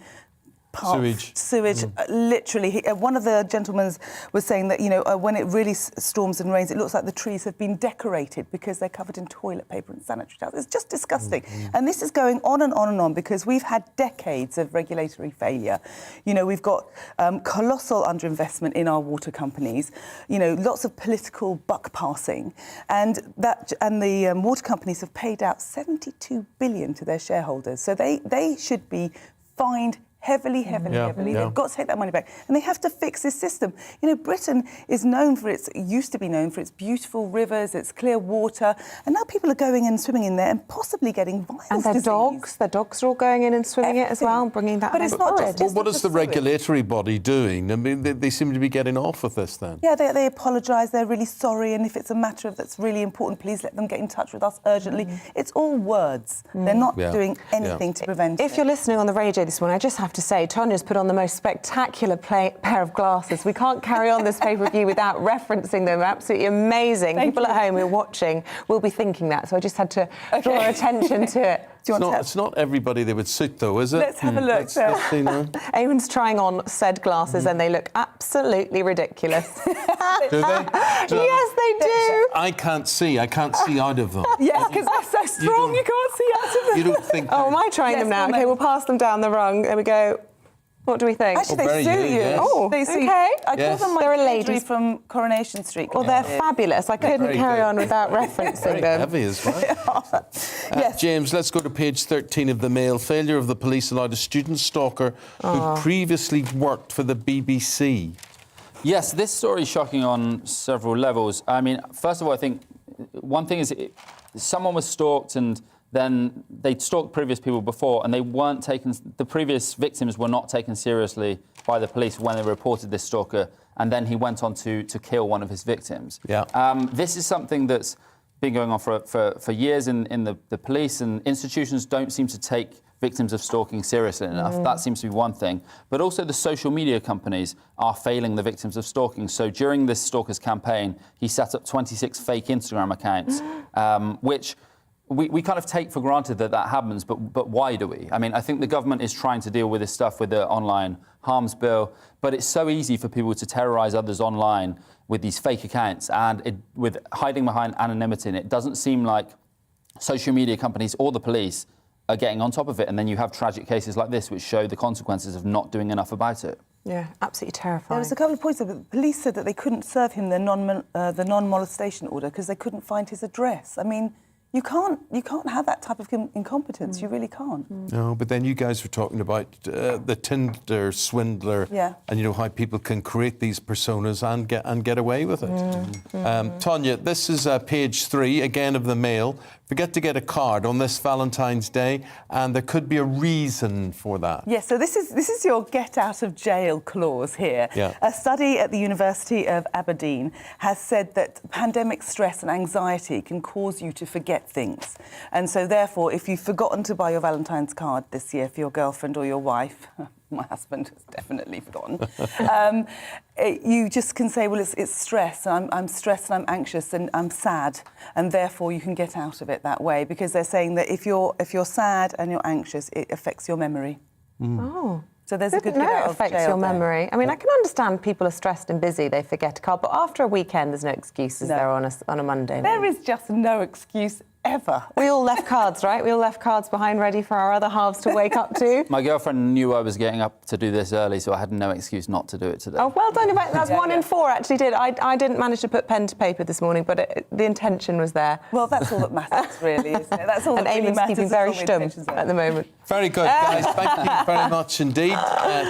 [SPEAKER 16] sewage. Literally, one of the gentlemen was saying that, you know, when it really storms and rains, it looks like the trees have been decorated because they're covered in toilet paper and sanitary towels. It's just disgusting. And this is going on and on and on because we've had decades of regulatory failure. You know, we've got colossal underinvestment in our water companies. You know, lots of political buck passing, and the water companies have paid out 72 billion to their shareholders. So they should be fined heavily. They've got to take that money back, and they have to fix this system. You know, Britain is used to be known for its beautiful rivers, its clear water, and now people are going in and swimming in there and possibly getting virus
[SPEAKER 3] And their dogs are all going in and swimming it as well, and bringing that.
[SPEAKER 16] But it's not just.
[SPEAKER 2] But what is the regulatory body doing? I mean, they seem to be getting off with this then.
[SPEAKER 16] Yeah, they apologise. They're really sorry, and if it's a matter that's really important, please let them get in touch with us urgently. It's all words. They're not doing anything to prevent it.
[SPEAKER 3] If you're listening on the radio this morning, I just have to say, Tonya's put on the most spectacular pair of glasses. We can't carry on this pay-per-view without referencing them. Absolutely amazing. People at home who are watching will be thinking that, so I just had to draw attention to it.
[SPEAKER 2] It's not everybody they would suit, though, is it?
[SPEAKER 16] Let's have a look.
[SPEAKER 2] Let's see now.
[SPEAKER 3] Eamonn's trying on said glasses and they look absolutely ridiculous.
[SPEAKER 2] Do they?
[SPEAKER 3] Yes, they do.
[SPEAKER 2] I can't see out of them.
[SPEAKER 16] Yes, because they're so strong, you can't see out of them.
[SPEAKER 2] You don't think...
[SPEAKER 3] Oh, am I trying them now? Okay, we'll pass them down the rung. There we go. What do we think?
[SPEAKER 16] Actually, they suit you.
[SPEAKER 2] Yes.
[SPEAKER 3] Oh,
[SPEAKER 16] they suit.
[SPEAKER 3] okay.
[SPEAKER 16] I call them
[SPEAKER 3] They're
[SPEAKER 16] my
[SPEAKER 3] a
[SPEAKER 16] lady
[SPEAKER 3] ladies
[SPEAKER 16] from Coronation Street.
[SPEAKER 3] Well, they're fabulous. I couldn't carry on without referencing them.
[SPEAKER 2] Heavy as well.
[SPEAKER 16] Yes.
[SPEAKER 2] James, let's go to page 13 of the Mail. Failure of the police allowed a student stalker who previously worked for the BBC.
[SPEAKER 17] Yes, this story is shocking on several levels. I mean, first of all, I think one thing is, someone was stalked and then they'd stalked previous people before, and they weren't taken. The previous victims were not taken seriously by the police when they reported this stalker, and then he went on to kill one of his victims.
[SPEAKER 2] Yeah.
[SPEAKER 17] This is something that's been going on for years in the police, and institutions don't seem to take victims of stalking seriously enough. That seems to be one thing. But also the social media companies are failing the victims of stalking. So during this stalker's campaign, he set up 26 fake Instagram accounts, which we kind of take for granted that happens, but why do we? I mean, I think the government is trying to deal with this stuff with the online harms bill, but it's so easy for people to terrorise others online with these fake accounts and with hiding behind anonymity. And it doesn't seem like social media companies or the police are getting on top of it. And then you have tragic cases like this, which show the consequences of not doing enough about it.
[SPEAKER 3] Yeah, absolutely terrifying.
[SPEAKER 16] There was a couple of points. The police said that they couldn't serve him the non-molestation order because they couldn't find his address. I mean, you can't have that type of incompetence. You really can't.
[SPEAKER 2] No, but then you guys were talking about the Tinder swindler, and how people can create these personas and get away with it. Tanya, this is page 3 again of the Mail. Forget to get a card on this Valentine's Day, and there could be a reason for that.
[SPEAKER 16] Yes, so this is your get out of jail clause here.
[SPEAKER 2] Yeah.
[SPEAKER 16] A study at the University of Aberdeen has said that pandemic stress and anxiety can cause you to forget things. And so therefore, if you've forgotten to buy your Valentine's card this year for your girlfriend or your wife, my husband has definitely forgotten, you just can say, well, it's stress, and I'm stressed and I'm anxious and I'm sad, and therefore you can get out of it that way, because they're saying that if you're sad and you're anxious, it affects your memory.
[SPEAKER 3] Oh.
[SPEAKER 16] So there's a good
[SPEAKER 3] get out
[SPEAKER 16] it
[SPEAKER 3] of affects your memory. I mean, I can understand people are stressed and busy, they forget a card, but after a weekend, there's no excuses there on a Monday.
[SPEAKER 16] There is just no excuse ever.
[SPEAKER 3] We all left cards, right? We all left cards behind ready for our other halves to wake up to.
[SPEAKER 17] My girlfriend knew I was getting up to do this early, so I had no excuse not to do it today.
[SPEAKER 3] Oh, well done. That's 1 in 4 actually did. I didn't manage to put pen to paper this morning, but the intention was there.
[SPEAKER 16] Well, that's all that matters, really, isn't it? That's all
[SPEAKER 3] and
[SPEAKER 16] that really
[SPEAKER 3] Eamonn's
[SPEAKER 16] matters.
[SPEAKER 3] keeping very stum at the moment.
[SPEAKER 2] Very good, guys. Thank you very much indeed,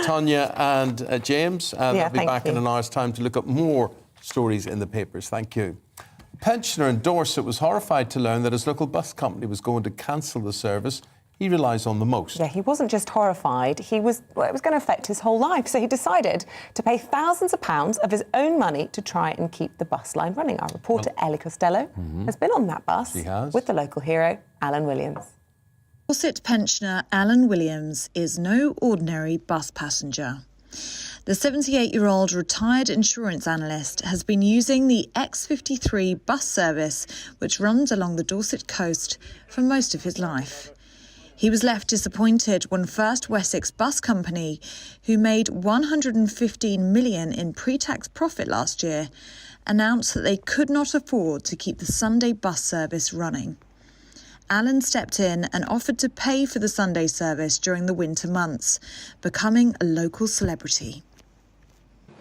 [SPEAKER 2] Tanya and James. They'll be back in an hour's time to look up more stories in the papers. Thank you. A pensioner in Dorset was horrified to learn that his local bus company was going to cancel the service he relies on the most.
[SPEAKER 3] Yeah, he wasn't just horrified, it was going to affect his whole life. So he decided to pay thousands of pounds of his own money to try and keep the bus line running. Our reporter, Ellie Costello, has been on that bus with the local hero, Alan Williams.
[SPEAKER 18] Dorset pensioner Alan Williams is no ordinary bus passenger. The 78-year-old retired insurance analyst has been using the X53 bus service, which runs along the Dorset coast, for most of his life. He was left disappointed when First Wessex Bus Company, who made £115 million in pre-tax profit last year, announced that they could not afford to keep the Sunday bus service running. Alan stepped in and offered to pay for the Sunday service during the winter months, becoming a local celebrity.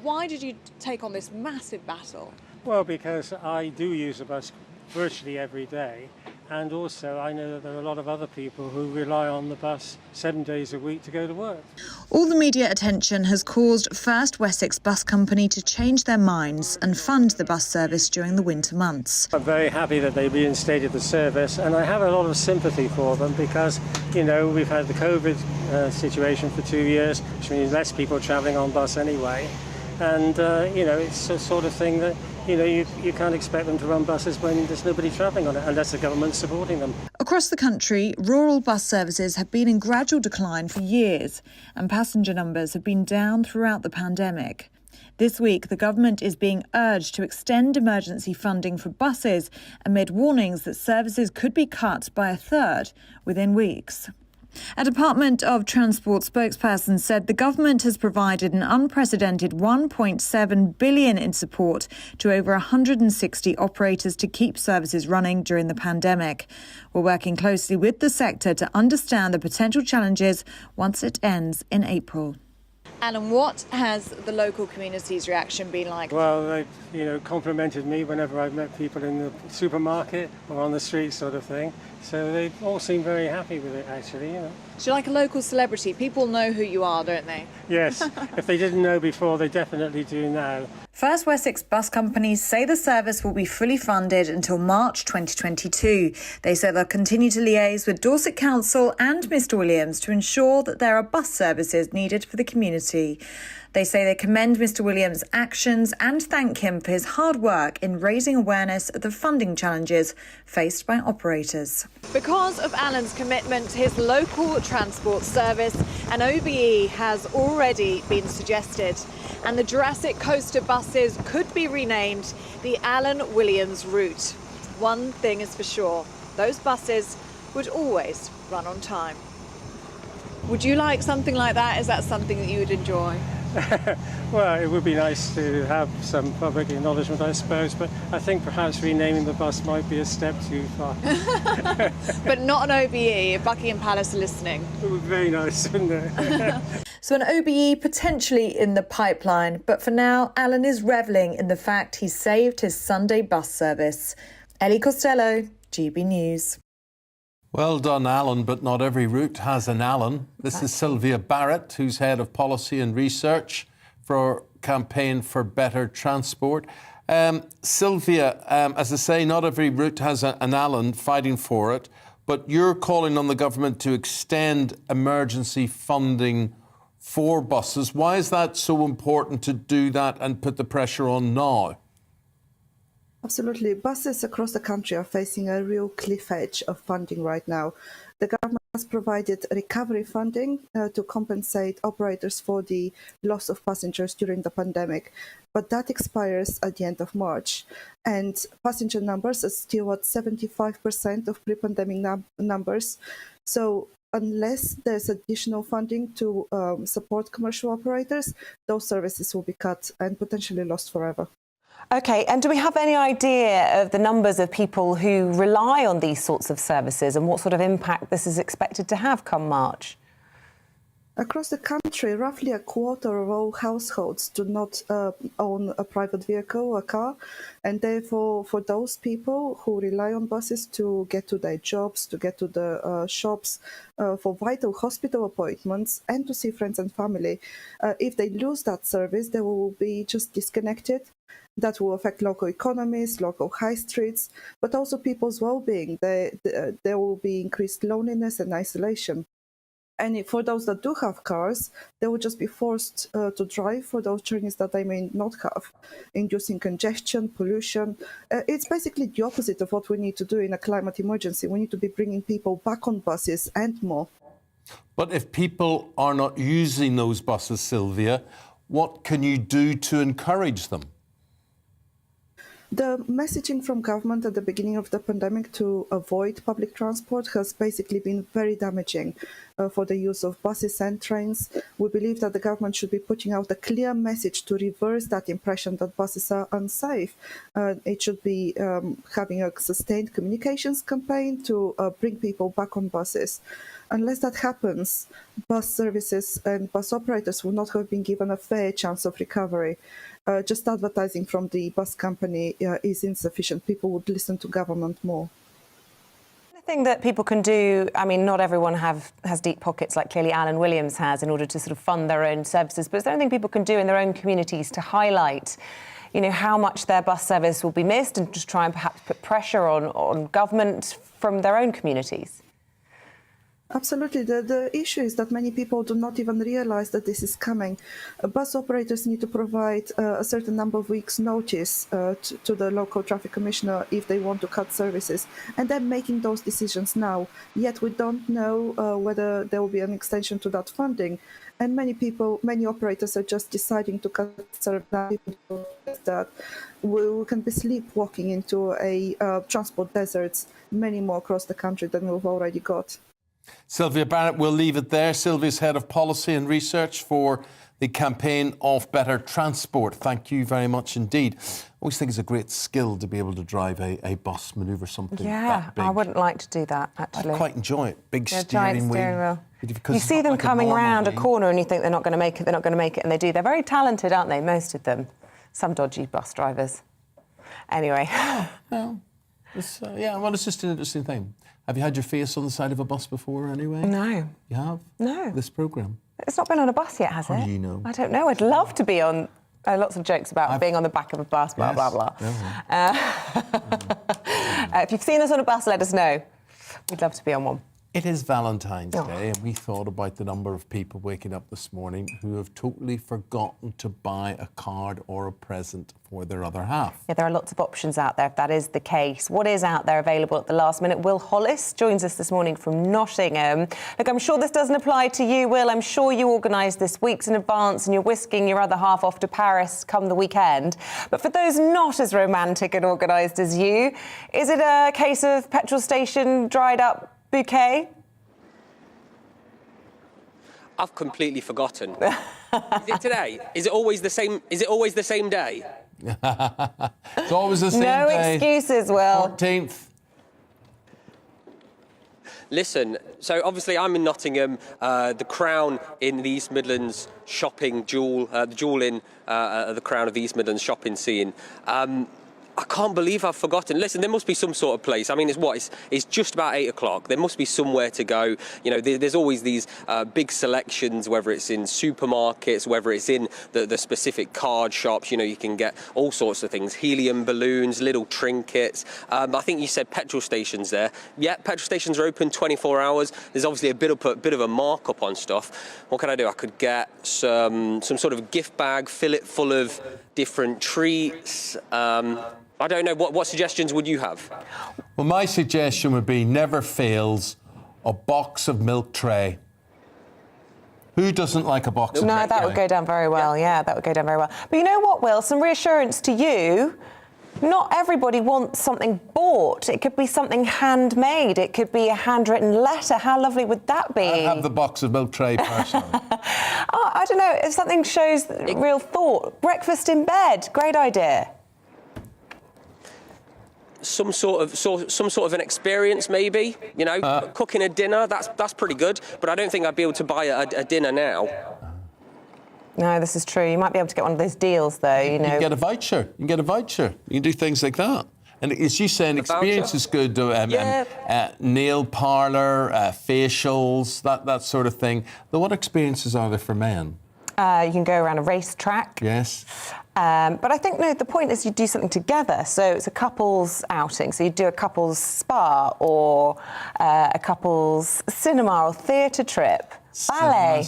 [SPEAKER 19] Why did you take on this massive battle?
[SPEAKER 20] Well, because I do use a bus virtually every day, and also I know that there are a lot of other people who rely on the bus 7 days a week to go to work.
[SPEAKER 18] All the media attention has caused First Wessex Bus Company to change their minds and fund the bus service during the winter months.
[SPEAKER 20] I'm very happy that they reinstated the service, and I have a lot of sympathy for them because, we've had the COVID situation for 2 years, which means less people travelling on bus anyway. And, it's a sort of thing that, you can't expect them to run buses when there's nobody travelling on it, unless the government's supporting them.
[SPEAKER 18] Across the country, rural bus services have been in gradual decline for years, and passenger numbers have been down throughout the pandemic. This week, the government is being urged to extend emergency funding for buses amid warnings that services could be cut by a third within weeks. A Department of Transport spokesperson said the government has provided an unprecedented £1.7 billion in support to over 160 operators to keep services running during the pandemic. We're working closely with the sector to understand the potential challenges once it ends in April.
[SPEAKER 19] Alan, what has the local community's reaction been like?
[SPEAKER 20] Well, they, complimented me whenever I've met people in the supermarket or on the street sort of thing. So they all seem very happy with it, actually. You know.
[SPEAKER 19] So you're like a local celebrity. People know who you are, don't they?
[SPEAKER 20] Yes, if they didn't know before, they definitely do now.
[SPEAKER 18] First Wessex bus companies say the service will be fully funded until March 2022. They say they'll continue to liaise with Dorset Council and Mr Williams to ensure that there are bus services needed for the community. They say they commend Mr Williams' actions and thank him for his hard work in raising awareness of the funding challenges faced by operators.
[SPEAKER 19] Because of Alan's commitment to his local transport service, an OBE has already been suggested. And the Jurassic Coaster buses could be renamed the Alan Williams route. One thing is for sure, those buses would always run on time. Would you like something like that? Is that something that you would enjoy?
[SPEAKER 20] Well, it would be nice to have some public acknowledgement, I suppose, but I think perhaps renaming the bus might be a step too far.
[SPEAKER 19] But not an OBE, if Buckingham Palace are listening.
[SPEAKER 20] It would be very nice, wouldn't it?
[SPEAKER 18] So an OBE potentially in the pipeline, but for now, Alan is revelling in the fact he saved his Sunday bus service. Ellie Costello, GB News.
[SPEAKER 2] Well done, Alan, but not every route has an Alan. This is Sylvia Barrett, who's Head of Policy and Research for Campaign for Better Transport. Sylvia, as I say, not every route has an Alan, fighting for it, but you're calling on the government to extend emergency funding for buses. Why is that so important to do that and put the pressure on now?
[SPEAKER 4] Absolutely. Buses across the country are facing a real cliff edge of funding right now. The government has provided recovery funding to compensate operators for the loss of passengers during the pandemic, but that expires at the end of March. And passenger numbers are still at 75% of pre-pandemic numbers. So unless there's additional funding to support commercial operators, those services will be cut and potentially lost forever.
[SPEAKER 3] OK, and do we have any idea of the numbers of people who rely on these sorts of services and what sort of impact this is expected to have come March?
[SPEAKER 4] Across the country, roughly a quarter of all households do not own a private vehicle, a car, and therefore for those people who rely on buses to get to their jobs, to get to the shops, for vital hospital appointments and to see friends and family, if they lose that service, they will be just disconnected. That will affect local economies, local high streets, but also people's well-being. There will be increased loneliness and isolation. And for those that do have cars, they will just be forced to drive for those journeys that they may not have, inducing congestion, pollution. It's basically the opposite of what we need to do in a climate emergency. We need to be bringing people back on buses and more.
[SPEAKER 2] But if people are not using those buses, Sylvia, what can you do to encourage them?
[SPEAKER 4] The messaging from government at the beginning of the pandemic to avoid public transport has basically been very damaging for the use of buses and trains. We believe that the government should be putting out a clear message to reverse that impression that buses are unsafe. It should be having a sustained communications campaign to bring people back on buses. Unless that happens, bus services and bus operators will not have been given a fair chance of recovery. Just advertising from the bus company is insufficient. People would listen to government more.
[SPEAKER 3] Anything that people can do, I mean, not everyone has deep pockets like clearly Alan Williams has in order to sort of fund their own services, but is there anything people can do in their own communities to highlight, you know, how much their bus service will be missed and just try and perhaps put pressure on government from their own communities?
[SPEAKER 4] Absolutely. The issue is that many people do not even realize that this is coming. Bus operators need to provide a certain number of weeks' notice to the local traffic commissioner if they want to cut services. And they're making those decisions now. Yet we don't know whether there will be an extension to that funding. And many operators are just deciding to cut service now that we can be sleepwalking into a transport deserts, many more across the country than we've already got.
[SPEAKER 2] Sylvia Barrett, we'll leave it there. Sylvia's Head of Policy and Research for the Campaign of Better Transport. Thank you very much indeed. I always think it's a great skill to be able to drive a bus, manoeuvre something that big.
[SPEAKER 3] I wouldn't like to do that, actually.
[SPEAKER 2] I quite enjoy it. Big
[SPEAKER 3] steering
[SPEAKER 2] wheel.
[SPEAKER 3] You see them coming round a corner and you think they're not going to make it, and they do. They're very talented, aren't they, most of them? Some dodgy bus drivers. Anyway.
[SPEAKER 2] It's just an interesting thing. Have you had your face on the side of a bus before anyway?
[SPEAKER 3] No.
[SPEAKER 2] You have?
[SPEAKER 3] No.
[SPEAKER 2] This programme?
[SPEAKER 3] It's not been on a bus yet, has it?
[SPEAKER 2] How do you know?
[SPEAKER 3] I don't know. I'd love to be on... lots of jokes about being on the back of a bus, blah, blah, blah. If you've seen us on a bus, let us know. We'd love to be on one.
[SPEAKER 2] It is Valentine's Day, and we thought about the number of people waking up this morning who have totally forgotten to buy a card or a present for their other half.
[SPEAKER 3] Yeah, there are lots of options out there if that is the case. What is out there available at the last minute? Will Hollis joins us this morning from Nottingham. Look, I'm sure this doesn't apply to you, Will. I'm sure you organised this weeks in advance and you're whisking your other half off to Paris come the weekend. But for those not as romantic and organised as you, is it a case of petrol station dried up bouquet?
[SPEAKER 5] I've completely forgotten. Is it today? Is it always the same? Is it always the same day?
[SPEAKER 2] It's always the same day.
[SPEAKER 3] No excuses, Will.
[SPEAKER 2] 14th.
[SPEAKER 5] Listen, so obviously I'm in Nottingham, the Crown in the East Midlands shopping jewel, the jewel in the Crown of the East Midlands shopping scene. I can't believe I've forgotten. Listen, there must be some sort of place. I mean, it's just about 8 o'clock. There must be somewhere to go. You know, there's always these big selections, whether it's in supermarkets, whether it's in the specific card shops. You know, you can get all sorts of things, helium balloons, little trinkets. I think you said petrol stations there. Yeah, petrol stations are open 24 hours. There's obviously a bit of a markup on stuff. What can I do? I could get some sort of gift bag, fill it full of different treats. I don't know. What suggestions would you have?
[SPEAKER 2] Well, my suggestion would be never fails a box of milk tray. Who doesn't like a box of milk tray?
[SPEAKER 3] No, that would go down very well. Yeah, that would go down very well. But you know what, Will? Some reassurance to you. Not everybody wants something bought. It could be something handmade. It could be a handwritten letter. How lovely would that be?
[SPEAKER 2] I have the box of milk tray personally.
[SPEAKER 3] I don't know. If something shows real thought. Breakfast in bed. Great idea.
[SPEAKER 5] Some sort of an experience, maybe. You know, cooking a dinner. That's pretty good. But I don't think I'd be able to buy a dinner now.
[SPEAKER 3] No, this is true. You might be able to get one of those deals, though. You know,
[SPEAKER 2] you can get a voucher. You can get a voucher. You can do things like that. And as you say, an experience is good. Nail parlour, facials, that sort of thing. Though, what experiences are there for men?
[SPEAKER 3] You can go around a racetrack.
[SPEAKER 2] Yes.
[SPEAKER 3] But I think, no, the point is you do something together. So it's a couple's outing. So you do a couple's spa or a couple's cinema or theatre trip. Ballet.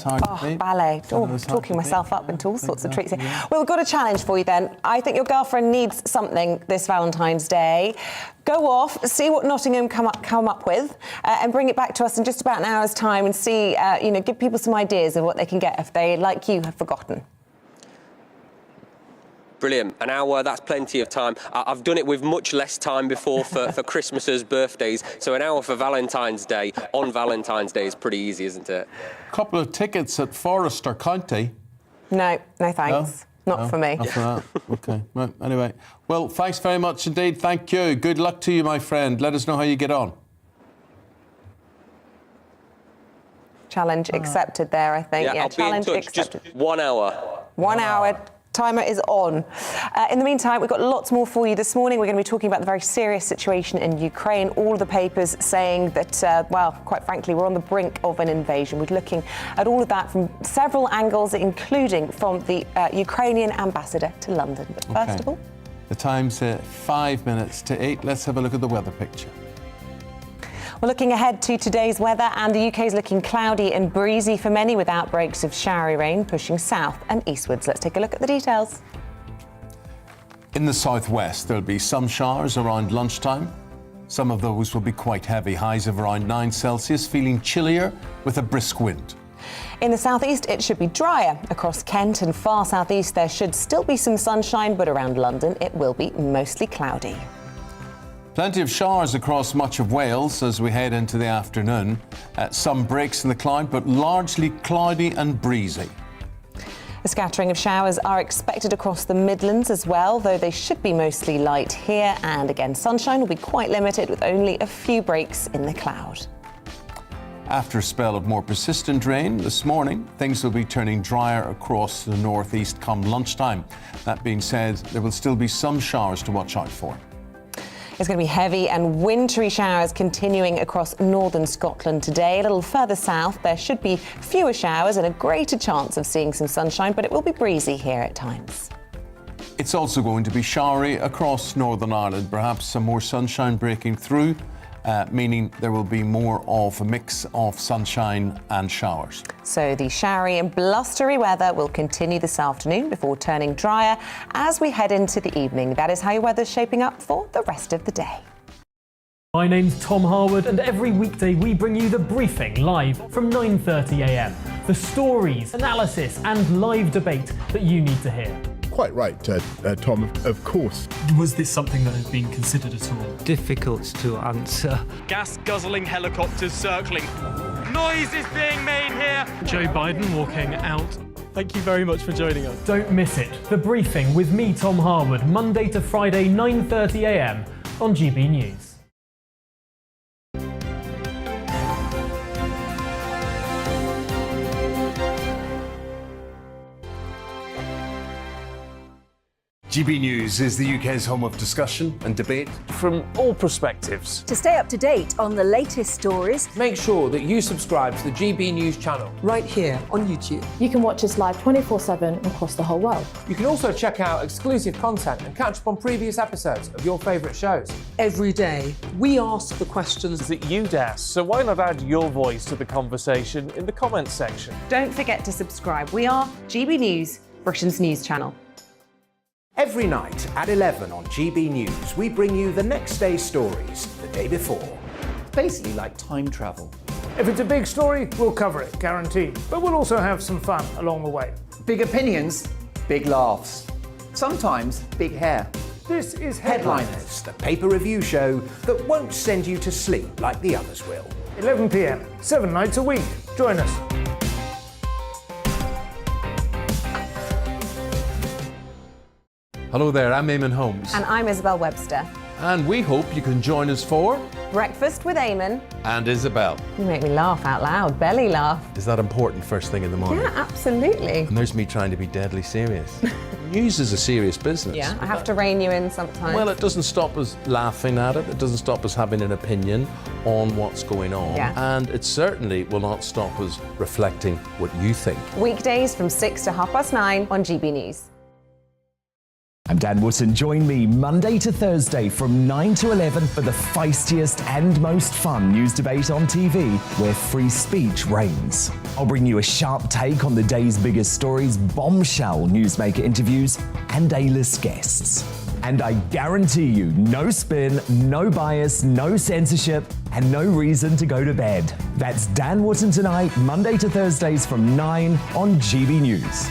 [SPEAKER 3] Ballet. Talking myself up into all sorts of treats here. Well, we've got a challenge for you then. I think your girlfriend needs something this Valentine's Day. Go off, see what Nottingham come up with, and bring it back to us in just about an hour's time and see, give people some ideas of what they can get if they, like you, have forgotten.
[SPEAKER 5] Brilliant. An hour, that's plenty of time. I've done it with much less time before for Christmases, birthdays. So an hour for Valentine's Day on Valentine's Day is pretty easy, isn't it?
[SPEAKER 2] A couple of tickets at Forrester County.
[SPEAKER 3] No thanks. Not for me.
[SPEAKER 2] Not for that. OK. Right. Anyway. Well, thanks very much indeed. Thank you. Good luck to you, my friend. Let us know how you get on.
[SPEAKER 3] Challenge accepted there, I think.
[SPEAKER 5] Yeah, I'll
[SPEAKER 3] challenge
[SPEAKER 5] be in touch.
[SPEAKER 3] accepted.
[SPEAKER 5] Just 1 hour.
[SPEAKER 3] 1 hour. Timer is on. In the meantime, we've got lots more for you this morning. We're going to be talking about the very serious situation in Ukraine. All of the papers saying that, quite frankly, we're on the brink of an invasion. We're looking at all of that from several angles, including from the Ukrainian ambassador to London. But first of all...
[SPEAKER 2] The time's 5 minutes to 8. Let's have a look at the weather picture.
[SPEAKER 3] We're looking ahead to today's weather, and the UK is looking cloudy and breezy for many, with outbreaks of showery rain pushing south and eastwards. Let's take a look at the details.
[SPEAKER 2] In the southwest, there'll be some showers around lunchtime. Some of those will be quite heavy, highs of around 9 Celsius, feeling chillier with a brisk wind.
[SPEAKER 3] In the southeast, it should be drier. Across Kent and far southeast, there should still be some sunshine, but around London, it will be mostly cloudy.
[SPEAKER 2] Plenty of showers across much of Wales as we head into the afternoon. Some breaks in the cloud, but largely cloudy and breezy.
[SPEAKER 3] A scattering of showers are expected across the Midlands as well, though they should be mostly light here. And again, sunshine will be quite limited with only a few breaks in the cloud.
[SPEAKER 2] After a spell of more persistent rain this morning, things will be turning drier across the northeast come lunchtime. That being said, there will still be some showers to watch out for.
[SPEAKER 3] It's going to be heavy and wintry showers continuing across northern Scotland today. A little further south, there should be fewer showers and a greater chance of seeing some sunshine, but it will be breezy here at times.
[SPEAKER 2] It's also going to be showery across Northern Ireland, perhaps some more sunshine breaking through, meaning there will be more of a mix of sunshine and showers.
[SPEAKER 3] So the showery and blustery weather will continue this afternoon before turning drier as we head into the evening. That is how your weather's shaping up for the rest of the day.
[SPEAKER 12] My name's Tom Harwood, and every weekday we bring you The Briefing live from 9:30 a.m. The stories, analysis and live debate that you need to hear.
[SPEAKER 21] Quite right, Tom, of course.
[SPEAKER 12] Was this something that had been considered at all?
[SPEAKER 22] Difficult to answer.
[SPEAKER 23] Gas-guzzling helicopters circling. Noise is being made here.
[SPEAKER 12] Joe Biden walking out.
[SPEAKER 23] Thank you very much for joining us.
[SPEAKER 12] Don't miss it. The Briefing with me, Tom Harwood, Monday to Friday, 9:30 a.m. on GB News.
[SPEAKER 14] GB News is the UK's home of discussion and debate.
[SPEAKER 8] From all perspectives.
[SPEAKER 7] To stay up to date on the latest stories,
[SPEAKER 6] make sure that you subscribe to the GB News channel.
[SPEAKER 13] Right here on YouTube.
[SPEAKER 9] You can watch us live 24/7 across the whole world.
[SPEAKER 6] You can also check out exclusive content and catch up on previous episodes of your favourite shows.
[SPEAKER 13] Every day, we ask the questions
[SPEAKER 8] that you'd ask, so why not add your voice to the conversation in the comments section?
[SPEAKER 3] Don't forget to subscribe. We are GB News, Britain's news channel.
[SPEAKER 10] Every night at 11 on GB News, we bring you the next day's stories the day before. Basically like time travel.
[SPEAKER 11] If it's a big story, we'll cover it, guaranteed. But we'll also have some fun along the way.
[SPEAKER 25] Big opinions, big laughs. Sometimes big hair.
[SPEAKER 11] This is
[SPEAKER 10] Headliners, the paper review show that won't send you to sleep like the others will.
[SPEAKER 11] 11 p.m, 7 nights a week. Join us.
[SPEAKER 2] Hello there, I'm Eamonn Holmes.
[SPEAKER 3] And I'm Isabel Webster.
[SPEAKER 2] And we hope you can join us for
[SPEAKER 3] Breakfast with Eamonn
[SPEAKER 2] and Isabel.
[SPEAKER 3] You make me laugh out loud, belly laugh.
[SPEAKER 2] Is that important first thing in the morning?
[SPEAKER 3] Yeah, absolutely.
[SPEAKER 2] And there's me trying to be deadly serious. News is a serious business.
[SPEAKER 3] Yeah, I have to rein you in sometimes.
[SPEAKER 2] Well, it doesn't stop us laughing at it. It doesn't stop us having an opinion on what's going on.
[SPEAKER 3] Yeah.
[SPEAKER 2] And it certainly will not stop us reflecting what you think.
[SPEAKER 3] Weekdays from 6 to 9:30 on GB News.
[SPEAKER 1] I'm Dan Wootton. Join me Monday to Thursday from 9 to 11 for the feistiest and most fun news debate on TV, where free speech reigns. I'll bring you a sharp take on the day's biggest stories, bombshell newsmaker interviews, and A-list guests. And I guarantee you, no spin, no bias, no censorship, and no reason to go to bed. That's Dan Wootton tonight, Monday to Thursdays from 9 on GB News.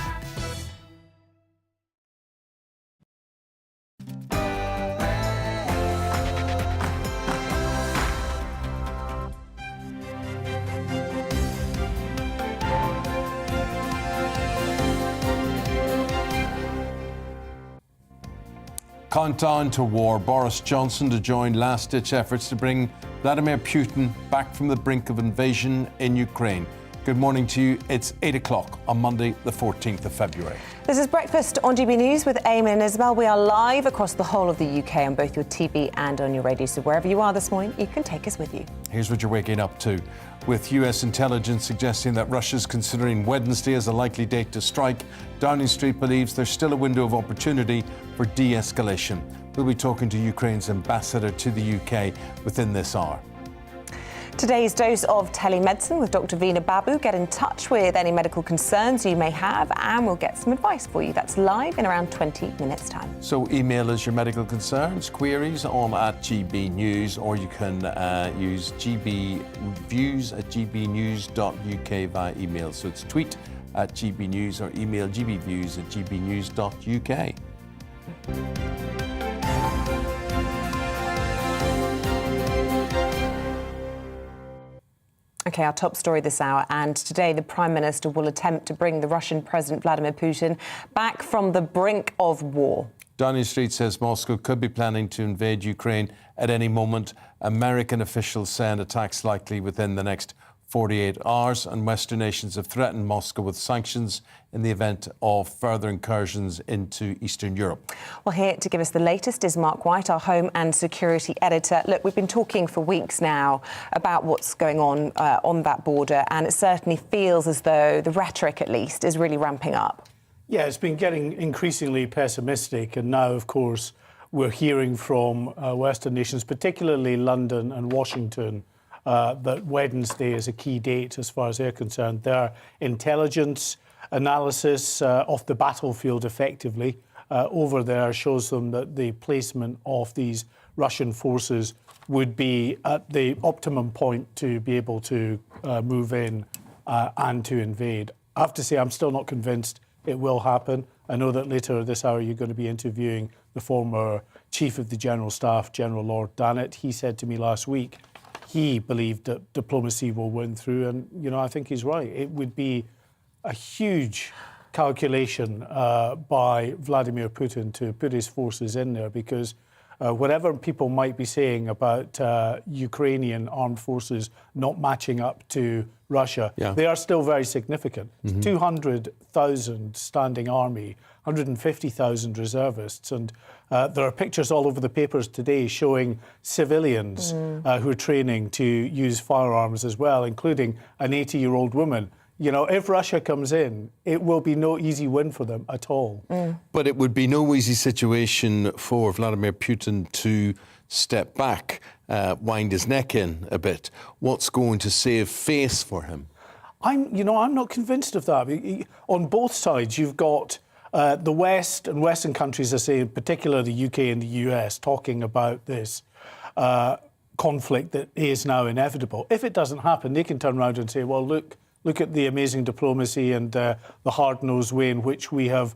[SPEAKER 2] Countdown to war. Boris Johnson to join last-ditch efforts to bring Vladimir Putin back from the brink of invasion in Ukraine. Good morning to you. It's 8 o'clock on Monday, the 14th of February.
[SPEAKER 3] This is Breakfast on GB News with Eamonn and Isabel. We are live across the whole of the UK on both your TV and on your radio. So wherever you are this morning, you can take us with you.
[SPEAKER 2] Here's what you're waking up to. With US intelligence suggesting that Russia's considering Wednesday as a likely date to strike, Downing Street believes there's still a window of opportunity for de-escalation. We'll be talking to Ukraine's ambassador to the UK within this hour.
[SPEAKER 3] Today's dose of telemedicine with Dr. Veena Babu. Get in touch with any medical concerns you may have and we'll get some advice for you. That's live in around 20 minutes' time.
[SPEAKER 2] So email us your medical concerns, queries on at GB News, or you can use gbviews@gbnews.uk via email. So it's tweet at GB News or email gbviews@gbnews.uk.
[SPEAKER 3] OK, our top story this hour, and today the Prime Minister will attempt to bring the Russian President Vladimir Putin back from the brink of war.
[SPEAKER 2] Downing Street says Moscow could be planning to invade Ukraine at any moment. American officials say an attack's likely within the next 48 hours, and Western nations have threatened Moscow with sanctions in the event of further incursions into Eastern Europe.
[SPEAKER 3] Well, here to give us the latest is Mark White, our Home and Security Editor. Look, we've been talking for weeks now about what's going on that border, and it certainly feels as though the rhetoric, at least, is really ramping up.
[SPEAKER 11] Yeah, it's been getting increasingly pessimistic, and now, of course, we're hearing from Western nations, particularly London and Washington, that Wednesday is a key date as far as they're concerned. Their intelligence analysis of the battlefield effectively over there shows them that the placement of these Russian forces would be at the optimum point to be able to move in and to invade. I have to say, I'm still not convinced it will happen. I know that later this hour you're going to be interviewing the former Chief of the General Staff, General Lord Dannatt. He said to me last week he believed that diplomacy will win through, and, you know, I think he's right. It would be a huge calculation by Vladimir Putin to put his forces in there, because whatever people might be saying about Ukrainian armed forces not matching up to Russia, they are still very significant. 200,000 standing army, 150,000 reservists, and there are pictures all over the papers today showing civilians who are training to use firearms as well, including an 80-year-old woman. You know, if Russia comes in, it will be no easy win for them at all.
[SPEAKER 2] But it would be no easy situation for Vladimir Putin to step back, wind his neck in a bit. What's going to save face for him?
[SPEAKER 11] I'm not convinced of that. On both sides, you've got the West and Western countries, I say, in particular the UK and the US, talking about this conflict that is now inevitable. If it doesn't happen, they can turn around and say, well, look at the amazing diplomacy and the hard-nosed way in which we have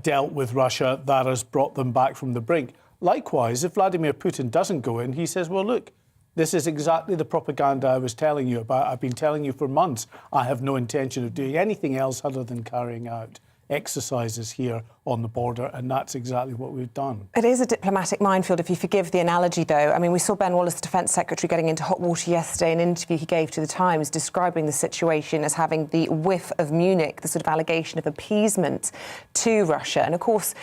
[SPEAKER 11] dealt with Russia that has brought them back from the brink. Likewise, if Vladimir Putin doesn't go in, he says, well, look, this is exactly the propaganda I was telling you about. I've been telling you for months. I have no intention of doing anything else other than carrying out exercises here on the border, and that's exactly what we've done.
[SPEAKER 3] It is a diplomatic minefield, if you forgive the analogy, though. I mean, we saw Ben Wallace, the Defence Secretary, getting into hot water yesterday in an interview he gave to The Times, describing the situation as having the whiff of Munich, the sort of allegation of appeasement to Russia. And, of course,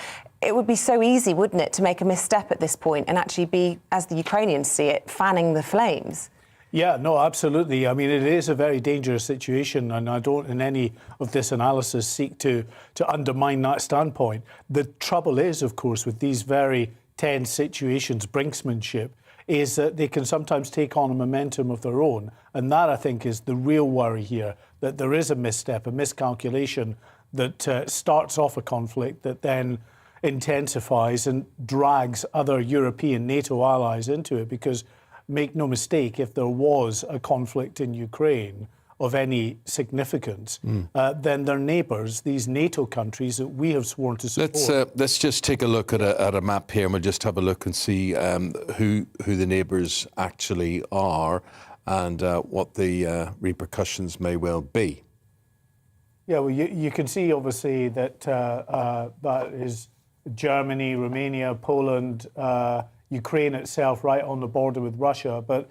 [SPEAKER 3] it would be so easy, wouldn't it, to make a misstep at this point and actually be, as the Ukrainians see it, fanning the flames.
[SPEAKER 11] Yeah, no, absolutely. I mean, it is a very dangerous situation, and I don't in any of this analysis seek to undermine that standpoint. The trouble is, of course, with these very tense situations, brinksmanship, is that they can sometimes take on a momentum of their own. And that, I think, is the real worry here, that there is a misstep, a miscalculation that starts off a conflict that then intensifies and drags other European NATO allies into it, because make no mistake, if there was a conflict in Ukraine of any significance, then their neighbours, these NATO countries that we have sworn to support.
[SPEAKER 2] Let's just take a look at a map here, and we'll just have a look and see who the neighbours actually are and what the repercussions may well be.
[SPEAKER 11] Yeah, well, you can see, obviously, that that is Germany, Romania, Poland, Ukraine itself, right on the border with Russia. But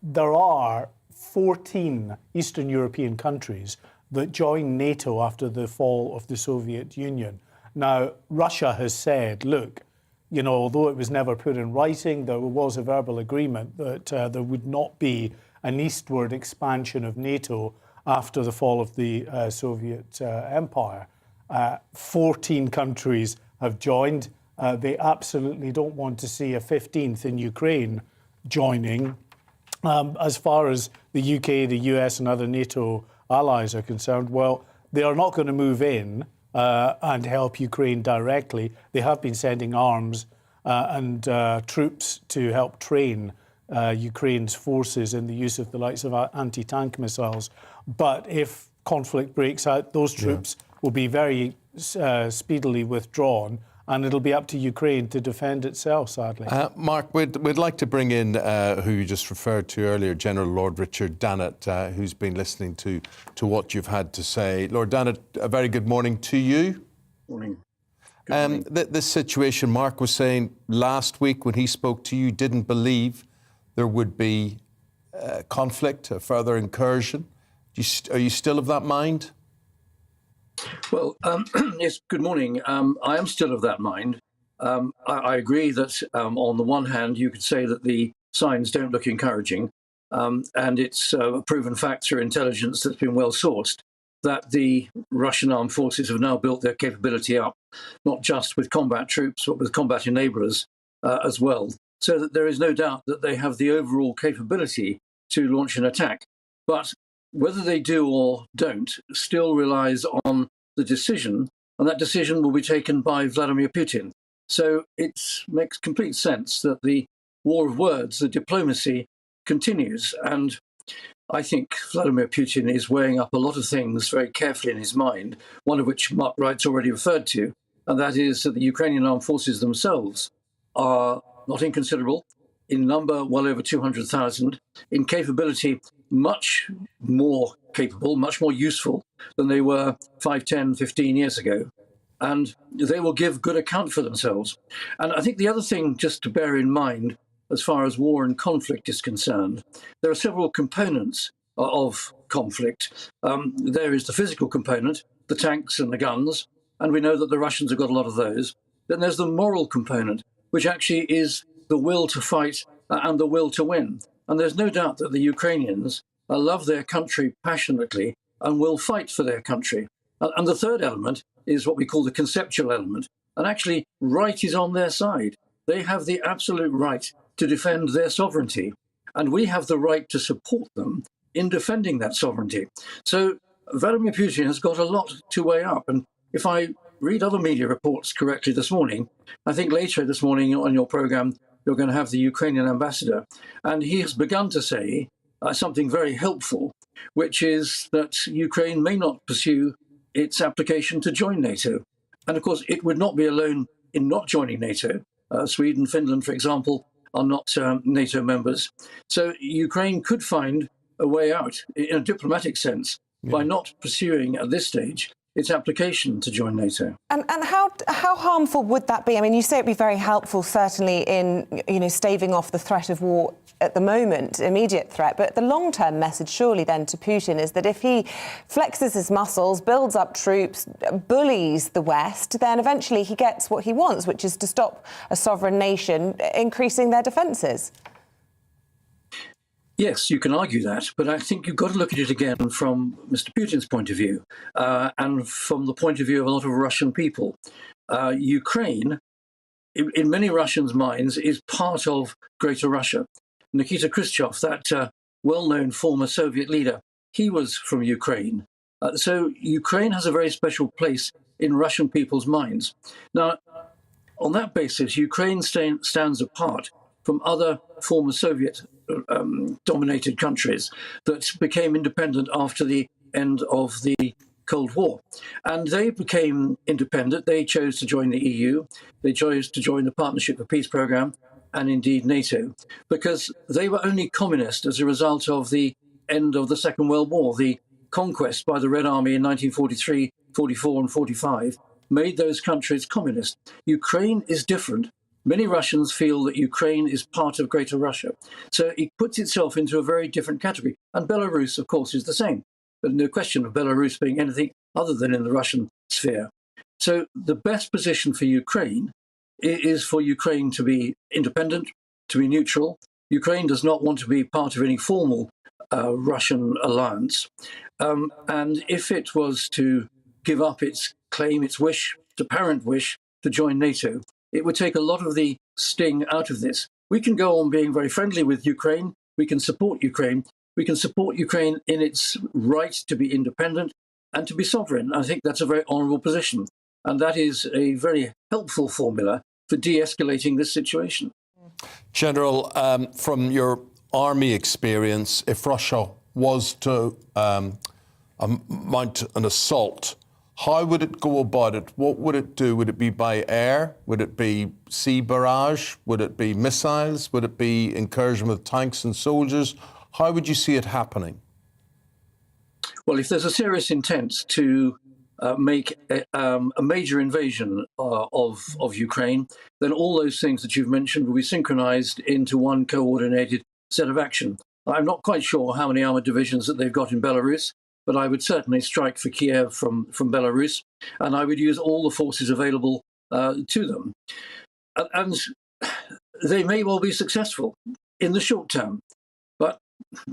[SPEAKER 11] there are 14 Eastern European countries that joined NATO after the fall of the Soviet Union. Now, Russia has said, look, you know, although it was never put in writing, there was a verbal agreement that there would not be an eastward expansion of NATO after the fall of the Soviet Empire. 14 countries have joined. They absolutely don't want to see a 15th in Ukraine joining. As far as the UK, the US and other NATO allies are concerned, well, they are not going to move in and help Ukraine directly. They have been sending arms and troops to help train Ukraine's forces in the use of the likes of anti-tank missiles. But if conflict breaks out, those troops will be very speedily withdrawn, and it'll be up to Ukraine to defend itself, sadly.
[SPEAKER 2] Mark, we'd like to bring in who you just referred to earlier, General Lord Richard Dannatt, who's been listening to what you've had to say. Lord Dannatt, a very good morning to you.
[SPEAKER 15] Morning.
[SPEAKER 2] This situation, Mark was saying last week when he spoke to you, didn't believe there would be conflict, a further incursion? Are you still of that mind?
[SPEAKER 15] Well, yes, good morning. I am still of that mind. I agree that on the one hand, you could say that the signs don't look encouraging, and it's a proven fact through intelligence that's been well sourced that the Russian armed forces have now built their capability up, not just with combat troops, but with combat enablers as well, so that there is no doubt that they have the overall capability to launch an attack. But whether they do or don't still relies on the decision, and that decision will be taken by Vladimir Putin. So it makes complete sense that the war of words, the diplomacy, continues. And I think Vladimir Putin is weighing up a lot of things very carefully in his mind, one of which Mark Wright's already referred to, and that is that the Ukrainian armed forces themselves are not inconsiderable, in number well over 200,000, in capability much more capable, much more useful than they were 5, 10, 15 years ago. And they will give good account for themselves. And I think the other thing just to bear in mind, as far as war and conflict is concerned, there are several components of conflict. There is the physical component, the tanks and the guns, and we know that the Russians have got a lot of those. Then there's the moral component, which actually is the will to fight and the will to win. And there's no doubt that the Ukrainians love their country passionately and will fight for their country. And the third element is what we call the conceptual element. And actually, right is on their side. They have the absolute right to defend their sovereignty. And we have the right to support them in defending that sovereignty. So Vladimir Putin has got a lot to weigh up. And if I read other media reports correctly this morning, I think later this morning on your program, you're going to have the Ukrainian ambassador. And he has begun to say something very helpful, which is that Ukraine may not pursue its application to join NATO. And of course, it would not be alone in not joining NATO. Sweden, Finland, for example, are not NATO members. So Ukraine could find a way out in a diplomatic sense by not pursuing at this stage its application to join NATO.
[SPEAKER 3] And how harmful would that be? I mean, you say it'd be very helpful, certainly in staving off the threat of war at the moment, immediate threat. But the long-term message, surely, then to Putin is that if he flexes his muscles, builds up troops, bullies the West, then eventually he gets what he wants, which is to stop a sovereign nation increasing their defences.
[SPEAKER 15] Yes, you can argue that, but I think you've got to look at it again from Mr. Putin's point of view and from the point of view of a lot of Russian people. Ukraine, in many Russians' minds, is part of Greater Russia. Nikita Khrushchev, that well-known former Soviet leader, he was from Ukraine. So Ukraine has a very special place in Russian people's minds. Now, on that basis, Ukraine stands apart from other former Soviet dominated countries that became independent after the end of the Cold War. And they became independent. They chose to join the EU. They chose to join the Partnership for Peace programme and indeed NATO, because they were only communist as a result of the end of the Second World War. The conquest by the Red Army in 1943, 44 and 45 made those countries communist. Ukraine is different. Many Russians feel that Ukraine is part of Greater Russia. So it puts itself into a very different category. And Belarus, of course, is the same. But no question of Belarus being anything other than in the Russian sphere. So the best position for Ukraine is for Ukraine to be independent, to be neutral. Ukraine does not want to be part of any formal Russian alliance. And if it was to give up its claim, its wish, its apparent wish to join NATO, it would take a lot of the sting out of this. We can go on being very friendly with Ukraine. We can support Ukraine. We can support Ukraine in its right to be independent and to be sovereign. I think that's a very honourable position. And that is a very helpful formula for de-escalating this situation.
[SPEAKER 2] General, from your army experience, if Russia was to mount an assault, how would it go about it? What would it do? Would it be by air? Would it be sea barrage? Would it be missiles? Would it be incursion with tanks and soldiers? How would you see it happening?
[SPEAKER 15] Well, if there's a serious intent to make a major invasion of Ukraine, then all those things that you've mentioned will be synchronized into one coordinated set of action. I'm not quite sure how many armoured divisions that they've got in Belarus, but I would certainly strike for Kiev from Belarus, and I would use all the forces available to them. And they may well be successful in the short term. But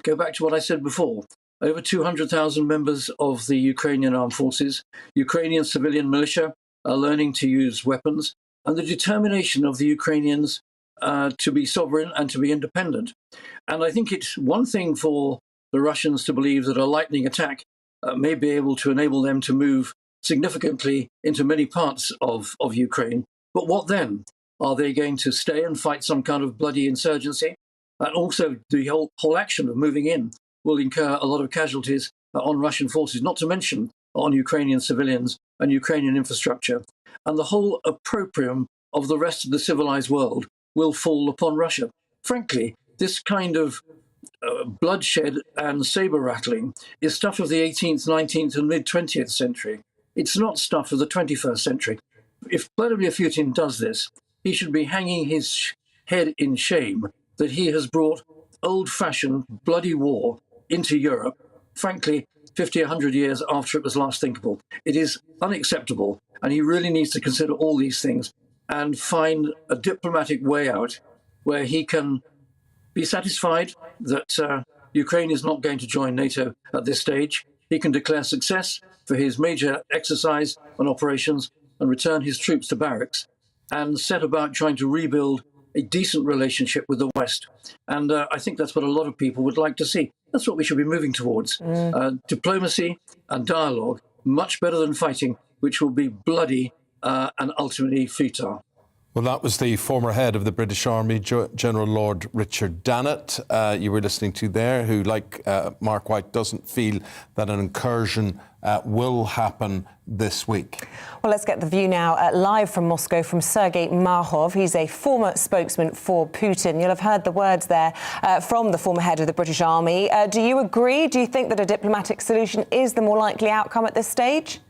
[SPEAKER 15] go back to what I said before. Over 200,000 members of the Ukrainian armed forces, Ukrainian civilian militia are learning to use weapons, and the determination of the Ukrainians to be sovereign and to be independent. And I think it's one thing for the Russians to believe that a lightning attack may be able to enable them to move significantly into many parts of Ukraine. But what then? Are they going to stay and fight some kind of bloody insurgency? And also the whole action of moving in will incur a lot of casualties on Russian forces, not to mention on Ukrainian civilians and Ukrainian infrastructure. And the whole opprobrium of the rest of the civilized world will fall upon Russia. Frankly, this kind of bloodshed and saber rattling is stuff of the 18th, 19th and mid-20th century. It's not stuff of the 21st century. If Vladimir Putin does this, he should be hanging his head in shame that he has brought old-fashioned bloody war into Europe, frankly, 50, 100 years after it was last thinkable. It is unacceptable, and he really needs to consider all these things and find a diplomatic way out where he can be satisfied that Ukraine is not going to join NATO at this stage. He can declare success for his major exercise and operations and return his troops to barracks and set about trying to rebuild a decent relationship with the West. And I think that's what a lot of people would like to see. That's what we should be moving towards. Diplomacy and dialogue, much better than fighting, which will be bloody and ultimately futile.
[SPEAKER 2] Well, that was the former head of the British Army, General Lord Richard Dannett, you were listening to there, who, like Mark White, doesn't feel that an incursion will happen this week.
[SPEAKER 3] Well, let's get the view now live from Moscow from Sergei Markov. He's a former spokesman for Putin. You'll have heard the words there from the former head of the British Army. Do you agree? Do you think that a diplomatic solution is the more likely outcome at this stage?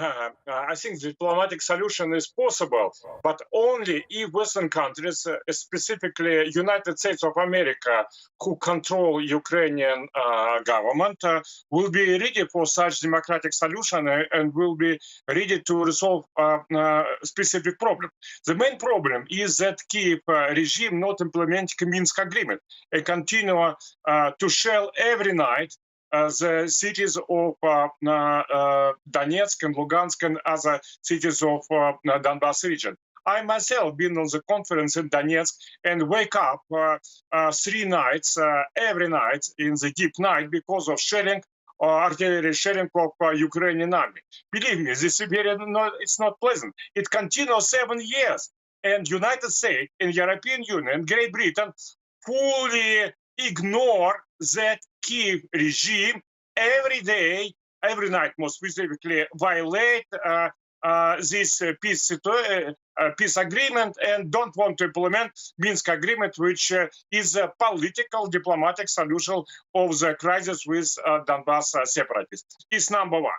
[SPEAKER 16] I think the diplomatic solution is possible, but only if Western countries, specifically United States of America, who control Ukrainian government, will be ready for such democratic solution and will be ready to resolve specific problem. The main problem is that Kiev regime not implementing Minsk agreement and continue to shell every night the cities of Donetsk and Lugansk and other cities of Donbas region. I myself been on the conference in Donetsk and wake up 3 nights, every night in the deep night because of shelling, artillery shelling of Ukrainian army. Believe me, this it's not pleasant. It continues 7 years, and United States and European Union and Great Britain fully ignore that Kiev regime every day, every night, more specifically, violate this peace agreement and don't want to implement Minsk agreement, which is a political, diplomatic solution of the crisis with Donbas separatists. It's number one.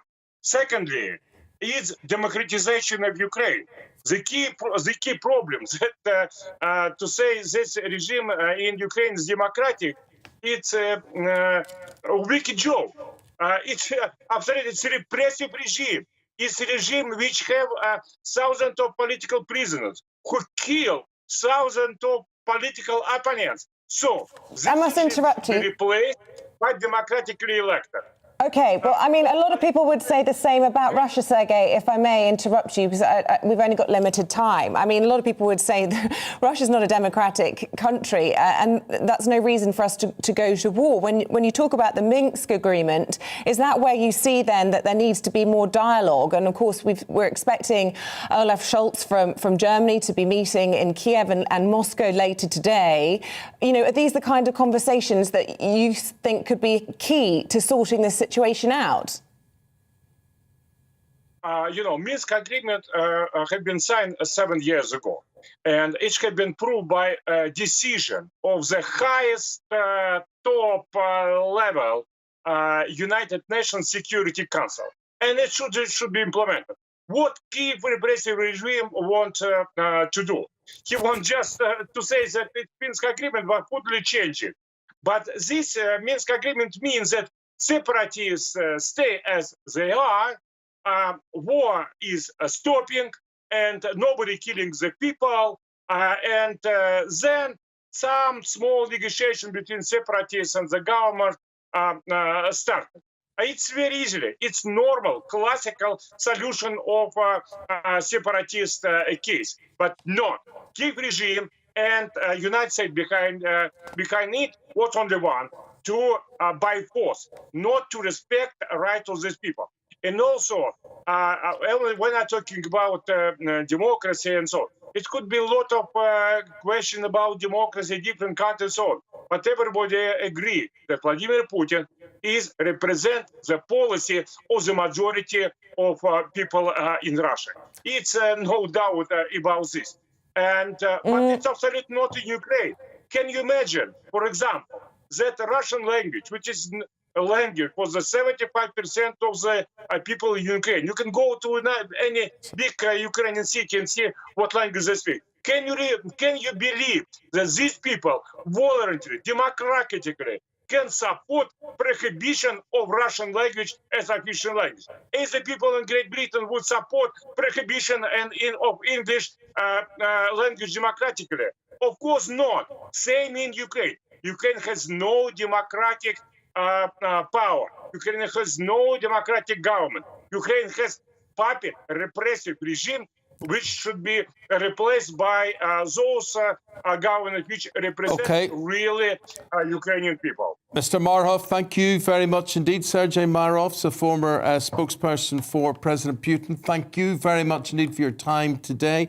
[SPEAKER 16] Secondly, is democratization of Ukraine. The key problem that to say this regime in Ukraine is democratic, it's a wicked joke. It's absolutely it's a repressive regime. It's a regime which have thousands of political prisoners who kill thousands of political opponents. So
[SPEAKER 3] I must interrupt you.
[SPEAKER 16] Replaced by democratically elected.
[SPEAKER 3] Okay, well, I mean, a lot of people would say the same about Russia, Sergei, if I may interrupt you, because we've only got limited time. I mean, a lot of people would say that Russia's not a democratic country, and that's no reason for us to go to war. When you talk about the Minsk agreement, is that where you see then that there needs to be more dialogue? And of course, we're expecting Olaf Scholz from Germany to be meeting in Kiev and Moscow later today. You know, are these the kind of conversations that you think could be key to sorting this situation out?
[SPEAKER 16] Minsk agreement had been signed 7 years ago, and it had been proved by a decision of the highest top level United Nations Security Council, and it should be implemented. What Kiev repressive regime want to do? he wants just to say that it's Minsk agreement, but totally change it. But this Minsk agreement means that separatists stay as they are, war is stopping, and nobody killing the people, and then some small negotiation between separatists and the government started. It's very easily. It's normal, classical solution of separatist case, but not Kiev regime and United States behind it was only one, to by force, not to respect the right of these people. And also, when I'm talking about democracy and so on, it could be a lot of questions about democracy, different countries and so on. But everybody agree that Vladimir Putin is represent the policy of the majority of people in Russia. It's no doubt about this. And but it's absolutely not in Ukraine. Can you imagine, for example, that Russian language, which is a language for the 75% of the people in Ukraine, you can go to any big Ukrainian city and see what language they speak. Can you believe that these people voluntarily, democratically, can support prohibition of Russian language as official language? As the people in Great Britain would support prohibition of English language democratically? Of course not. Same in Ukraine. Ukraine has no democratic power. Ukraine has no democratic government. Ukraine has puppet repressive regime, which should be replaced by those governments which represent really Ukrainian people.
[SPEAKER 2] Mr. Marhov, thank you very much indeed. Sergei Marhov's a former spokesperson for President Putin. Thank you very much indeed for your time today.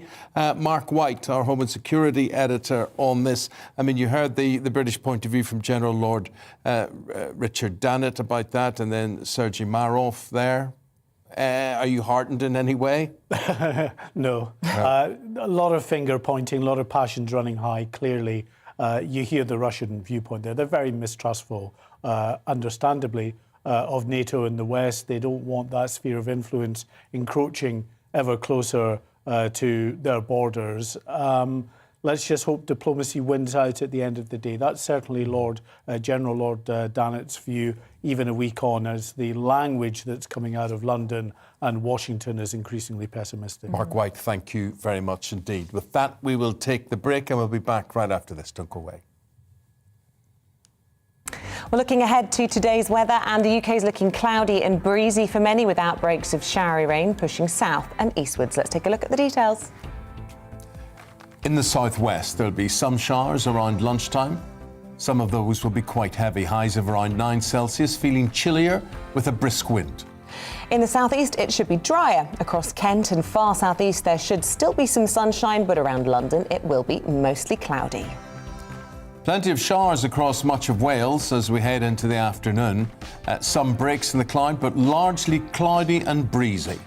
[SPEAKER 2] Mark White, our Home and Security editor on this. I mean, you heard the British point of view from General Lord Richard Dannett about that, and then Sergei Marhov there. Are you heartened in any way?
[SPEAKER 11] No. A lot of finger pointing, a lot of passions running high, clearly. You hear the Russian viewpoint there. They're very mistrustful, understandably, of NATO and the West. They don't want that sphere of influence encroaching ever closer to their borders. Let's just hope diplomacy wins out at the end of the day. That's certainly General Lord Dannett's view, even a week on, as the language that's coming out of London and Washington is increasingly pessimistic.
[SPEAKER 2] Mark White, thank you very much indeed. With that, we will take the break and we'll be back right after this. Don't go away.
[SPEAKER 3] We're looking ahead to today's weather, and the UK is looking cloudy and breezy for many, with outbreaks of showery rain pushing south and eastwards. Let's take a look at the details.
[SPEAKER 2] In the southwest, there'll be some showers around lunchtime. Some of those will be quite heavy, highs of around 9 Celsius, feeling chillier with a brisk wind.
[SPEAKER 3] In the southeast, it should be drier. Across Kent and far southeast, there should still be some sunshine, but around London, it will be mostly cloudy.
[SPEAKER 2] Plenty of showers across much of Wales as we head into the afternoon. Some breaks in the cloud, but largely cloudy and breezy.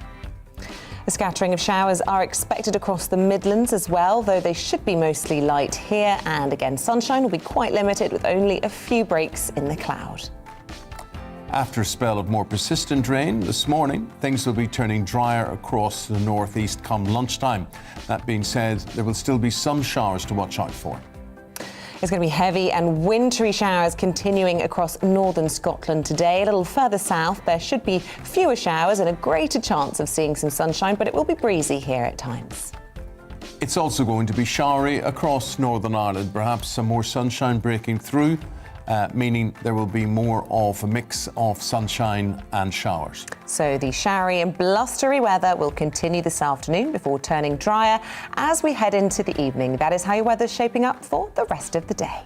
[SPEAKER 3] A scattering of showers are expected across the Midlands as well, though they should be mostly light here. And again, sunshine will be quite limited with only a few breaks in the cloud.
[SPEAKER 2] After a spell of more persistent rain this morning, things will be turning drier across the northeast come lunchtime. That being said, there will still be some showers to watch out for.
[SPEAKER 3] It's going to be heavy and wintry showers continuing across northern Scotland today. A little further south, there should be fewer showers and a greater chance of seeing some sunshine, but it will be breezy here at times.
[SPEAKER 2] It's also going to be showery across Northern Ireland, perhaps some more sunshine breaking through, meaning there will be more of a mix of sunshine and showers.
[SPEAKER 3] So the showery and blustery weather will continue this afternoon before turning drier as we head into the evening. That is how your weather's shaping up for the rest of the day.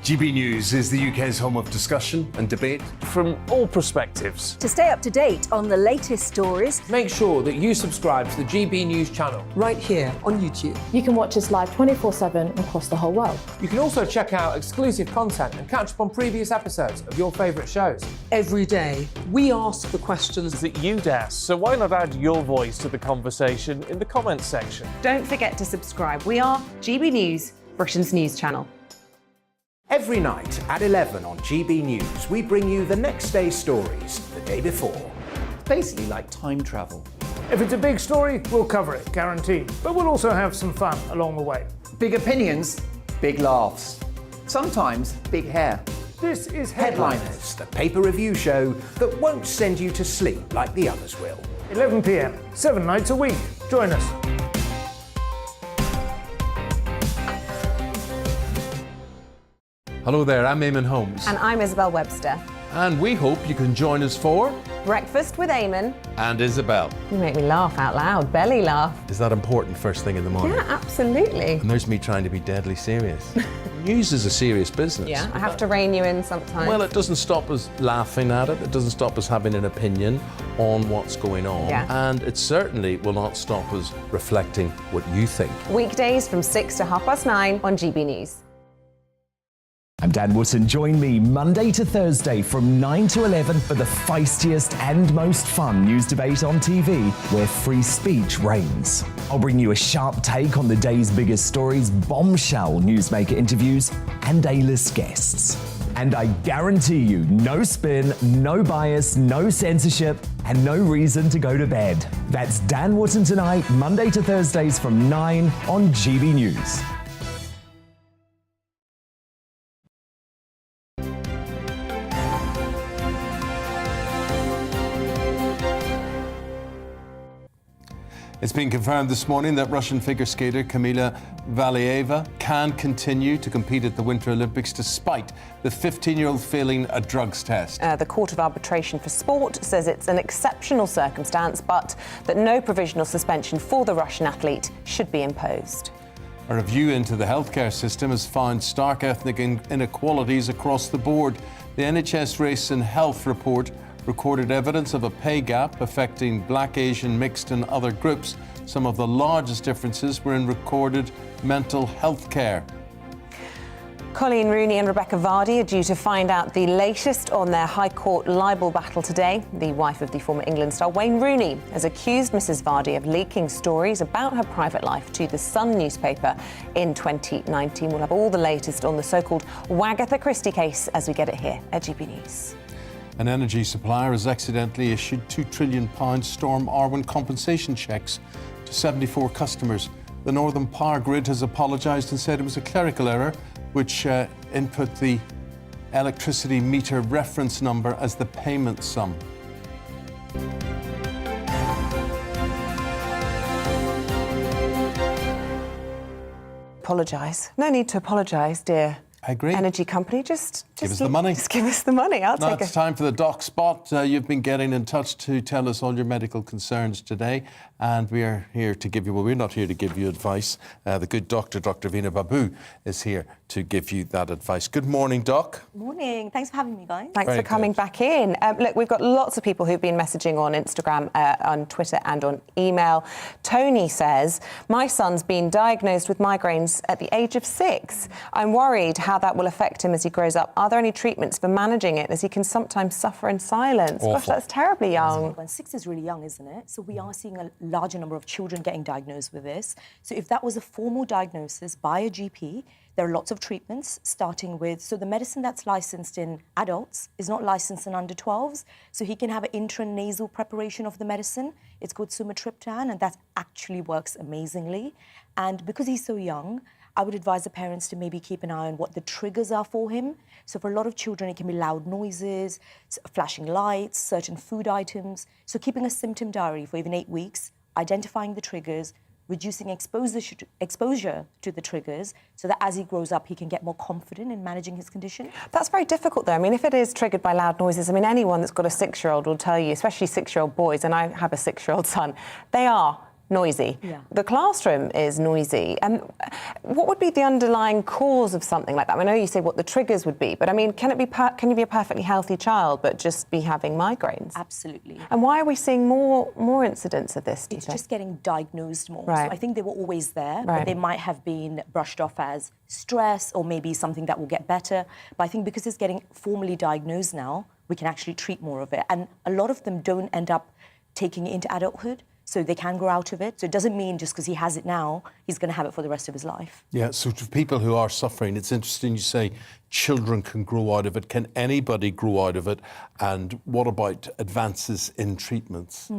[SPEAKER 14] GB News is the UK's home of discussion and debate
[SPEAKER 8] from all perspectives.
[SPEAKER 7] To stay up to date on the latest stories,
[SPEAKER 6] make sure that you subscribe to the GB News channel
[SPEAKER 13] right here on YouTube.
[SPEAKER 9] You can watch us live 24/7 across the whole world.
[SPEAKER 6] You can also check out exclusive content and catch up on previous episodes of your favourite shows.
[SPEAKER 13] Every day, we ask the questions
[SPEAKER 8] that you'd ask, so why not add your voice to the conversation in the comments section?
[SPEAKER 3] Don't forget to subscribe. We are GB News, Britain's news channel.
[SPEAKER 10] Every night at 11 on GB News, we bring you the next day's stories the day before. It's basically like time travel.
[SPEAKER 11] If it's a big story, we'll cover it, guaranteed. But we'll also have some fun along the way.
[SPEAKER 25] Big opinions, big laughs. Sometimes big hair.
[SPEAKER 11] This is
[SPEAKER 10] Headliners, the paper review show that won't send you to sleep like the others will.
[SPEAKER 11] 11 p.m, 7 nights a week. Join us.
[SPEAKER 2] Hello there, I'm Eamonn Holmes.
[SPEAKER 3] And I'm Isabel Webster.
[SPEAKER 2] And we hope you can join us for
[SPEAKER 3] Breakfast with Eamonn.
[SPEAKER 2] And Isabel.
[SPEAKER 3] You make me laugh out loud, belly laugh.
[SPEAKER 2] Is that important first thing in the morning?
[SPEAKER 3] Yeah, absolutely.
[SPEAKER 2] And there's me trying to be deadly serious. News is a serious business.
[SPEAKER 3] Yeah, I have to rein you in sometimes.
[SPEAKER 2] Well, it doesn't stop us laughing at it. It doesn't stop us having an opinion on what's going on.
[SPEAKER 3] Yeah.
[SPEAKER 2] And it certainly will not stop us reflecting what you think.
[SPEAKER 3] Weekdays from 6 to 9:30 on GB News.
[SPEAKER 1] I'm Dan Wootton. Join me Monday to Thursday from 9 to 11 for the feistiest and most fun news debate on TV, where free speech reigns. I'll bring you a sharp take on the day's biggest stories, bombshell newsmaker interviews, and A-list guests. And I guarantee you, no spin, no bias, no censorship, and no reason to go to bed. That's Dan Wootton tonight, Monday to Thursdays from 9 on GB News.
[SPEAKER 2] It's been confirmed this morning that Russian figure skater Kamila Valieva can continue to compete at the Winter Olympics despite the 15-year-old failing a drugs test.
[SPEAKER 3] The Court of Arbitration for Sport says it's an exceptional circumstance, but that no provisional suspension for the Russian athlete should be imposed.
[SPEAKER 2] A review into the healthcare system has found stark ethnic inequalities across the board. The NHS Race and Health report recorded evidence of a pay gap affecting Black, Asian, mixed and other groups. Some of the largest differences were in recorded mental health care.
[SPEAKER 3] Colleen Rooney and Rebecca Vardy are due to find out the latest on their High Court libel battle today. The wife of the former England star Wayne Rooney has accused Mrs Vardy of leaking stories about her private life to the Sun newspaper in 2019. We'll have all the latest on the so-called Wagatha Christie case as we get it here at GB News.
[SPEAKER 2] An energy supplier has accidentally issued £2 trillion Storm Arwen compensation cheques to 74 customers. The Northern Power Grid has apologised and said it was a clerical error, which input the electricity meter reference number as the payment sum.
[SPEAKER 3] Apologise. No need to apologise, dear.
[SPEAKER 2] I agree.
[SPEAKER 3] Energy company, just
[SPEAKER 2] give us the money.
[SPEAKER 3] Just give us the money. I'll take it.
[SPEAKER 2] Now it's time for the Doc Spot. You've been getting in touch to tell us all your medical concerns today, and we are here to give you, well, we're not here to give you advice. The good doctor, Dr. Veena Babu, is here to give you that advice. Good morning, Doc.
[SPEAKER 17] Morning. Thanks for having me, guys.
[SPEAKER 3] Thanks for coming back in. Look, we've got lots of people who've been messaging on Instagram, on Twitter and on email. Tony says, my son's been diagnosed with migraines at the age of 6. I'm worried how that will affect him as he grows up. Are there any treatments for managing it, as he can sometimes suffer in silence?
[SPEAKER 17] Awful.
[SPEAKER 3] Gosh, that's terribly young.
[SPEAKER 17] 6 is really young, isn't it? So we are seeing a larger number of children getting diagnosed with this. So if that was a formal diagnosis by a GP, there are lots of treatments, starting with, so the medicine that's licensed in adults is not licensed in under 12s. So he can have an intranasal preparation of the medicine. It's called sumatriptan, and that actually works amazingly. And because he's so young, I would advise the parents to maybe keep an eye on what the triggers are for him. So for a lot of children, it can be loud noises, flashing lights, certain food items. So keeping a symptom diary for even 8 weeks, identifying the triggers, reducing exposure to the triggers, so that as he grows up, he can get more confident in managing his condition.
[SPEAKER 3] That's very difficult, though. I mean, if it is triggered by loud noises, I mean, anyone that's got a 6-year-old will tell you, especially 6-year-old boys, and I have a 6-year-old son, they are noisy.
[SPEAKER 17] Yeah.
[SPEAKER 3] The classroom is noisy. And what would be the underlying cause of something like that? I know you say what the triggers would be, but I mean, can you be a perfectly healthy child but just be having migraines?
[SPEAKER 17] Absolutely.
[SPEAKER 3] And why are we seeing more incidents of this?
[SPEAKER 17] It's just getting diagnosed more.
[SPEAKER 3] Right.
[SPEAKER 17] So I think they were always there,
[SPEAKER 3] Right.
[SPEAKER 17] but they might have been brushed off as stress or maybe something that will get better. But I think because it's getting formally diagnosed now, we can actually treat more of it. And a lot of them don't end up taking it into adulthood. So they can grow out of it. So it doesn't mean just because he has it now, he's going to have it for the rest of his life.
[SPEAKER 2] Yeah, so to people who are suffering, it's interesting you say children can grow out of it. Can anybody grow out of it? And what about advances in treatments?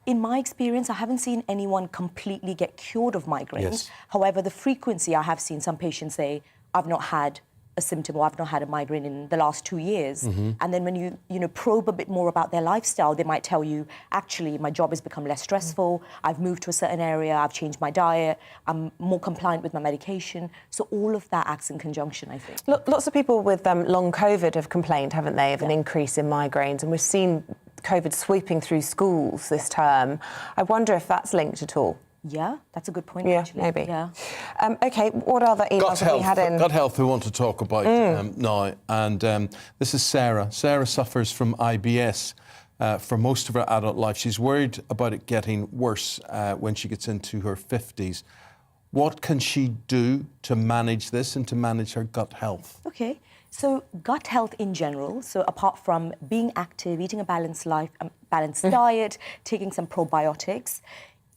[SPEAKER 17] In my experience, I haven't seen anyone completely get cured of migraines.
[SPEAKER 2] Yes.
[SPEAKER 17] However, the frequency, I have seen some patients say, I've not had a symptom or I've not had a migraine in the last 2 years. And then when you probe a bit more about their lifestyle, they might tell you, actually, my job has become less stressful, I've moved to a certain area, I've changed my diet, I'm more compliant with my medication. So all of that acts in conjunction, I think.
[SPEAKER 3] Lots of people with long COVID have complained, haven't they, of an increase in migraines, and we've seen COVID sweeping through schools this term. I wonder if that's linked at all.
[SPEAKER 17] Yeah, that's a good point,
[SPEAKER 3] yeah,
[SPEAKER 17] actually.
[SPEAKER 3] Maybe.
[SPEAKER 17] Yeah.
[SPEAKER 3] OK, what other emails have we had in?
[SPEAKER 2] Gut health we want to talk about now. And this is Sarah. Sarah suffers from IBS for most of her adult life. She's worried about it getting worse when she gets into her 50s. What can she do to manage this and to manage her gut health?
[SPEAKER 17] OK. So gut health in general, so apart from being active, eating a balanced diet, taking some probiotics,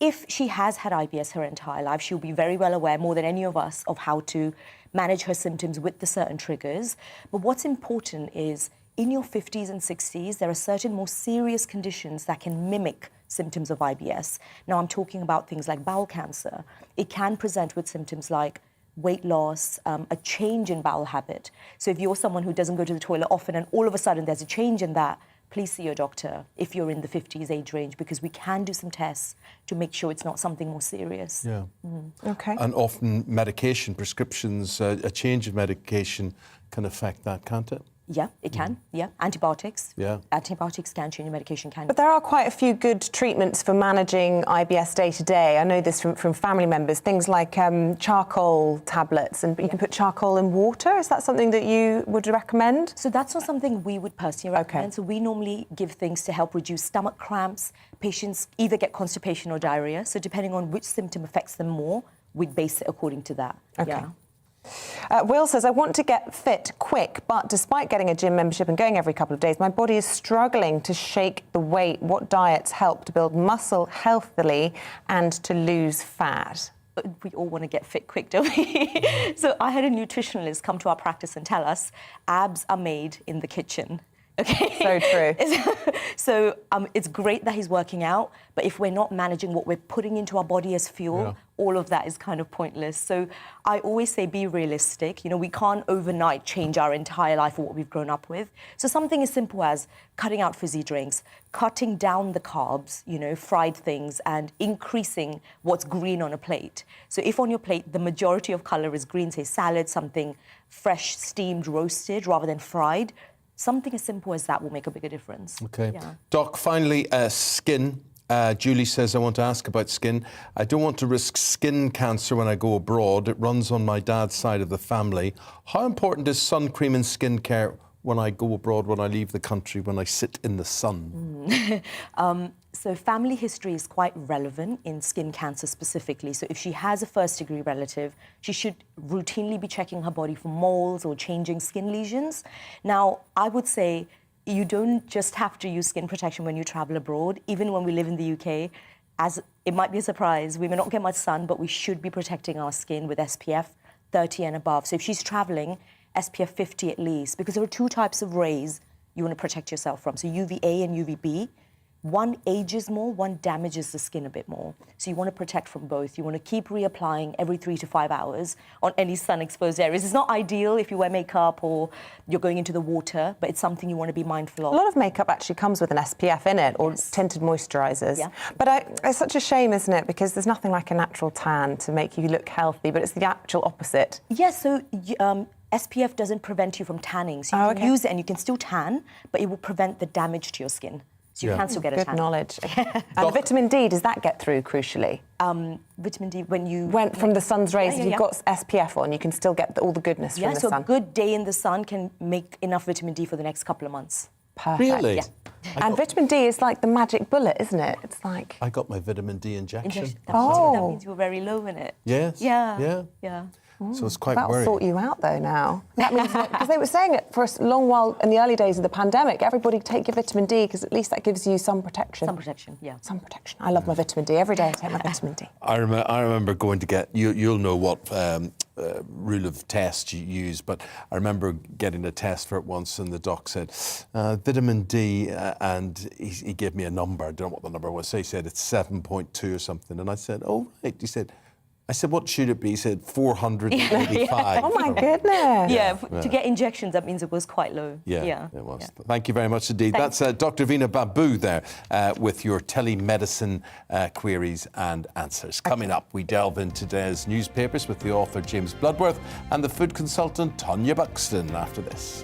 [SPEAKER 17] if she has had IBS her entire life, she'll be very well aware, more than any of us, of how to manage her symptoms with the certain triggers. But what's important is, in your 50s and 60s, there are certain more serious conditions that can mimic symptoms of IBS. Now, I'm talking about things like bowel cancer. It can present with symptoms like weight loss, a change in bowel habit. So if you're someone who doesn't go to the toilet often and all of a sudden there's a change in that, please see your doctor if you're in the 50s age range, because we can do some tests to make sure it's not something more serious.
[SPEAKER 2] Yeah.
[SPEAKER 3] OK.
[SPEAKER 2] And often medication, prescriptions, a change in medication can affect that, can't it?
[SPEAKER 17] Yeah, it can. Yeah, antibiotics.
[SPEAKER 2] Yeah.
[SPEAKER 17] Antibiotics can change your medication, can.
[SPEAKER 3] But there are quite a few good treatments for managing IBS day to day. I know this from family members, things like charcoal tablets, and you can put charcoal in water. Is that something that you would recommend?
[SPEAKER 17] So that's not something we would personally recommend. Okay. So we normally give things to help reduce stomach cramps. Patients either get constipation or diarrhea. So depending on which symptom affects them more, we'd base it according to that.
[SPEAKER 3] Okay.
[SPEAKER 17] Yeah.
[SPEAKER 3] Will says, I want to get fit quick, but despite getting a gym membership and going every couple of days, my body is struggling to shake the weight. What diets help to build muscle healthily and to lose fat?
[SPEAKER 17] We all want to get fit quick, don't we? So I had a nutritionalist come to our practice and tell us abs are made in the kitchen. Okay.
[SPEAKER 3] So true.
[SPEAKER 17] So it's great that he's working out, but if we're not managing what we're putting into our body as fuel, all of that is kind of pointless. So I always say be realistic. You know, we can't overnight change our entire life or what we've grown up with. So something as simple as cutting out fizzy drinks, cutting down the carbs, you know, fried things, and increasing what's green on a plate. So if on your plate the majority of colour is green, say salad, something fresh, steamed, roasted rather than fried, something as simple as that will make a bigger difference.
[SPEAKER 2] OK.
[SPEAKER 17] Yeah.
[SPEAKER 2] Doc, finally, skin. Julie says, I want to ask about skin. I don't want to risk skin cancer when I go abroad. It runs on my dad's side of the family. How important is sun cream and skincare when I go abroad, when I leave the country, when I sit in the sun?
[SPEAKER 17] So family history is quite relevant in skin cancer specifically. So if she has a first-degree relative, she should routinely be checking her body for moles or changing skin lesions. Now, I would say you don't just have to use skin protection when you travel abroad. Even when we live in the UK, as it might be a surprise, we may not get much sun, but we should be protecting our skin with SPF 30 and above. So if she's traveling, SPF 50 at least, because there are two types of rays you want to protect yourself from. So UVA and UVB. One ages more, one damages the skin a bit more. So you want to protect from both. You want to keep reapplying every 3 to 5 hours on any sun-exposed areas. It's not ideal if you wear makeup or you're going into the water, but it's something you want to be mindful of.
[SPEAKER 3] A lot of makeup actually comes with an SPF in it, or tinted moisturisers. Yeah. But it's such a shame, isn't it? Because there's nothing like a natural tan to make you look healthy, but it's the actual opposite.
[SPEAKER 17] Yes, so SPF doesn't prevent you from tanning. So you can use it and you can still tan, but it will prevent the damage to your skin. So you can still get a tan.
[SPEAKER 3] Good knowledge. And vitamin D, does that get through, crucially?
[SPEAKER 17] Vitamin D, when you...
[SPEAKER 3] Went from the sun's rays, if you've got SPF on, you can still get all the goodness from the sun.
[SPEAKER 17] Yeah, so a good day in the sun can make enough vitamin D for the next couple of months.
[SPEAKER 3] Perfect.
[SPEAKER 2] Really?
[SPEAKER 17] Yeah.
[SPEAKER 3] And vitamin D is like the magic bullet, isn't it? It's like...
[SPEAKER 2] I got my vitamin D injection.
[SPEAKER 17] That means you were very low in it.
[SPEAKER 2] Yes.
[SPEAKER 17] Yeah.
[SPEAKER 2] So it's quite
[SPEAKER 3] That'll
[SPEAKER 2] worrying.
[SPEAKER 3] sort you out, though, now. That means because they were saying it for a long while in the early days of the pandemic, everybody take your vitamin D because at least that gives you some protection.
[SPEAKER 17] Some protection, yeah.
[SPEAKER 3] Some protection. I love my vitamin D. Every day I take my vitamin D.
[SPEAKER 2] I remember going to get, you'll know what rule of test you use, but I remember getting a test for it once and the doc said, vitamin D, and he gave me a number. I don't know what the number was. So he said it's 7.2 or something. And I said, oh, right. I said, what should it be? He said 485.
[SPEAKER 3] Oh, my goodness.
[SPEAKER 17] Yeah, to get injections, that means it was quite low.
[SPEAKER 2] Yeah, it was. Yeah. Thank you very much indeed. Thanks. That's Dr. Veena Babu there with your telemedicine queries and answers. Coming up, we delve into today's newspapers with the author James Bloodworth and the food consultant Tonya Buxton after this.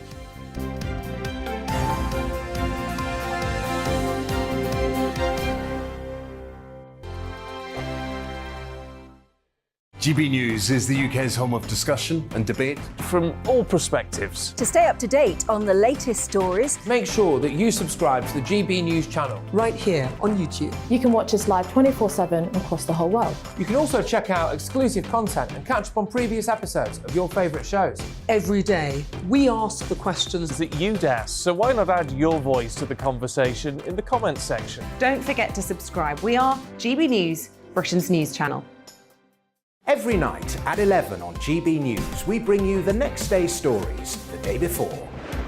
[SPEAKER 14] GB News is the UK's home of discussion and debate.
[SPEAKER 8] From all perspectives.
[SPEAKER 7] To stay up to date on the latest stories,
[SPEAKER 6] make sure that you subscribe to the GB News channel.
[SPEAKER 13] Right here on YouTube.
[SPEAKER 9] You can watch us live 24/7 across the whole world.
[SPEAKER 6] You can also check out exclusive content and catch up on previous episodes of your favourite shows.
[SPEAKER 13] Every day, we ask the questions
[SPEAKER 8] that you'd ask, so why not add your voice to the conversation in the comments section?
[SPEAKER 3] Don't forget to subscribe. We are GB News, Britain's news channel.
[SPEAKER 10] Every night at 11 on GB News, we bring you the next day's stories the day before.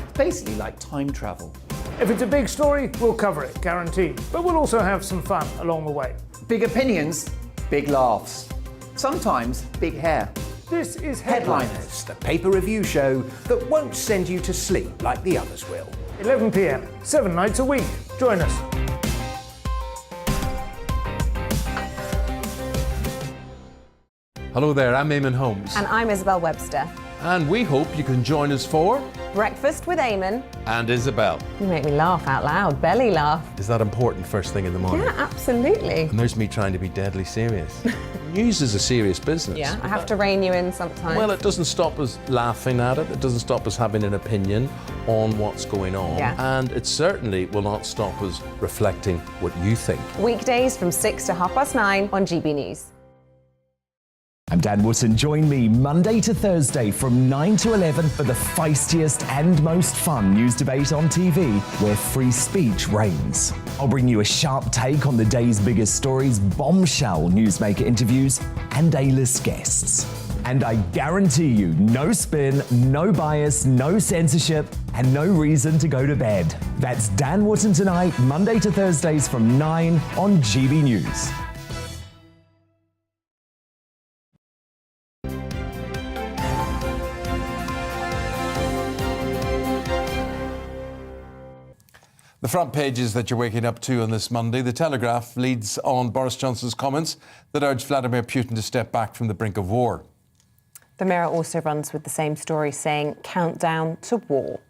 [SPEAKER 10] It's basically like time travel.
[SPEAKER 11] If it's a big story, we'll cover it, guaranteed. But we'll also have some fun along the way.
[SPEAKER 25] Big opinions, big laughs. Sometimes big hair.
[SPEAKER 11] This is
[SPEAKER 10] Headliners, the paper review show that won't send you to sleep like the others will.
[SPEAKER 11] 11 p.m, 7 nights a week. Join us.
[SPEAKER 2] Hello there, I'm Eamonn Holmes.
[SPEAKER 3] And I'm Isabel Webster.
[SPEAKER 2] And we hope you can join us for
[SPEAKER 3] Breakfast with Eamonn
[SPEAKER 2] and Isabel.
[SPEAKER 3] You make me laugh out loud, belly laugh.
[SPEAKER 2] Is that important first thing in the morning?
[SPEAKER 3] Yeah, absolutely.
[SPEAKER 2] And there's me trying to be deadly serious. News is a serious business.
[SPEAKER 3] Yeah, I have to rein you in sometimes.
[SPEAKER 2] Well, it doesn't stop us laughing at it. It doesn't stop us having an opinion on what's going on.
[SPEAKER 3] Yeah.
[SPEAKER 2] And it certainly will not stop us reflecting what you think.
[SPEAKER 3] Weekdays from 6 to 9:30 on GB News.
[SPEAKER 1] I'm Dan Wootton. Join me Monday to Thursday from 9 to 11 for the feistiest and most fun news debate on TV, where free speech reigns. I'll bring you a sharp take on the day's biggest stories, bombshell newsmaker interviews, and A-list guests. And I guarantee you, no spin, no bias, no censorship, and no reason to go to bed. That's Dan Wootton Tonight, Monday to Thursdays from 9 on GB News.
[SPEAKER 2] The front pages that you're waking up to on this Monday. The Telegraph leads on Boris Johnson's comments that urge Vladimir Putin to step back from the brink of war.
[SPEAKER 3] The Mirror also runs with the same story, saying countdown to war.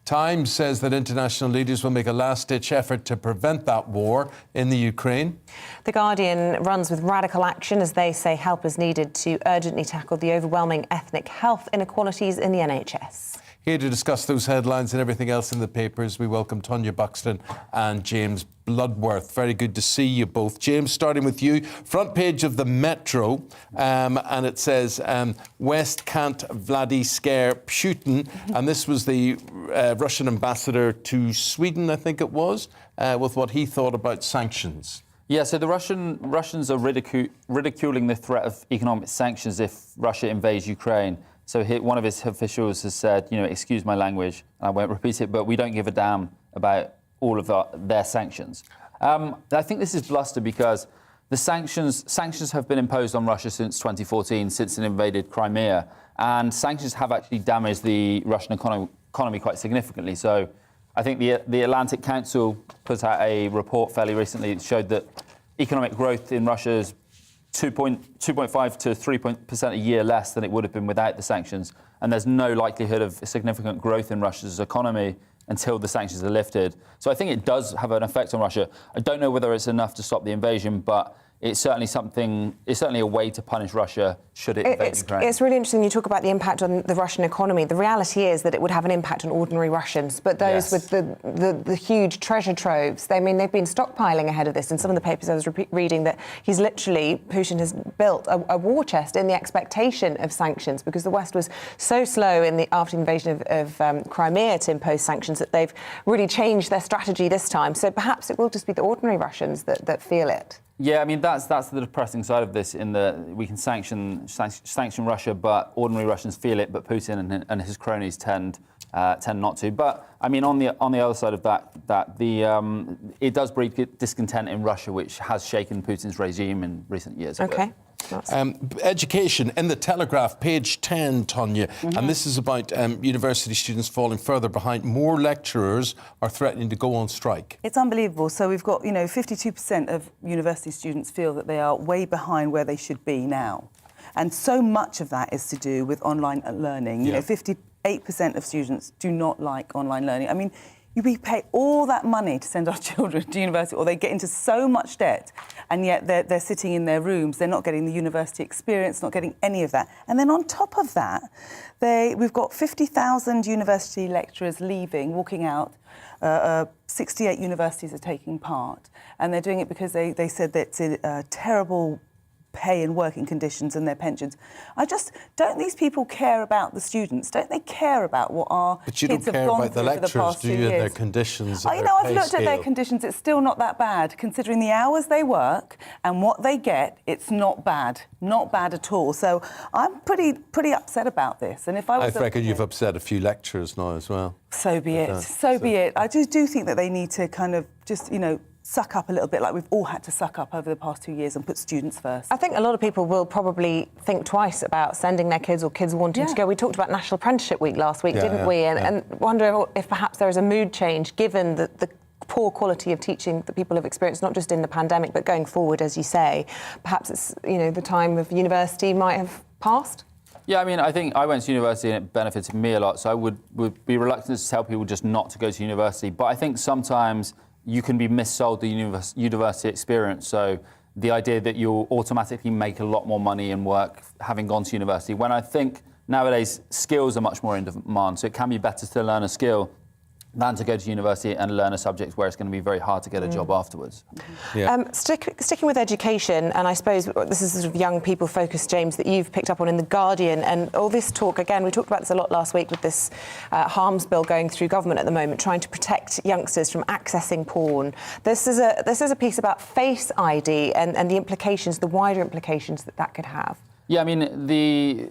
[SPEAKER 2] Times says that international leaders will make a last-ditch effort to prevent that war in the Ukraine.
[SPEAKER 3] The Guardian runs with radical action as they say help is needed to urgently tackle the overwhelming ethnic health inequalities in the NHS.
[SPEAKER 2] Here to discuss those headlines and everything else in the papers, we welcome Tonya Buxton and James Bloodworth. Very good to see you both. James, starting with you. Front page of the Metro, and it says, West can't Vladdy scare Putin. And this was the Russian ambassador to Sweden, I think it was, with what he thought about sanctions.
[SPEAKER 4] Yeah, so the Russians are ridiculing the threat of economic sanctions if Russia invades Ukraine. So one of his officials has said, excuse my language, and I won't repeat it, but we don't give a damn about all of their sanctions. I think this is bluster because the sanctions have been imposed on Russia since 2014, since it invaded Crimea, and sanctions have actually damaged the Russian economy quite significantly. So I think the Atlantic Council put out a report fairly recently that showed that economic growth in Russia is 2.5 to 3% a year less than it would have been without the sanctions. And there's no likelihood of significant growth in Russia's economy until the sanctions are lifted. So I think it does have an effect on Russia. I don't know whether it's enough to stop the invasion, but it's certainly something. It's certainly a way to punish Russia should it invade Ukraine.
[SPEAKER 3] It's really interesting. You talk about the impact on the Russian economy. The reality is that it would have an impact on ordinary Russians, but those with the huge treasure troves. They've been stockpiling ahead of this. In some of the papers I was reading that Putin has built a war chest in the expectation of sanctions, because the West was so slow after the invasion of Crimea to impose sanctions that they've really changed their strategy this time. So perhaps it will just be the ordinary Russians that feel it.
[SPEAKER 4] Yeah, I mean that's the depressing side of this. In that we can sanction Russia, but ordinary Russians feel it. But Putin and his cronies tend not to. But I mean, on the other side of that it does breed discontent in Russia, which has shaken Putin's regime in recent years.
[SPEAKER 3] Okay.
[SPEAKER 2] Education in the Telegraph, page 10, Tonya, and this is about university students falling further behind. More lecturers are threatening to go on strike.
[SPEAKER 5] It's unbelievable. So we've got, 52% of university students feel that they are way behind where they should be now. And so much of that is to do with online learning. 58% of students do not like online learning. I mean, we pay all that money to send our children to university, or they get into so much debt, and yet they're sitting in their rooms. They're not getting the university experience, not getting any of that. And then on top of that, we've got 50,000 university lecturers leaving, walking out. 68 universities are taking part, and they're doing it because they said that it's terrible pay and working conditions and their pensions. Don't these people care about the students? Don't they care about what our kids have gone through for the past 2 years?
[SPEAKER 2] But you don't care about the lecturers, do you, and their conditions?
[SPEAKER 5] I've looked at their conditions. It's still not that bad. Considering the hours they work and what they get, it's not bad. Not bad at all. So I'm pretty upset about this. And if I reckon
[SPEAKER 2] you've upset a few lecturers now as well.
[SPEAKER 5] So be it. So be it. I just do think that they need to kind of just, suck up a little bit, like we've all had to suck up over the past 2 years, and put students first.
[SPEAKER 3] I think a lot of people will probably think twice about sending their kids or kids wanting to go. We talked about National Apprenticeship Week last week, didn't we? And wonder if perhaps there is a mood change given the poor quality of teaching that people have experienced, not just in the pandemic, but going forward, as you say. Perhaps it's, the time of university might have passed?
[SPEAKER 4] Yeah, I mean, I think I went to university and it benefited me a lot, so I would be reluctant to tell people just not to go to university. But I think sometimes you can be missold the university experience. So the idea that you'll automatically make a lot more money and work having gone to university, when I think nowadays skills are much more in demand. So it can be better to learn a skill than to go to university and learn a subject where it's going to be very hard to get a job afterwards.
[SPEAKER 3] Sticking with education, and I suppose this is sort of young people focused, James, that you've picked up on in The Guardian, and all this talk, again, we talked about this a lot last week with this harms bill going through government at the moment, trying to protect youngsters from accessing porn. This is a piece about Face ID and the implications, the wider implications that could have.
[SPEAKER 4] Yeah, I mean, the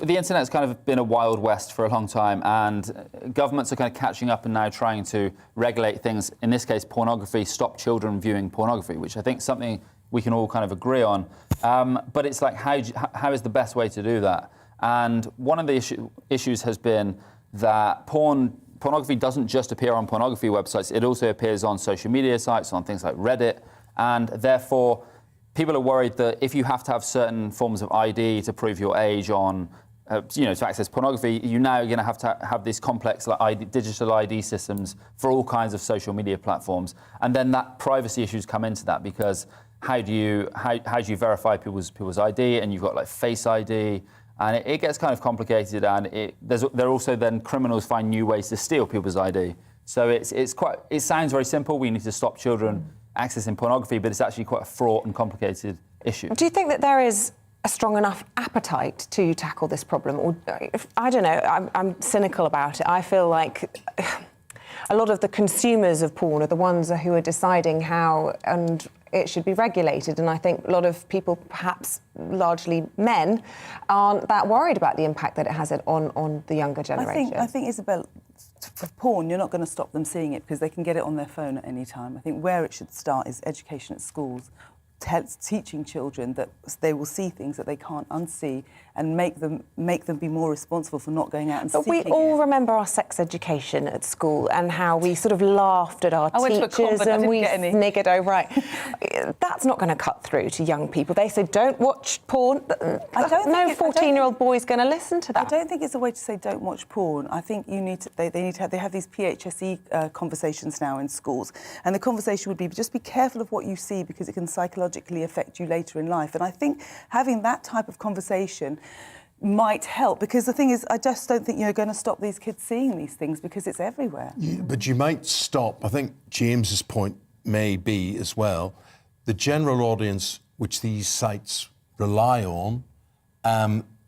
[SPEAKER 4] internet's kind of been a wild west for a long time, and governments are kind of catching up and now trying to regulate things, in this case pornography, stop children viewing pornography, which I think is something we can all kind of agree on. But it's like, how is the best way to do that? And one of the issues has been that pornography doesn't just appear on pornography websites, it also appears on social media sites, on things like Reddit, and therefore people are worried that if you have to have certain forms of ID to prove your age on, to access pornography, you're now going to have these complex digital ID systems for all kinds of social media platforms, and then that privacy issues come into that, because how do you verify people's ID, and you've got like Face ID, and it gets kind of complicated, and there are also then criminals find new ways to steal people's ID. So it sounds very simple. We need to stop children accessing pornography, but it's actually quite a fraught and complicated issue.
[SPEAKER 3] Do you think that there is a strong enough appetite to tackle this problem? Or, I don't know, I'm cynical about it. I feel like a lot of the consumers of porn are the ones who are deciding how and it should be regulated, and I think a lot of people, perhaps largely men, aren't that worried about the impact that it has on the younger generation.
[SPEAKER 5] I think Isabel, for porn, you're not going to stop them seeing it because they can get it on their phone at any time. I think where it should start is education at schools. teaching children that they will see things that they can't unsee and make them be more responsible for not going out and seeking
[SPEAKER 3] But we all remember our sex education at school and how we sort of laughed at our teachers and we sniggered, oh, right. That's not going to cut through to young people. They say, don't watch porn. No 14-year-old boy's going to listen to that.
[SPEAKER 5] I don't think it's a way to say don't watch porn. I think they have these PHSE conversations now in schools, and the conversation would be just be careful of what you see because it can psychologically affect you later in life. And I think having that type of conversation might help, because the thing is, I just don't think you're going to stop these kids seeing these things because it's everywhere.
[SPEAKER 2] But you might stop, I think James's point may be as well, the general audience which these sites rely on,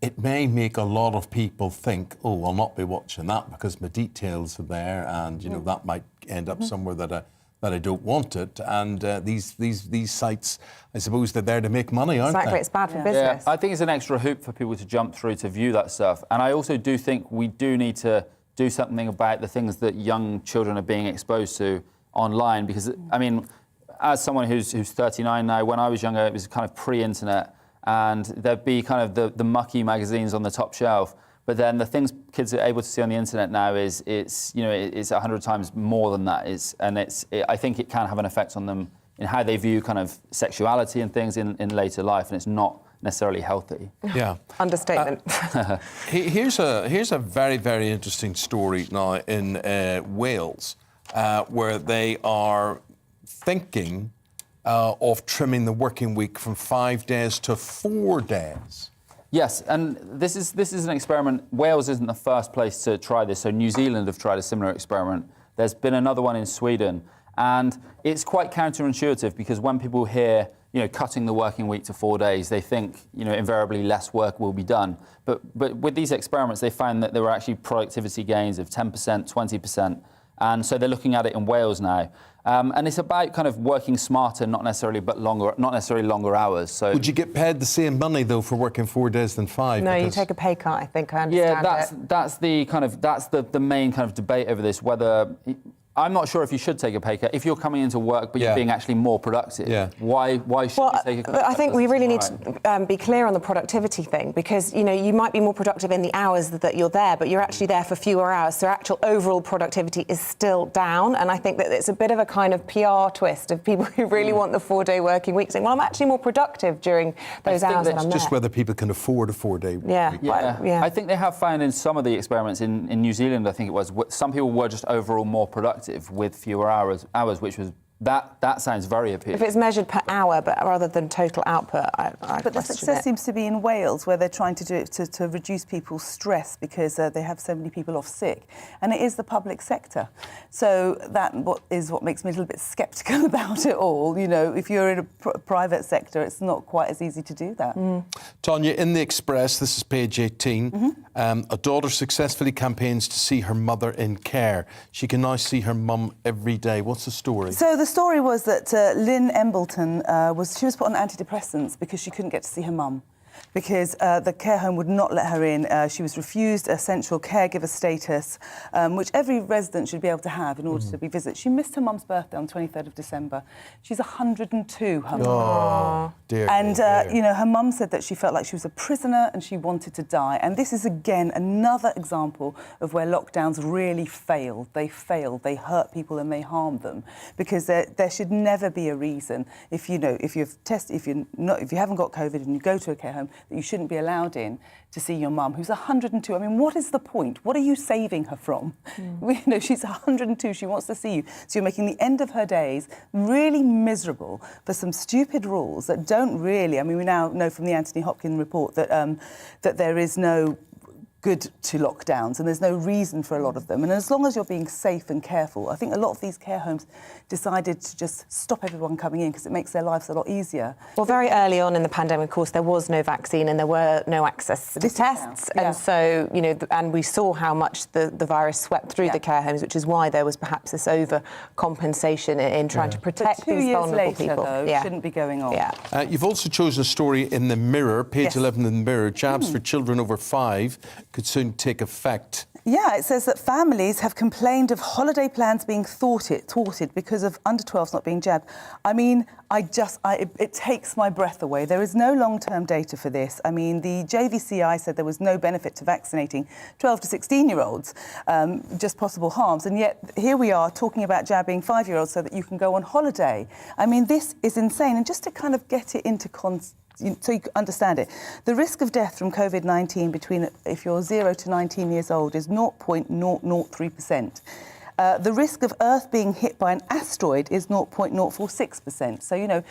[SPEAKER 2] it may make a lot of people think, oh, I'll not be watching that because my details are there, and you know that might end up somewhere that I don't want it. And these sites, I suppose, they're there to make money, aren't they?
[SPEAKER 3] Exactly, it's bad for business.
[SPEAKER 4] Yeah, I think it's an extra hoop for people to jump through to view that stuff. And I also do think we do need to do something about the things that young children are being exposed to online, because I mean, as someone who's 39 now, when I was younger, it was kind of pre-internet, and there'd be kind of the mucky magazines on the top shelf. But then the things kids are able to see on the internet now it's 100 times more than that. I think it can have an effect on them in how they view kind of sexuality and things in later life, and it's not necessarily healthy.
[SPEAKER 2] Yeah.
[SPEAKER 3] Understatement.
[SPEAKER 2] Here's a very, very interesting story now in Wales, where they are thinking of trimming the working week from 5 days to 4 days.
[SPEAKER 4] Yes, and this is an experiment. Wales isn't the first place to try this, so New Zealand have tried a similar experiment. There's been another one in Sweden, and it's quite counterintuitive because when people hear, cutting the working week to 4 days, they think, invariably less work will be done. But with these experiments, they found that there were actually productivity gains of 10%, 20%, and so they're looking at it in Wales now. And it's about kind of working smarter, not necessarily longer hours. So
[SPEAKER 2] would you get paid the same money though for working 4 days than 5?
[SPEAKER 3] No, you take a pay cut. I think I understand.
[SPEAKER 4] That's the main kind of debate over this. Whether I'm not sure if you should take a pay cut if you're coming into work, but you're being actually more productive. Yeah. Why should you take a cut?
[SPEAKER 3] I think we really need to be clear on the productivity thing, because you might be more productive in the hours that you're there, but you're actually there for fewer hours. So actual overall productivity is still down. And I think that it's a bit of a kind of PR twist of people who really want the 4-day working week, saying, well, I'm actually more productive during those hours that I'm there.
[SPEAKER 2] Just whether people can afford a 4-day week.
[SPEAKER 4] Yeah. I think they have found in some of the experiments in New Zealand, I think it was, some people were just overall more productive with fewer hours, which was that sounds very appealing.
[SPEAKER 3] If it's measured per hour, but rather than total output,
[SPEAKER 5] But the success seems to be in Wales, where they're trying to do it to reduce people's stress because they have so many people off sick, and it is the public sector. So what makes me a little bit sceptical about it all. If you're in a private sector, it's not quite as easy to do that.
[SPEAKER 2] Tanya, in the Express, this is page 18, a daughter successfully campaigns to see her mother in care. She can now see her mum every day. What's the story?
[SPEAKER 5] So the story was that Lynn Embleton was put on antidepressants because she couldn't get to see her mum, because the care home would not let her in. She was refused essential caregiver status, which every resident should be able to have in order to be visited. She missed her mum's birthday on 23rd of December. She's 102, her mum.
[SPEAKER 2] Oh, dear.
[SPEAKER 5] And, her mum said that she felt like she was a prisoner and she wanted to die. And this is, again, another example of where lockdowns really failed. They failed. They hurt people and they harmed them, because there should never be a reason if you haven't got COVID and you go to a care home, that you shouldn't be allowed in to see your mum, who's 102. I mean, what is the point? What are you saving her from? She's 102, she wants to see you. So you're making the end of her days really miserable for some stupid rules that don't really... I mean, we now know from the Anthony Hopkins report that that there is no good to lockdowns, and there's no reason for a lot of them. And as long as you're being safe and careful, I think a lot of these care homes decided to just stop everyone coming in because it makes their lives a lot easier.
[SPEAKER 3] Well, very early on in the pandemic, of course, there was no vaccine and there were no access to tests. And so, and we saw how much the virus swept through the care homes, which is why there was perhaps this overcompensation in trying to protect these vulnerable people.
[SPEAKER 5] Though, shouldn't be going on.
[SPEAKER 2] You've also chosen a story in the Mirror, page 11 in the Mirror, jabs for children over 5. could soon take effect.
[SPEAKER 5] Yeah, it says that families have complained of holiday plans being thwarted because of under 12s not being jabbed. I mean, it takes my breath away. There is no long-term data for this. I mean, the JVCI said there was no benefit to vaccinating 12 to 16-year-olds, just possible harms. And yet here we are talking about jabbing 5-year-olds so that you can go on holiday. I mean, this is insane. And just to kind of get it into so you can understand it. The risk of death from COVID-19 between, if you're 0 to 19 years old, is 0.003%. The risk of Earth being hit by an asteroid is 0.046%. So, you know,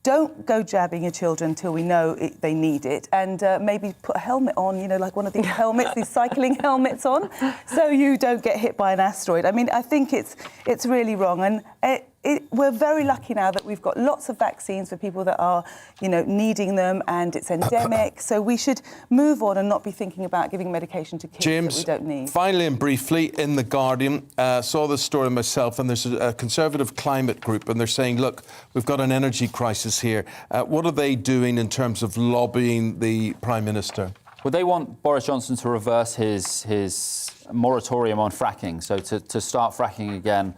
[SPEAKER 5] don't go jabbing your children until we know they need it, and maybe put a helmet on, you know, like one of these helmets, these cycling helmets on, so you don't get hit by an asteroid. I mean, I think it's really wrong, and we're very lucky now that we've got lots of vaccines for people that are, you know, needing them, and it's endemic. So we should move on and not be thinking about giving medication to kids that we don't need.
[SPEAKER 2] Finally and briefly, in The Guardian, saw this story myself, and there's a conservative climate group, and they're saying, look, we've got an energy crisis here. What are they doing in terms of lobbying the Prime Minister?
[SPEAKER 4] Well, they want Boris Johnson to reverse his moratorium on fracking, so to start fracking again,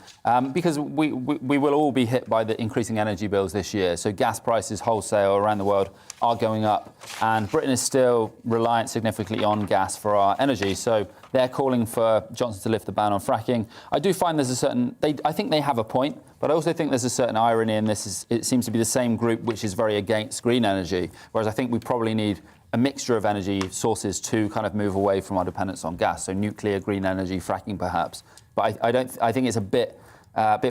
[SPEAKER 4] because we will all be hit by the increasing energy bills this year. So gas prices wholesale around the world are going up, and Britain is still reliant significantly on gas for our energy. So they're calling for Johnson to lift the ban on fracking. I do find there's a certain... I think they have a point, but I also think there's a certain irony in this. It seems to be the same group which is very against green energy, whereas I think we probably need a mixture of energy sources to kind of move away from our dependence on gas. So nuclear, green energy, fracking perhaps. But I think it's a bit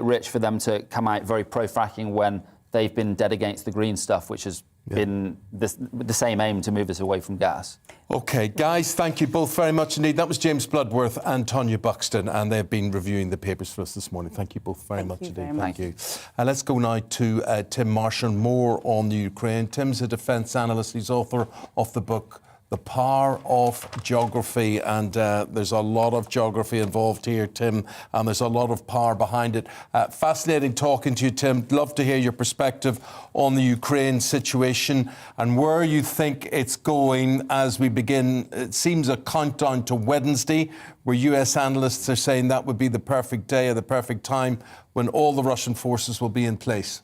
[SPEAKER 4] rich for them to come out very pro-fracking when they've been dead against the green stuff, which has been the same aim to move us away from gas.
[SPEAKER 2] OK, guys, thank you both very much indeed. That was James Bloodworth and Tonya Buxton, and they've been reviewing the papers for us this morning. Thank you both very much indeed. Thank you. Let's go now to Tim Marshall, more on the Ukraine. Tim's a defence analyst. He's author of the book The Power of Geography, and there's a lot of geography involved here, Tim, and there's a lot of power behind it. Fascinating talking to you, Tim. Love to hear your perspective on the Ukraine situation and where you think it's going as we begin. It seems a countdown to Wednesday, where US analysts are saying that would be the perfect day or the perfect time when all the Russian forces will be in place.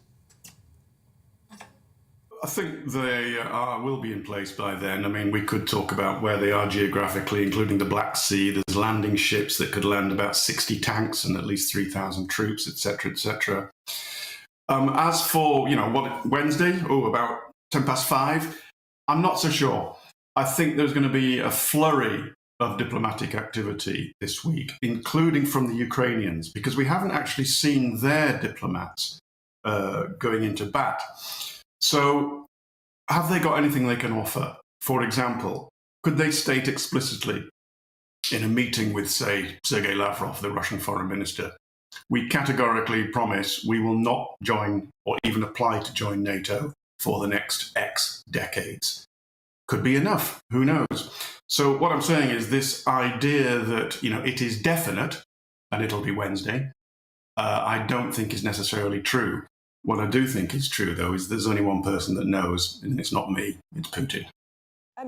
[SPEAKER 18] I think they will be in place by then. I mean, we could talk about where they are geographically, including the Black Sea. There's landing ships that could land about 60 tanks and at least 3,000 troops, etc., etc. As for, you know, what Wednesday? Oh, about 5:10. I'm not so sure. I think there's going to be a flurry of diplomatic activity this week, including from the Ukrainians, because we haven't actually seen their diplomats going into bat. So have they got anything they can offer? For example, could they state explicitly in a meeting with, say, Sergei Lavrov, the Russian foreign minister, we categorically promise we will not join or even apply to join NATO for the next X decades? Could be enough. Who knows? So what I'm saying is this idea that, you know, it is definite and it'll be Wednesday, I don't think is necessarily true. What I do think is true, though, is there's only one person that knows, and it's not me, it's Putin.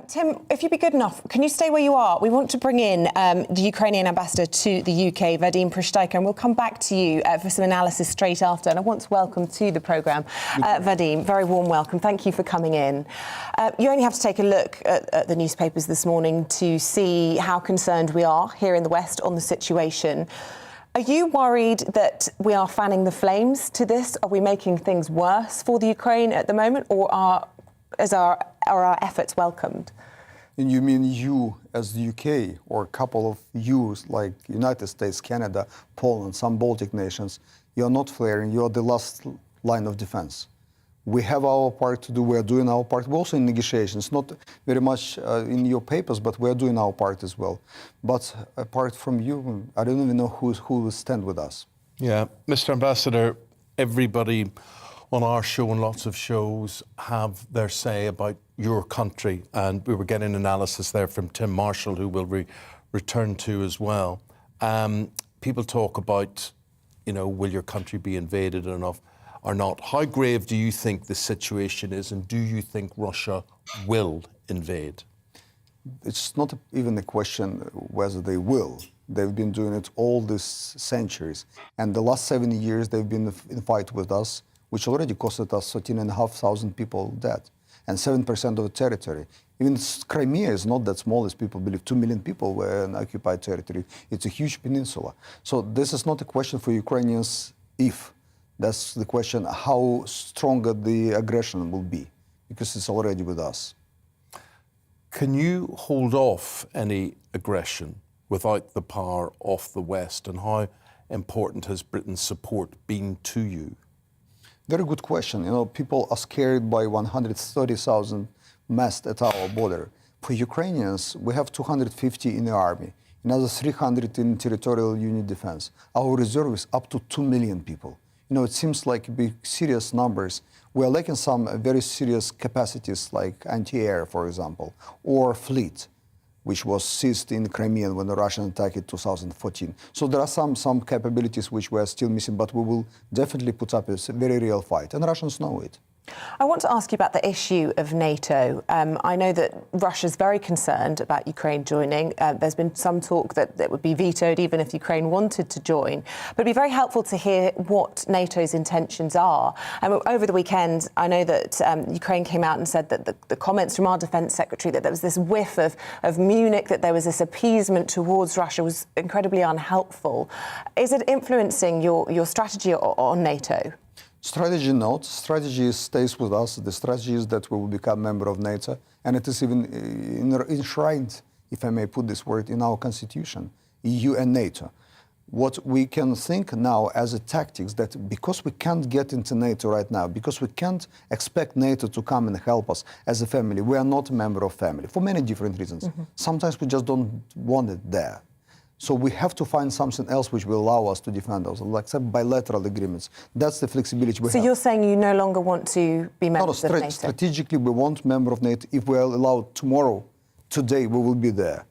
[SPEAKER 3] Tim, if you'd be good enough, can you stay where you are? We want to bring in the Ukrainian ambassador to the UK, Vadim Prystaiko, and we'll come back to you for some analysis straight after. And I want to welcome to the programme Vadim. Very warm welcome. Thank you for coming in. You only have to take a look at the newspapers this morning to see how concerned we are here in the West on the situation. Are you worried that we are fanning the flames to this? Are we making things worse for the Ukraine at the moment, or are our efforts welcomed?
[SPEAKER 19] And you mean you as the UK, or a couple of yous like United States, Canada, Poland, some Baltic nations? You're not flaring, you're the last line of defense. We have our part to do, we're doing our part. We're also in negotiations, not very much in your papers, but we're doing our part as well. But apart from you, I don't even know who will stand with us.
[SPEAKER 2] Yeah, Mr. Ambassador, everybody on our show and lots of shows have their say about your country, and we were getting analysis there from Tim Marshall, who we'll return to as well. People talk about, you know, will your country be invaded enough or not? How grave do you think the situation is, and do you think Russia will invade?
[SPEAKER 19] It's not even a question whether they will. They've been doing it all these centuries. And the last 70 years, they've been in fight with us, which already costed us 13,500 people dead and 7% of the territory. Even Crimea is not that small as people believe. 2 million people were in occupied territory. It's a huge peninsula. So this is not a question for Ukrainians if. That's the question, how stronger the aggression will be, because it's already with us.
[SPEAKER 2] Can you hold off any aggression without the power of the West, and how important has Britain's support been to you?
[SPEAKER 19] Very good question. You know, people are scared by 130,000 massed at our border. For Ukrainians, we have 250 in the army, another 300 in territorial unit defense. Our reserve is up to 2 million people. You know, it seems like big, serious numbers. We are lacking some very serious capacities like anti-air, for example, or fleet, which was seized in Crimea when the Russians attacked in 2014. So there are some capabilities which we are still missing, but we will definitely put up a very real fight, and Russians know it.
[SPEAKER 3] I want to ask you about the issue of NATO. I know that Russia's very concerned about Ukraine joining. There's been some talk that it would be vetoed even if Ukraine wanted to join. But it'd be very helpful to hear what NATO's intentions are. Over the weekend, I know that Ukraine came out and said that the comments from our Defence Secretary that there was this whiff of Munich, that there was this appeasement towards Russia was incredibly unhelpful. Is it influencing your strategy on NATO?
[SPEAKER 19] Strategy not. Strategy stays with us. The strategy is that we will become member of NATO, and it is even enshrined, if I may put this word, in our constitution, EU and NATO. What we can think now as a tactics that because we can't get into NATO right now, because we can't expect NATO to come and help us as a family, we are not a member of family for many different reasons. Mm-hmm. Sometimes we just don't want it there. So we have to find something else which will allow us to defend ourselves, like some bilateral agreements. That's the flexibility we have.
[SPEAKER 3] So you're saying you no longer want to be members of NATO?
[SPEAKER 19] Strategically, we want member of NATO. If we are allowed tomorrow, today, we will be there.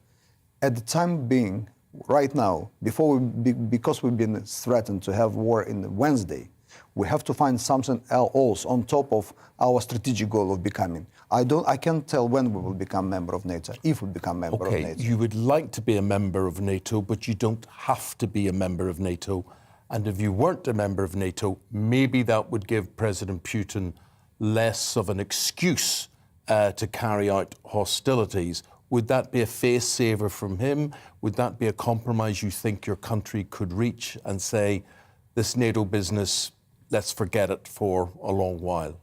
[SPEAKER 19] At the time being, right now, because we've been threatened to have war in Wednesday, we have to find something else on top of our strategic goal of becoming. I can't tell when we will become member of NATO, if we become member of NATO.
[SPEAKER 2] You would like to be a member of NATO, but you don't have to be a member of NATO. And if you weren't a member of NATO, maybe that would give President Putin less of an excuse to carry out hostilities. Would that be a face saver from him? Would that be a compromise you think your country could reach and say, this NATO business, let's forget it for a long while?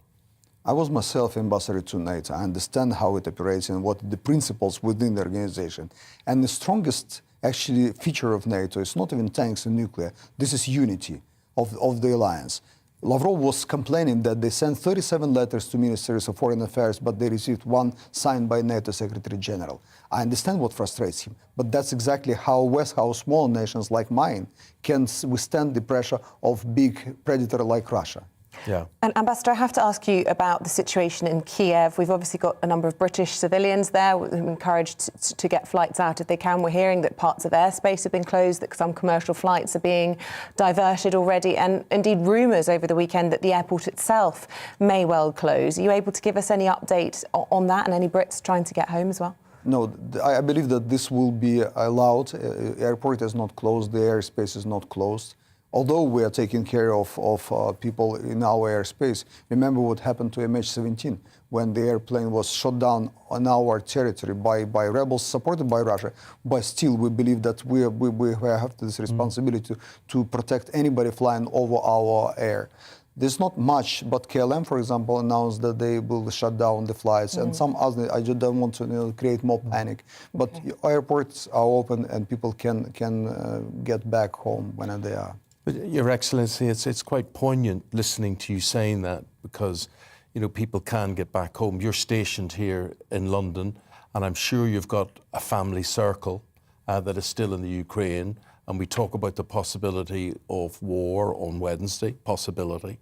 [SPEAKER 19] I was myself ambassador to NATO. I understand how it operates and what the principles within the organization. And the strongest, actually, feature of NATO is not even tanks and nuclear. This is unity of the alliance. Lavrov was complaining that they sent 37 letters to ministers of foreign affairs, but they received one signed by NATO Secretary General. I understand what frustrates him, but that's exactly how small nations like mine can withstand the pressure of big predator like Russia.
[SPEAKER 2] Yeah.
[SPEAKER 3] And Ambassador, I have to ask you about the situation in Kiev. We've obviously got a number of British civilians there. We're encouraged to get flights out if they can. We're hearing that parts of airspace have been closed, that some commercial flights are being diverted already, and indeed rumours over the weekend that the airport itself may well close. Are you able to give us any update on that and any Brits trying to get home as well?
[SPEAKER 19] No, I believe that this will be allowed. Airport is not closed, the airspace is not closed. Although we are taking care of people in our airspace, remember what happened to MH17 when the airplane was shot down on our territory by rebels supported by Russia. But still, we believe that we have this responsibility to protect anybody flying over our air. There's not much, but KLM, for example, announced that they will shut down the flights, and some other. I just don't want to create more panic. But airports are open, and people can get back home when they are.
[SPEAKER 2] But Your Excellency, it's quite poignant listening to you saying that, because people can get back home. You're stationed here in London, and I'm sure you've got a family circle that is still in the Ukraine, and we talk about the possibility of war on Wednesday, possibility.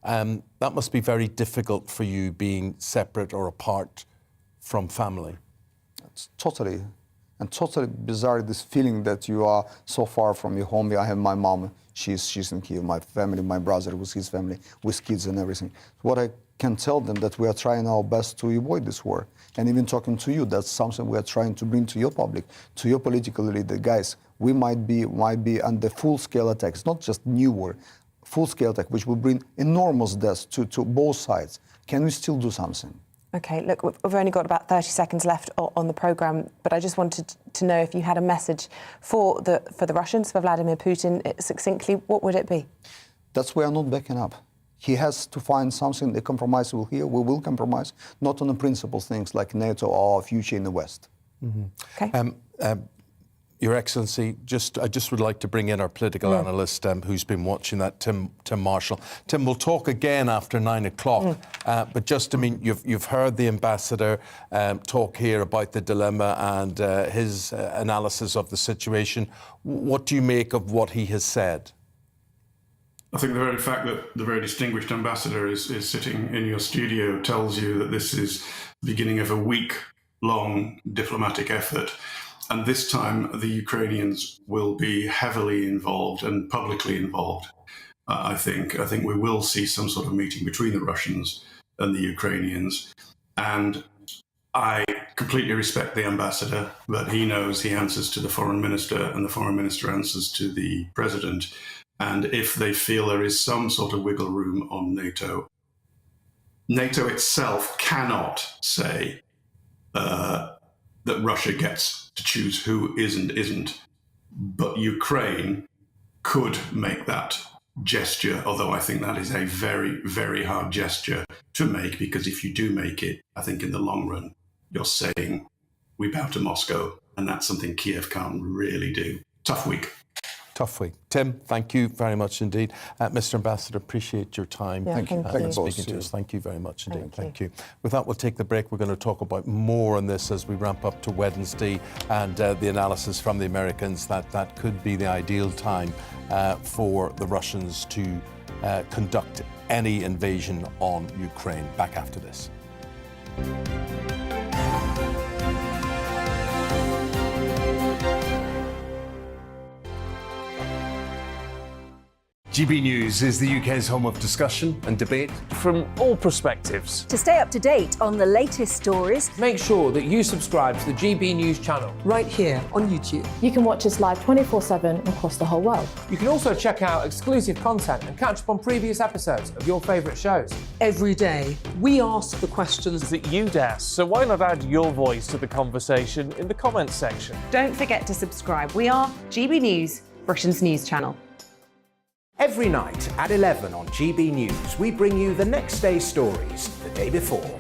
[SPEAKER 2] That must be very difficult for you being separate or apart from family.
[SPEAKER 19] It's totally bizarre, this feeling that you are so far from your home. I have my mom. She's in Kiev. My family, my brother with his family, with kids and everything. What I can tell them that we are trying our best to avoid this war. And even talking to you, that's something we are trying to bring to your public, to your political leader. Guys, we might be under full-scale attack. It's not just new war, full-scale attack, which will bring enormous deaths to both sides. Can we still do something?
[SPEAKER 3] OK, look, we've only got about 30 seconds left on the programme, but I just wanted to know if you had a message for the Russians, for Vladimir Putin, succinctly, what would it be?
[SPEAKER 19] That's why we are not backing up. He has to find something, the compromise will here. We will compromise, not on the principal things like NATO or our future in the West.
[SPEAKER 3] Okay.
[SPEAKER 2] Your Excellency, I just would like to bring in our political analyst who's been watching that, Tim Marshall. Tim, we'll talk again after 9 o'clock, but just, I mean, you've heard the ambassador talk here about the dilemma and his analysis of the situation. What do you make of what he has said?
[SPEAKER 18] I think the very fact that the very distinguished ambassador is sitting in your studio tells you that this is the beginning of a week-long diplomatic effort. And this time, the Ukrainians will be heavily involved and publicly involved. I think we will see some sort of meeting between the Russians and the Ukrainians. And I completely respect the ambassador, but he knows he answers to the foreign minister, and the foreign minister answers to the president. And if they feel there is some sort of wiggle room on NATO, NATO itself cannot say that Russia gets to choose who is and isn't. But Ukraine could make that gesture, although I think that is a very, very hard gesture to make, because if you do make it, I think in the long run, you're saying we bow to Moscow, and that's something Kiev can't really do. Tough week.
[SPEAKER 2] Tough week. Tim, thank you very much indeed. Mr. Ambassador, appreciate your time.
[SPEAKER 3] Thank you.
[SPEAKER 2] Speaking to us. Thank you very much indeed. Thank you. With that, we'll take the break. We're going to talk about more on this as we ramp up to Wednesday and the analysis from the Americans that could be the ideal time for the Russians to conduct any invasion on Ukraine. Back after this.
[SPEAKER 14] GB News is the UK's home of discussion and debate
[SPEAKER 8] from all perspectives.
[SPEAKER 7] To stay up to date on the latest stories,
[SPEAKER 6] make sure that you subscribe to the GB News channel
[SPEAKER 13] right here on YouTube.
[SPEAKER 9] You can watch us live 24/7 across the whole world.
[SPEAKER 6] You can also check out exclusive content and catch up on previous episodes of your favourite shows.
[SPEAKER 13] Every day, we ask the questions
[SPEAKER 8] that you'd ask, so why not add your voice to the conversation in the comments section?
[SPEAKER 3] Don't forget to subscribe. We are GB News, Britain's news channel.
[SPEAKER 10] Every night at 11 on GB News, we bring you the next day's stories the day before.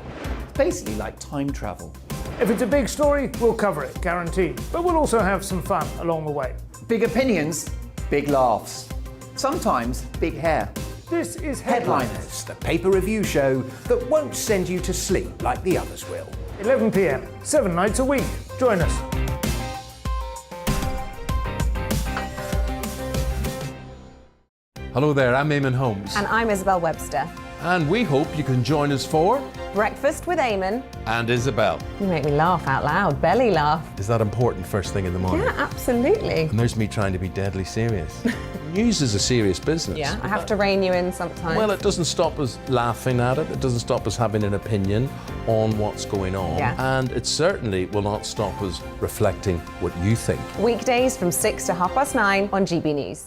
[SPEAKER 10] It's basically like time travel.
[SPEAKER 20] If it's a big story, we'll cover it, guaranteed. But we'll also have some fun along the way.
[SPEAKER 25] Big opinions, big laughs. Sometimes big hair.
[SPEAKER 20] This is
[SPEAKER 10] Headliners, the paper review show that won't send you to sleep like the others will.
[SPEAKER 20] 11 p.m, 7 nights a week. Join us.
[SPEAKER 2] Hello there, I'm Eamonn Holmes.
[SPEAKER 3] And I'm Isabel Webster.
[SPEAKER 2] And we hope you can join us for
[SPEAKER 3] Breakfast with Eamonn
[SPEAKER 2] and Isabel.
[SPEAKER 3] You make me laugh out loud, belly laugh.
[SPEAKER 2] Is that important first thing in the morning?
[SPEAKER 3] Yeah, absolutely.
[SPEAKER 2] And there's me trying to be deadly serious. News is a serious business.
[SPEAKER 3] Yeah, I have to rein you in sometimes.
[SPEAKER 2] Well, it doesn't stop us laughing at it. It doesn't stop us having an opinion on what's going on.
[SPEAKER 3] Yeah.
[SPEAKER 2] And it certainly will not stop us reflecting what you think.
[SPEAKER 3] Weekdays from 6 to 9:30 on GB News.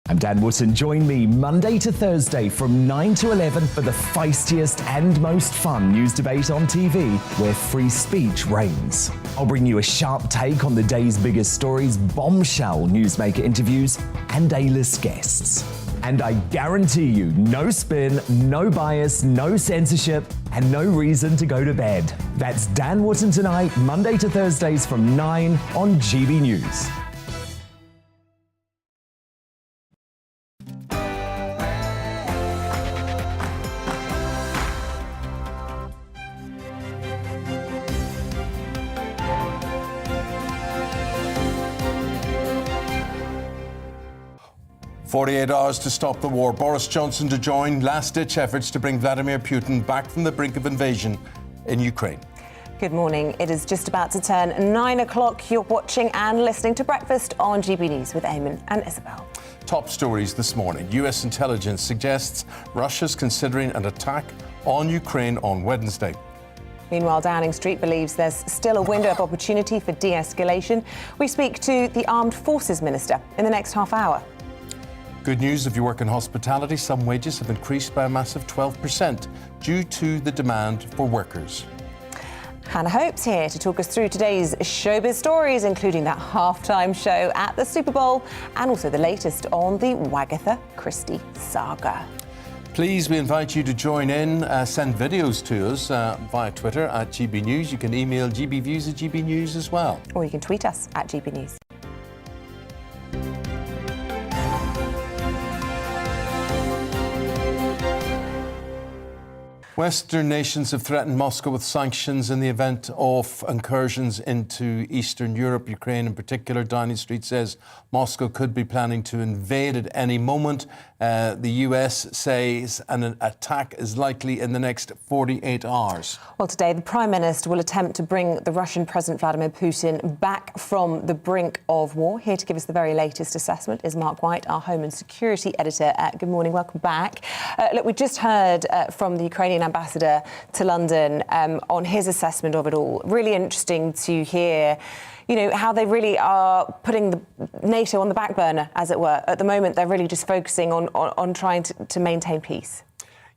[SPEAKER 1] I'm Dan Wootton. Join me Monday to Thursday from 9 to 11 for the feistiest and most fun news debate on TV, where free speech reigns. I'll bring you a sharp take on the day's biggest stories, bombshell newsmaker interviews, and A-list guests. And I guarantee you, no spin, no bias, no censorship, and no reason to go to bed. That's Dan Wootton Tonight, Monday to Thursdays from 9 on GB News.
[SPEAKER 2] "48 hours to stop the war. Boris Johnson to join last-ditch efforts to bring Vladimir Putin back from the brink of invasion in Ukraine."
[SPEAKER 3] Good morning. It is just about to turn 9 o'clock. You're watching and listening to Breakfast on GB News with Eamonn and Isabel.
[SPEAKER 2] Top stories this morning. US intelligence suggests Russia's considering an attack on Ukraine on Wednesday.
[SPEAKER 3] Meanwhile, Downing Street believes there's still a window of opportunity for de-escalation. We speak to the Armed Forces Minister in the next half hour.
[SPEAKER 2] Good news if you work in hospitality, some wages have increased by a massive 12% due to the demand for workers.
[SPEAKER 3] Hannah Hope's here to talk us through today's showbiz stories, including that halftime show at the Super Bowl and also the latest on the Wagatha Christie saga.
[SPEAKER 2] Please, we invite you to join in, send videos to us via Twitter at GBNews. You can email gbviews at GBNews as well.
[SPEAKER 3] Or you can tweet us at GBNews.
[SPEAKER 2] Western nations have threatened Moscow with sanctions in the event of incursions into Eastern Europe, Ukraine in particular. Downing Street says Moscow could be planning to invade at any moment. The US says an attack is likely in the next 48 hours.
[SPEAKER 3] Well, today the Prime Minister will attempt to bring the Russian President Vladimir Putin back from the brink of war. Here to give us the very latest assessment is Mark White, our Home and Security Editor. Good morning, welcome back. Look, we just heard from the Ukrainian ambassador to London on his assessment of it all. Really interesting to hear, you know, how they really are putting the NATO on the back burner, as it were. At the moment, they're really just focusing on trying to maintain peace.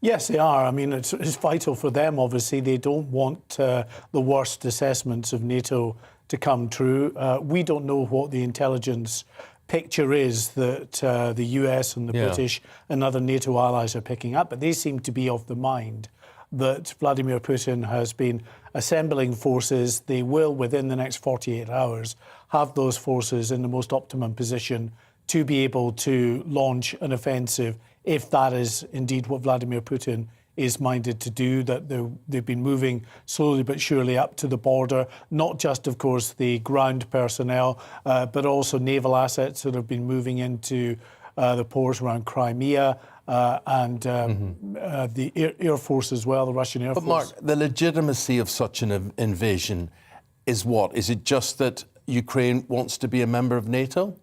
[SPEAKER 11] Yes, they are. I mean, it's vital for them, obviously. They don't want the worst assessments of NATO to come true. We don't know what the intelligence picture is that the US and the British and other NATO allies are picking up, but they seem to be of the mind that Vladimir Putin has been assembling forces. They will, within the next 48 hours, have those forces in the most optimum position to be able to launch an offensive, if that is indeed what Vladimir Putin is minded to do, that they've been moving slowly but surely up to the border, not just, of course, the ground personnel, but also naval assets that have been moving into the ports around Crimea, and the Air Force as well, the Russian Air Force.
[SPEAKER 2] But Mark, the legitimacy of such an invasion is what? Is it just that Ukraine wants to be a member of NATO?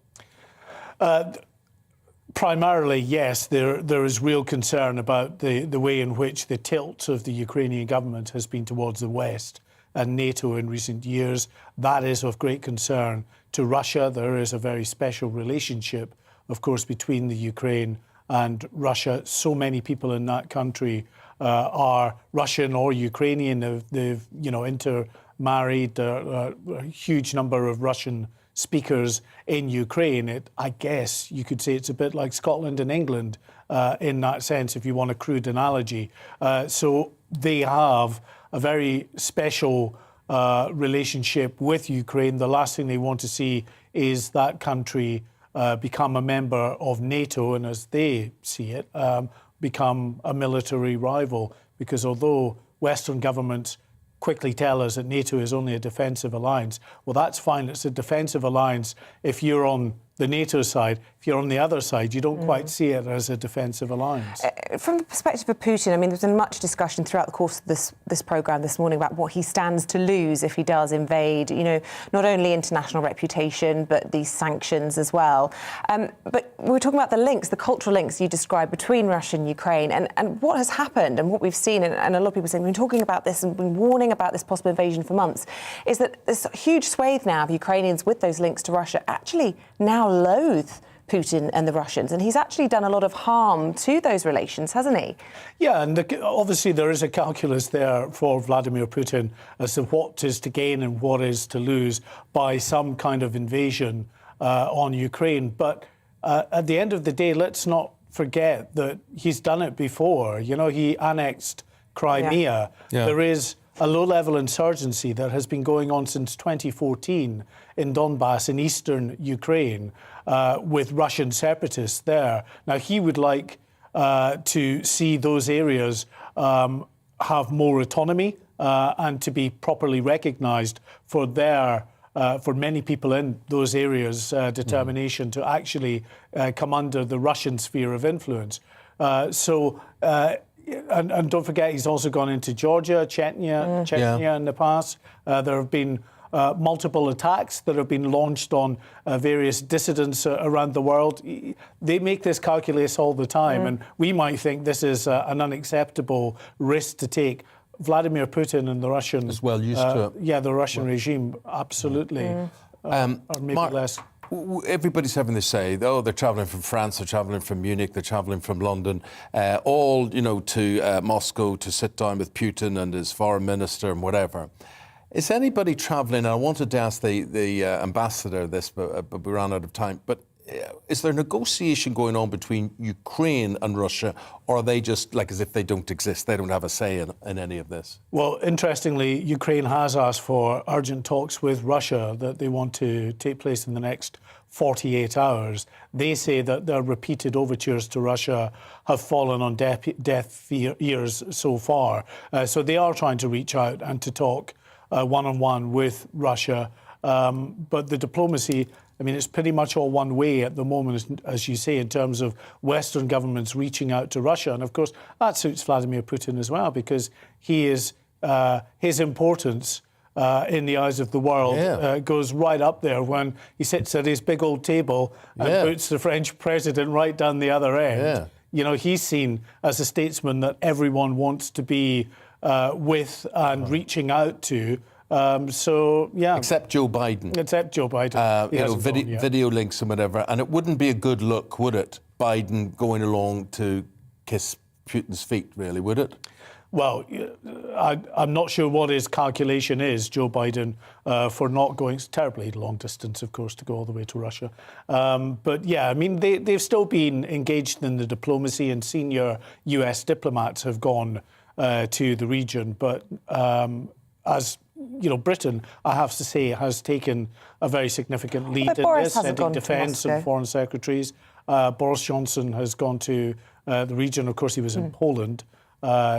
[SPEAKER 11] Primarily, yes. There is real concern about the way in which the tilt of the Ukrainian government has been towards the West and NATO in recent years. That is of great concern to Russia. There is a very special relationship, of course, between the Ukraine and Russia. So many people in that country are Russian or Ukrainian. They've intermarried. A huge number of Russian speakers in Ukraine. I guess you could say it's a bit like Scotland and England in that sense, if you want a crude analogy. So they have a very special relationship with Ukraine. The last thing they want to see is that country become a member of NATO, and as they see it, become a military rival. Because although Western governments quickly tell us that NATO is only a defensive alliance, well, that's fine. It's a defensive alliance if you're on the NATO side. If you're on the other side, you don't quite see it as a defensive alliance.
[SPEAKER 3] From the perspective of Putin, I mean, there's been much discussion throughout the course of this programme this morning about what he stands to lose if he does invade, you know, not only international reputation, but these sanctions as well. But we were talking about the links, the cultural links you described between Russia and Ukraine, and what has happened and what we've seen, and a lot of people saying, we've been talking about this and been warning about this possible invasion for months, is that this huge swathe now of Ukrainians with those links to Russia actually now loathe Putin and the Russians, and he's actually done a lot of harm to those relations, hasn't he?
[SPEAKER 11] Yeah, and obviously there is a calculus there for Vladimir Putin as to what is to gain and what is to lose by some kind of invasion on Ukraine. But at the end of the day, let's not forget that he's done it before. You know, he annexed Crimea.
[SPEAKER 2] Yeah.
[SPEAKER 11] There is a low-level insurgency that has been going on since 2014 in Donbass, in eastern Ukraine, with Russian separatists there. Now, he would like to see those areas have more autonomy and to be properly recognised for for many people in those areas, determination to actually come under the Russian sphere of influence. And don't forget, he's also gone into Georgia, Chechnya in the past. There have been multiple attacks that have been launched on various dissidents around the world. They make this calculus all the time, and we might think this is an unacceptable risk to take. Vladimir Putin and the Russian...
[SPEAKER 2] Is well used to it.
[SPEAKER 11] Yeah, the Russian regime, absolutely. Or maybe
[SPEAKER 2] Mark,
[SPEAKER 11] less.
[SPEAKER 2] Everybody's having to say, oh, they're travelling from France, they're travelling from Munich, they're travelling from London, all, to Moscow to sit down with Putin and his foreign minister and whatever. Is anybody travelling, I wanted to ask the ambassador this, but we ran out of time, but is there negotiation going on between Ukraine and Russia, or are they just like as if they don't exist, they don't have a say in any of this?
[SPEAKER 11] Well, interestingly, Ukraine has asked for urgent talks with Russia that they want to take place in the next 48 hours. They say that their repeated overtures to Russia have fallen on deaf ears so far. So they are trying to reach out and to talk one-on-one with Russia. But the diplomacy, I mean, it's pretty much all one way at the moment, as you say, in terms of Western governments reaching out to Russia. And of course, that suits Vladimir Putin as well, because he is, his importance in the eyes of the world goes right up there when he sits at his big old table and puts the French president right down the other end. You know, he's seen as a statesman that everyone wants to be with and reaching out to.
[SPEAKER 2] Except Joe Biden.
[SPEAKER 11] Except Joe Biden.
[SPEAKER 2] Video links and whatever. And it wouldn't be a good look, would it? Biden going along to kiss Putin's feet, really, would it?
[SPEAKER 11] Well, I'm not sure what his calculation is, Joe Biden, for not going terribly long distance, of course, to go all the way to Russia. But yeah, I mean, they've still been engaged in the diplomacy, and senior US diplomats have gone to the region. But as you know, Britain, I have to say, has taken a very significant lead in this, sending defence and foreign secretaries. Boris Johnson has gone to the region. Of course, he was in Poland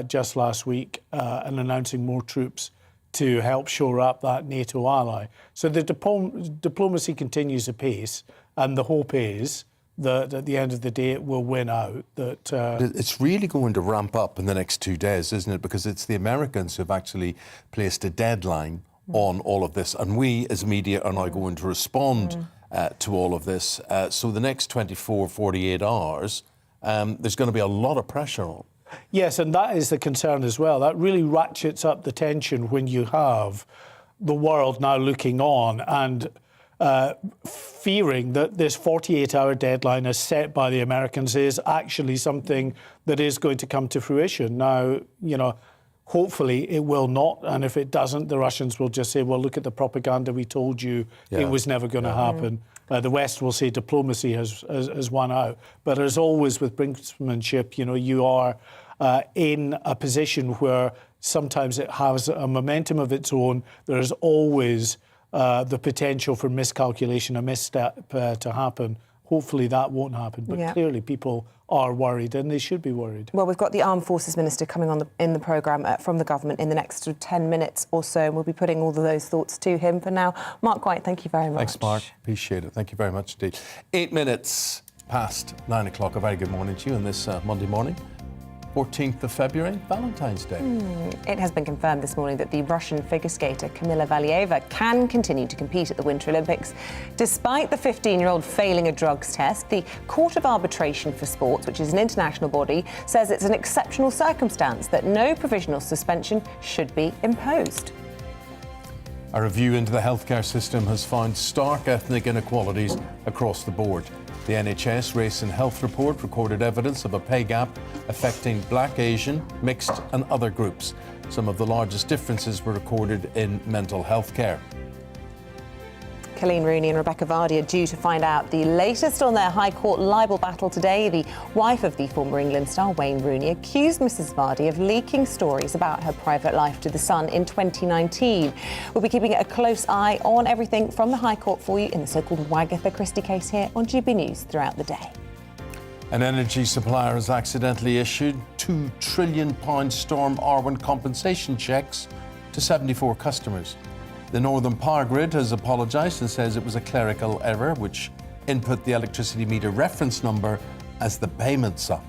[SPEAKER 11] just last week and announcing more troops to help shore up that NATO ally. So the diplomacy continues apace, and the hope is that at the end of the day it will win out. That
[SPEAKER 2] it's really going to ramp up in the next 2 days, isn't it? Because it's the Americans who have actually placed a deadline on all of this, and we as media are now going to respond to all of this. So the next 24, 48 hours, there's going to be a lot of pressure on.
[SPEAKER 11] Yes, and that is the concern as well. That really ratchets up the tension when you have the world now looking on and fearing that this 48-hour deadline as set by the Americans is actually something that is going to come to fruition. Now, you know, hopefully it will not, and if it doesn't, the Russians will just say, well, look at the propaganda, we told you it was never going to happen. The West will say diplomacy has won out. But as always with brinksmanship, you know, you are in a position where sometimes it has a momentum of its own. There's always the potential for miscalculation, a misstep to happen. Hopefully that won't happen. But clearly people are worried, and they should be worried.
[SPEAKER 3] Well, we've got the Armed Forces Minister coming on in the programme from the government in the next 10 minutes or so, and we'll be putting all of those thoughts to him. For now, Mark White, thank you very much.
[SPEAKER 2] Thanks, Mark. Appreciate it. Thank you very much indeed. 8 minutes past 9 o'clock. A very good morning to you on this Monday morning. 14th of February, Valentine's Day.
[SPEAKER 3] It has been confirmed this morning that the Russian figure skater Kamila Valieva can continue to compete at the Winter Olympics. Despite the 15-year-old failing a drugs test, the Court of Arbitration for Sports, which is an international body, says it's an exceptional circumstance that no provisional suspension should be imposed.
[SPEAKER 2] A review into the healthcare system has found stark ethnic inequalities across the board. The NHS Race and Health Report recorded evidence of a pay gap affecting Black, Asian, mixed and other groups. Some of the largest differences were recorded in mental health care.
[SPEAKER 3] Colleen Rooney and Rebecca Vardy are due to find out the latest on their High Court libel battle today. The wife of the former England star, Wayne Rooney, accused Mrs Vardy of leaking stories about her private life to The Sun in 2019. We'll be keeping a close eye on everything from the High Court for you in the so-called Wagatha Christie case here on GB News throughout the day.
[SPEAKER 2] An energy supplier has accidentally issued £2 trillion Storm Arwen compensation cheques to 74 customers. The Northern Power Grid has apologised and says it was a clerical error which input the electricity meter reference number as the payment sum.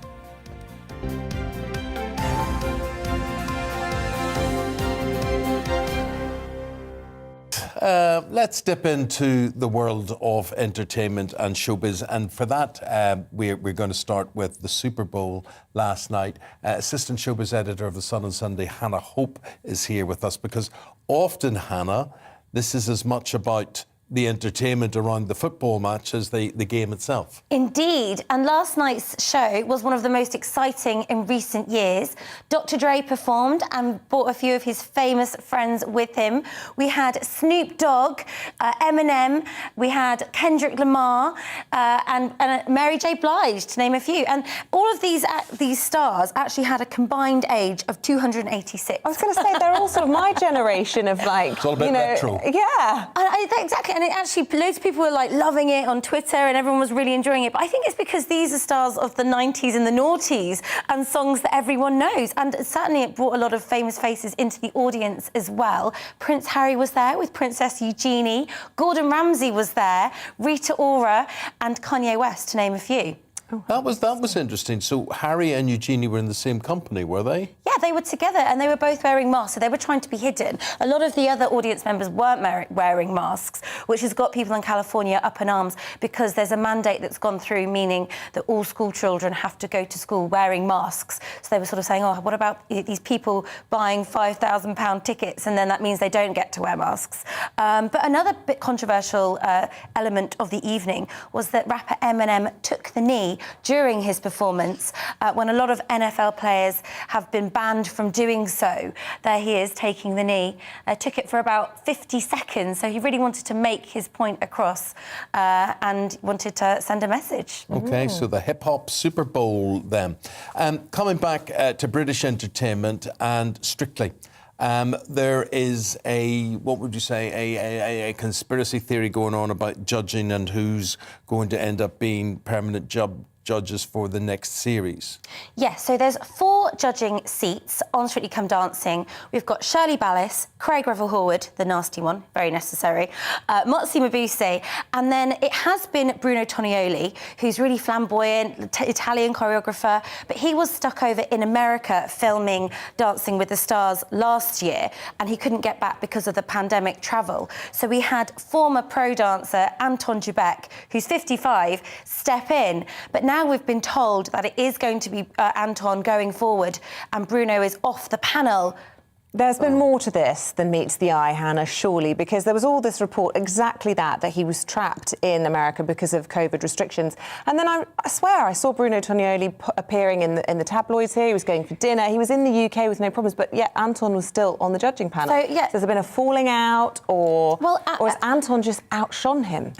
[SPEAKER 2] let's dip into the world of entertainment and showbiz. And for that, we're going to start with the Super Bowl last night. Assistant showbiz editor of The Sun on Sunday, Hannah Hope, is here with us because often, Hannah, this is as much about the entertainment around the football match as the game itself.
[SPEAKER 12] Indeed, and last night's show was one of the most exciting in recent years. Dr. Dre performed and brought a few of his famous friends with him. We had Snoop Dogg, Eminem, we had Kendrick Lamar, and Mary J. Blige, to name a few. And all of these stars actually had a combined age of 286.
[SPEAKER 3] I was going to say, they're all sort of my generation of, like,
[SPEAKER 2] it's all a bit retro.
[SPEAKER 12] Yeah, exactly. And it actually, loads of people were like loving it on Twitter and everyone was really enjoying it. But I think it's because these are stars of the 90s and the noughties and songs that everyone knows. And certainly it brought a lot of famous faces into the audience as well. Prince Harry was there with Princess Eugenie. Gordon Ramsay was there, Rita Ora and Kanye West, to name a few.
[SPEAKER 2] That was interesting. So Harry and Eugenie were in the same company, were they?
[SPEAKER 12] Yeah, they were together and they were both wearing masks, so they were trying to be hidden. A lot of the other audience members weren't wearing masks, which has got people in California up in arms because there's a mandate that's gone through, meaning that all school children have to go to school wearing masks. So they were sort of saying, oh, what about these people buying £5,000 tickets and then that means they don't get to wear masks? But another bit controversial element of the evening was that rapper Eminem took the knee during his performance when a lot of NFL players have been banned from doing so. There he is taking the knee. Took it for about 50 seconds, so he really wanted to make his point across and wanted to send a message.
[SPEAKER 2] OK, so the hip-hop Super Bowl then. Coming back to British entertainment and Strictly. There is what would you say, a conspiracy theory going on about judging and who's going to end up being permanent judges for the next series.
[SPEAKER 12] Yes, so there's 4 judging seats on Strictly Come Dancing. We've got Shirley Ballas, Craig Revel-Horwood, the nasty one, very necessary, Motsi Mabuse, and then it has been Bruno Tonioli, who's really flamboyant, Italian choreographer, but he was stuck over in America filming Dancing with the Stars last year, and he couldn't get back because of the pandemic travel. So we had former pro dancer Anton Dubek, who's 55, step in, but now we've been told that it is going to be Anton going forward and Bruno is off the panel.
[SPEAKER 3] There's been more to this than meets the eye, Hannah, surely, because there was all this report, exactly that he was trapped in America because of COVID restrictions. And then I swear I saw Bruno Tonioli appearing in the tabloids here. He was going for dinner. He was in the UK with no problems, but yet Anton was still on the judging panel. So, yeah. So has there been a falling out or has Anton just outshone him?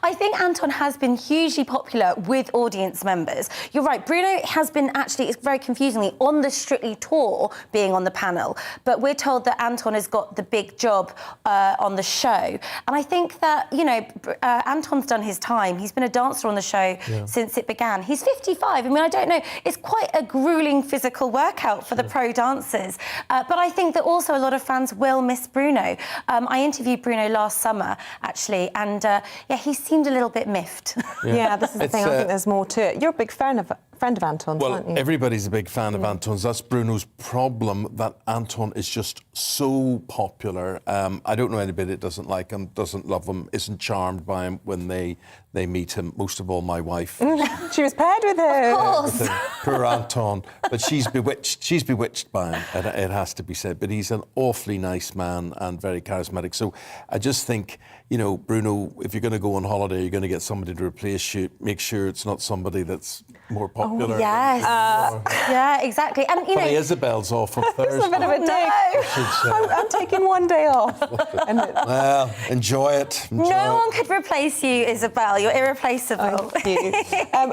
[SPEAKER 12] I think Anton has been hugely popular with audience members. You're right, Bruno has been actually, it's very confusingly, on the Strictly tour being on the panel, but we're told that Anton has got the big job on the show. And I think that, you know, Anton's done his time. He's been a dancer on the show since it began. He's 55. I mean, I don't know. It's quite a gruelling physical workout for the pro dancers. But I think that also a lot of fans will miss Bruno. I interviewed Bruno last summer, actually, and yeah, he seemed a little bit miffed.
[SPEAKER 3] Yeah, this is the thing. I think there's more to it. You're a big friend of Anton's, aren't you?
[SPEAKER 2] Well, everybody's a big fan of Anton's. That's Bruno's problem, that Anton is just so popular. I don't know anybody that doesn't like him, doesn't love him, isn't charmed by him when they meet him. Most of all, my wife.
[SPEAKER 3] She was paired with him.
[SPEAKER 12] Of course.
[SPEAKER 2] Poor Anton. But she's bewitched by him, it has to be said. But he's an awfully nice man and very charismatic. So I just think, you know, Bruno, if you're going to go on holiday, you're going to get somebody to replace you. Make sure it's not somebody that's more popular.
[SPEAKER 12] Oh, yes. Yeah, exactly. And, you know...
[SPEAKER 2] Isabel's off on Thursday.
[SPEAKER 3] It's a bit of a dig. I'm taking one day off.
[SPEAKER 2] Well, enjoy it.
[SPEAKER 12] No one could replace you, Isabel. You're irreplaceable.
[SPEAKER 3] Thank you.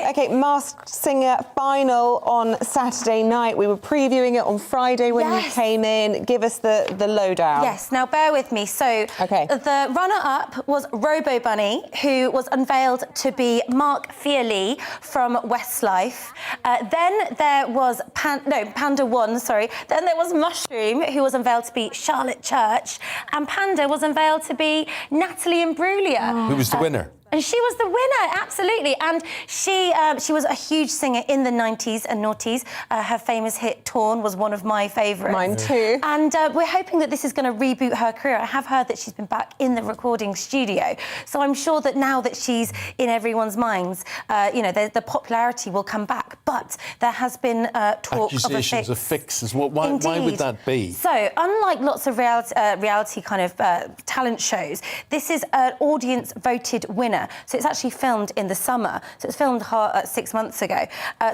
[SPEAKER 3] OK, Masked Singer final on Saturday night. We were previewing it on Friday when you came in. Give us the lowdown.
[SPEAKER 12] Yes, now bear with me. So the runner-up was Robo Bunny, who was unveiled to be Mark Fearley from Westlife. Then there was Panda 1, sorry. Then there was Mushroom, who was unveiled to be Charlotte Church. And Panda was unveiled to be Natalie Imbruglia.
[SPEAKER 2] Who was the winner?
[SPEAKER 12] And she was the winner, absolutely. And she was a huge singer in the 90s and noughties. Her famous hit Torn was one of my favourites.
[SPEAKER 3] Mine too.
[SPEAKER 12] And we're hoping that this is going to reboot her career. I have heard that she's been back in the recording studio. So I'm sure that now that she's in everyone's minds, you know, the popularity will come back. But there has been talk
[SPEAKER 2] accusations
[SPEAKER 12] of a fix.
[SPEAKER 2] Of fixes. Why would that be?
[SPEAKER 12] So, unlike lots of reality kind of talent shows, this is an audience-voted winner. So it's actually filmed in the summer. So it's filmed 6 months ago.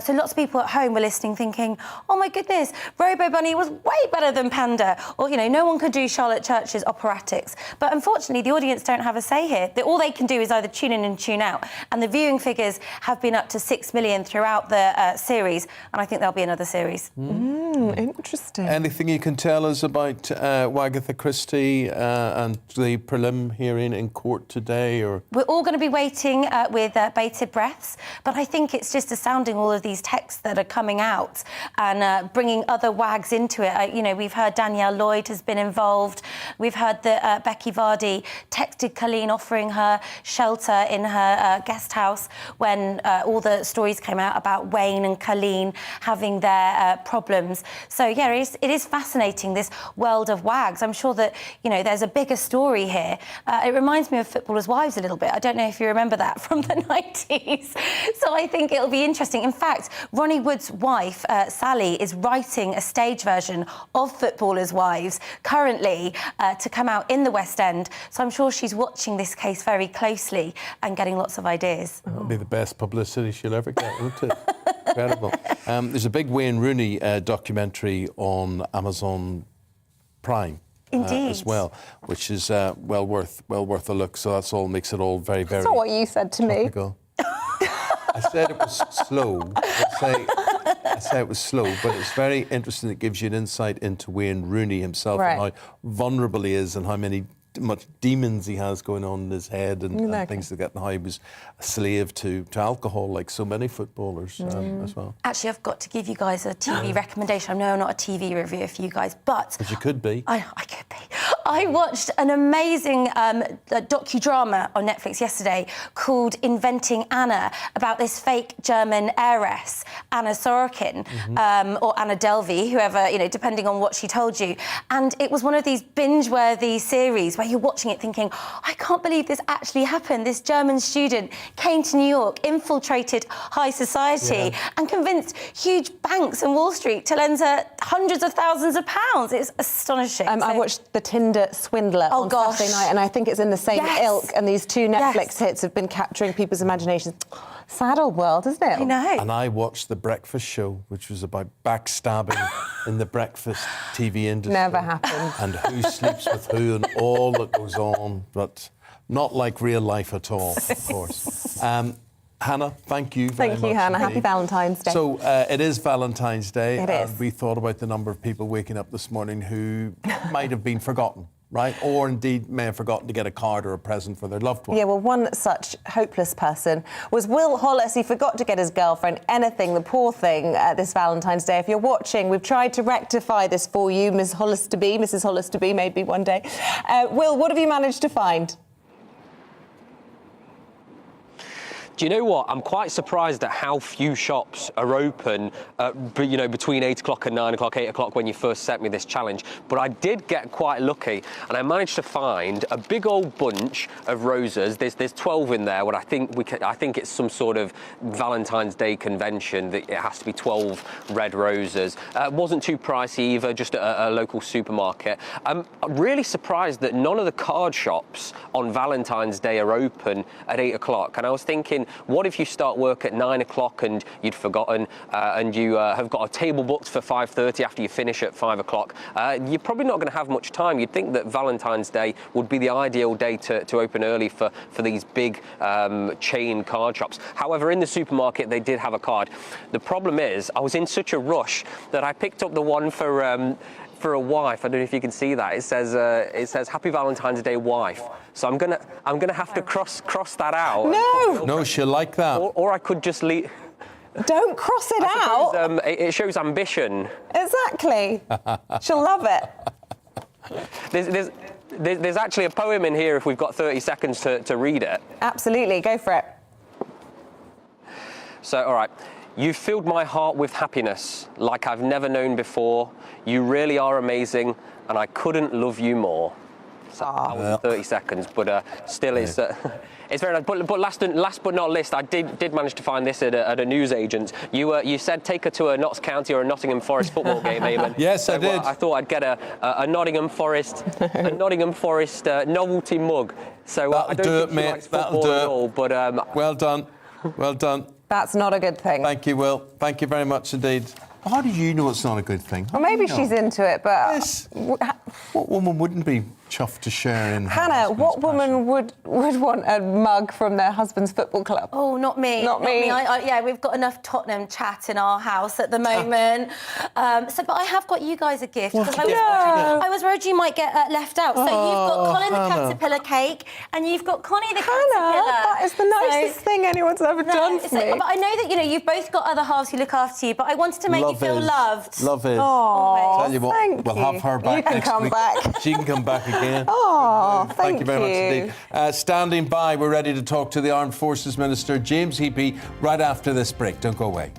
[SPEAKER 12] So lots of people at home were listening thinking, oh my goodness, Robo Bunny was way better than Panda. Or, you know, no one could do Charlotte Church's operatics. But unfortunately, the audience don't have a say here. All they can do is either tune in and tune out. And the viewing figures have been up to 6 million throughout the series. And I think there'll be another series.
[SPEAKER 3] Interesting.
[SPEAKER 2] Anything you can tell us about Wagatha Christie and the prelim hearing in court today? Or
[SPEAKER 12] We're all going to be waiting with bated breaths, but I think it's just astounding, all of these texts that are coming out and bringing other wags into it. You know, we've heard Danielle Lloyd has been involved. We've heard that Becky Vardy texted Colleen offering her shelter in her guest house when all the stories came out about Wayne and Colleen having their problems. So, yeah, it is fascinating, this world of wags. I'm sure that, you know, there's a bigger story here. It reminds me of Footballers' Wives a little bit. I don't know if you remember that from the 90s. So I think it'll be interesting. In fact, Ronnie Wood's wife, Sally, is writing a stage version of Footballers' Wives currently to come out in the West End. So I'm sure she's watching this case very closely and getting lots of ideas.
[SPEAKER 2] That'll be the best publicity she'll ever get, won't it? Incredible. There's a big Wayne Rooney documentary on Amazon Prime. As well, which is well worth a look. So that's all makes it all very, very.
[SPEAKER 3] That's not what you said to me.
[SPEAKER 2] I said it was slow. I say it was slow, but it's very interesting. It gives you an insight into Wayne Rooney himself and how vulnerable he is and how much demons he has going on in his head and things like that, and how he was a slave to alcohol, like so many footballers as well.
[SPEAKER 12] Actually, I've got to give you guys a TV recommendation. I know I'm not a TV reviewer for you guys, but
[SPEAKER 2] you could be.
[SPEAKER 12] I could be. I watched an amazing docudrama on Netflix yesterday called Inventing Anna, about this fake German heiress, Anna Sorokin, or Anna Delvey, whoever, you know, depending on what she told you. And it was one of these binge-worthy series where you're watching it thinking, I can't believe this actually happened. This German student came to New York, infiltrated high society and convinced huge banks and Wall Street to lend her hundreds of thousands of pounds. It's astonishing.
[SPEAKER 3] I watched The Tinder Swindler on Saturday night, and I think it's in the same ilk, and these two Netflix hits have been capturing people's imaginations. Sad old world, isn't it?
[SPEAKER 12] I know.
[SPEAKER 2] And I watched The Breakfast Show, which was about backstabbing in the breakfast TV industry.
[SPEAKER 3] Never happened.
[SPEAKER 2] And who sleeps with who and all that goes on, but not like real life at all, of course. Hannah, thank you very much.
[SPEAKER 3] Thank you, Hannah.
[SPEAKER 2] Indeed.
[SPEAKER 3] Happy Valentine's Day.
[SPEAKER 2] So it is Valentine's Day.
[SPEAKER 3] It is.
[SPEAKER 2] And we thought about the number of people waking up this morning who might have been forgotten, right? Or indeed may have forgotten to get a card or a present for their loved one.
[SPEAKER 3] Yeah, well, one such hopeless person was Will Hollis. He forgot to get his girlfriend anything, the poor thing, this Valentine's Day. If you're watching, we've tried to rectify this for you, Mrs. Hollis-to-be, maybe one day. Will, what have you managed to find?
[SPEAKER 15] Do you know what? I'm quite surprised at how few shops are open, you know, between 8 o'clock and 9 o'clock, 8 o'clock when you first sent me this challenge. But I did get quite lucky, and I managed to find a big old bunch of roses. There's 12 in there. What I think it's some sort of Valentine's Day convention that it has to be 12 red roses. It wasn't too pricey either, just at a local supermarket. I'm really surprised that none of the card shops on Valentine's Day are open at 8 o'clock. And I was thinking, what if you start work at 9 o'clock and you'd forgotten and you have got a table booked for 5:30 after you finish at 5 o'clock? You're probably not going to have much time. You'd think that Valentine's Day would be the ideal day to open early for these big chain card shops. However, in the supermarket, they did have a card. The problem is, I was in such a rush that I picked up the one for a wife. I don't know if you can see that. It says Happy Valentine's Day, wife. So I'm gonna have to cross that out.
[SPEAKER 2] No, she'll like that.
[SPEAKER 15] Or I could just leave.
[SPEAKER 3] Don't cross it out.
[SPEAKER 15] It shows ambition.
[SPEAKER 3] Exactly. She'll love it.
[SPEAKER 15] There's actually a poem in here if we've got 30 seconds to read it.
[SPEAKER 3] Absolutely, go for it.
[SPEAKER 15] So, all right. You've filled my heart with happiness like I've never known before. You really are amazing, and I couldn't love you more. So that was 30 seconds, but still is. It's very nice. But last but not least, I did manage to find this at a newsagent. You said take her to a Notts County or a Nottingham Forest football game, Eamonn.
[SPEAKER 2] Yes, I did.
[SPEAKER 15] I thought I'd get a Nottingham Forest novelty mug. So I don't think she likes football at all. But
[SPEAKER 2] well done, well done.
[SPEAKER 3] That's not a good thing.
[SPEAKER 2] Thank you, Will. Thank you very much indeed. How did you know it's not a good thing?
[SPEAKER 3] Well, maybe she's into it, but...
[SPEAKER 2] Yes. What woman wouldn't be chuffed to share in...
[SPEAKER 3] Hannah, what woman would want a mug from their husband's football club?
[SPEAKER 12] Oh, not me.
[SPEAKER 3] Not me.
[SPEAKER 12] Yeah, we've got enough Tottenham chat in our house at the moment. But I have got you guys a gift. Because I was worried you might get left out. So you've got Colin the caterpillar cake and you've got Connie the caterpillar.
[SPEAKER 3] That is the nicest thing anyone's ever done for me.
[SPEAKER 12] But I know that, you've both got other halves who look after you, but I wanted to make you feel loved.
[SPEAKER 2] Love it.
[SPEAKER 3] Oh,
[SPEAKER 2] tell you what, we'll have her back
[SPEAKER 3] next
[SPEAKER 2] week.
[SPEAKER 3] Back.
[SPEAKER 2] She can come back again.
[SPEAKER 3] Oh,
[SPEAKER 2] thank you very much indeed. Standing by, we're ready to talk to the Armed Forces Minister, James Heappey, right after this break. Don't go away.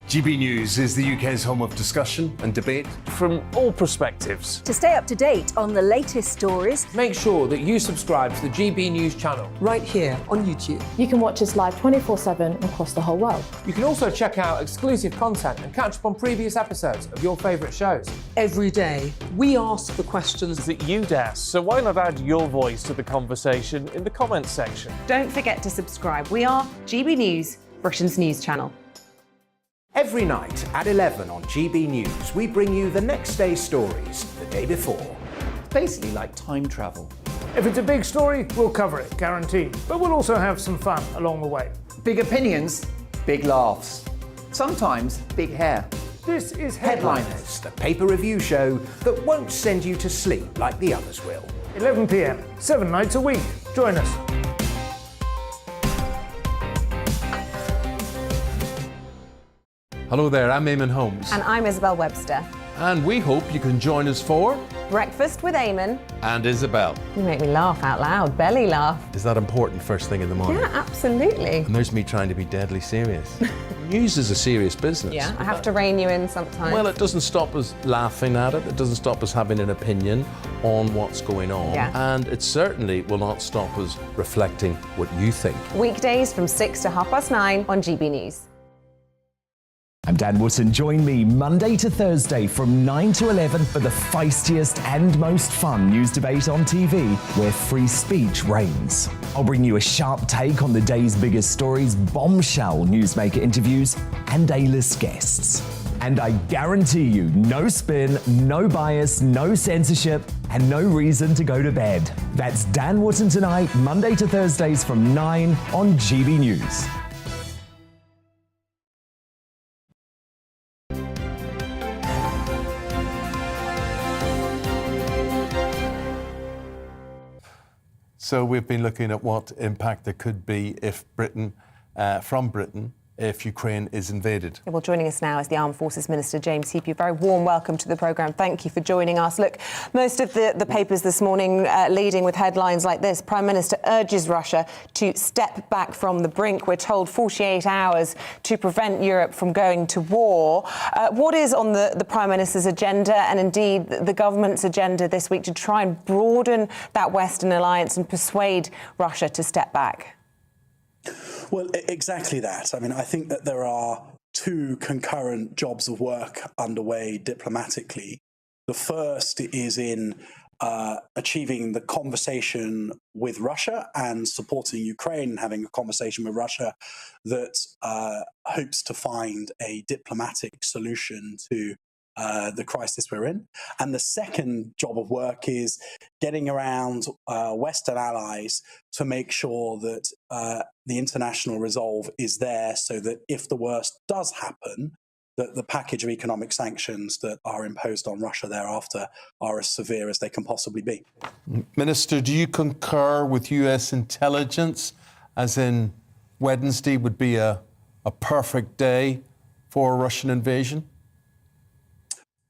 [SPEAKER 14] GB News is the UK's home of discussion and debate.
[SPEAKER 8] From all perspectives.
[SPEAKER 7] To stay up to date on the latest stories,
[SPEAKER 6] make sure that you subscribe to the GB News channel.
[SPEAKER 13] Right here on YouTube.
[SPEAKER 9] You can watch us live 24/7 across the whole world.
[SPEAKER 6] You can also check out exclusive content and catch up on previous episodes of your favourite shows.
[SPEAKER 13] Every day, we ask the questions
[SPEAKER 8] that you'd ask, so why not add your voice to the conversation in the comments section?
[SPEAKER 3] Don't forget to subscribe. We are GB News, Britain's news channel.
[SPEAKER 10] Every night at 11 on GB News, we bring you the next day's stories the day before.
[SPEAKER 25] It's basically like time travel.
[SPEAKER 20] If it's a big story, we'll cover it, guaranteed. But we'll also have some fun along the way.
[SPEAKER 25] Big opinions, big laughs. Sometimes big hair.
[SPEAKER 20] This is
[SPEAKER 10] Headliners, the paper review show that won't send you to sleep like the others will.
[SPEAKER 20] 11 p.m, 7 nights a week. Join us.
[SPEAKER 2] Hello there, I'm Eamonn Holmes.
[SPEAKER 3] And I'm Isabel Webster.
[SPEAKER 2] And we hope you can join us for...
[SPEAKER 3] Breakfast with Eamonn.
[SPEAKER 2] And Isabel.
[SPEAKER 3] You make me laugh out loud, belly laugh.
[SPEAKER 2] Is that important first thing in the morning?
[SPEAKER 3] Yeah, absolutely.
[SPEAKER 2] And there's me trying to be deadly serious. News is a serious business.
[SPEAKER 3] Yeah, I have to rein you in sometimes.
[SPEAKER 2] Well, it doesn't stop us laughing at it. It doesn't stop us having an opinion on what's going on.
[SPEAKER 3] Yeah.
[SPEAKER 2] And it certainly will not stop us reflecting what you think.
[SPEAKER 3] Weekdays from 6 to 9:30 on GB News.
[SPEAKER 1] I'm Dan Wootton. Join me Monday to Thursday from 9 to 11 for the feistiest and most fun news debate on TV, where free speech reigns. I'll bring you a sharp take on the day's biggest stories, bombshell newsmaker interviews, and A-list guests. And I guarantee you, no spin, no bias, no censorship, and no reason to go to bed. That's Dan Wootton Tonight, Monday to Thursdays from 9 on GB News.
[SPEAKER 2] So we've been looking at what impact there could be if from Britain, if Ukraine is invaded.
[SPEAKER 3] Well, joining us now is the Armed Forces Minister, James Heappey. A very warm welcome to the programme. Thank you for joining us. Look, most of the papers this morning leading with headlines like this. Prime Minister urges Russia to step back from the brink. We're told 48 hours to prevent Europe from going to war. What is on the Prime Minister's agenda and indeed the government's agenda this week to try and broaden that Western alliance and persuade Russia to step back?
[SPEAKER 16] Well, exactly that. I mean, I think that there are two concurrent jobs of work underway diplomatically. The first is in achieving the conversation with Russia and supporting Ukraine and having a conversation with Russia that hopes to find a diplomatic solution to the crisis we're in. And the second job of work is getting around Western allies to make sure that the international resolve is there so that if the worst does happen, that the package of economic sanctions that are imposed on Russia thereafter are as severe as they can possibly be.
[SPEAKER 2] Minister, do you concur with US intelligence, as in, Wednesday would be a perfect day for a Russian invasion?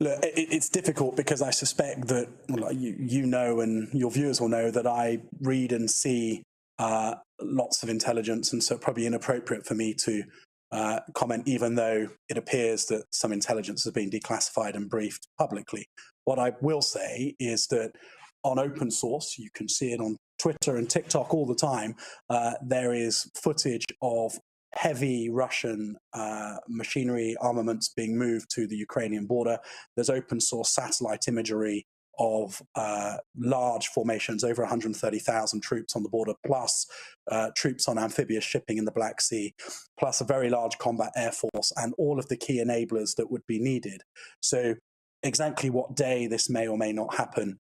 [SPEAKER 16] Look, it's difficult because I suspect that you know, and your viewers will know, that I read and see lots of intelligence, and so probably inappropriate for me to comment, even though it appears that some intelligence has been declassified and briefed publicly. What I will say is that on open source, you can see it on Twitter and TikTok all the time, there is footage of heavy Russian machinery, armaments being moved to the Ukrainian border. There's open source satellite imagery of large formations, over 130,000 troops on the border, plus troops on amphibious shipping in the Black Sea, plus a very large combat air force, and all of the key enablers that would be needed. So exactly what day this may or may not happen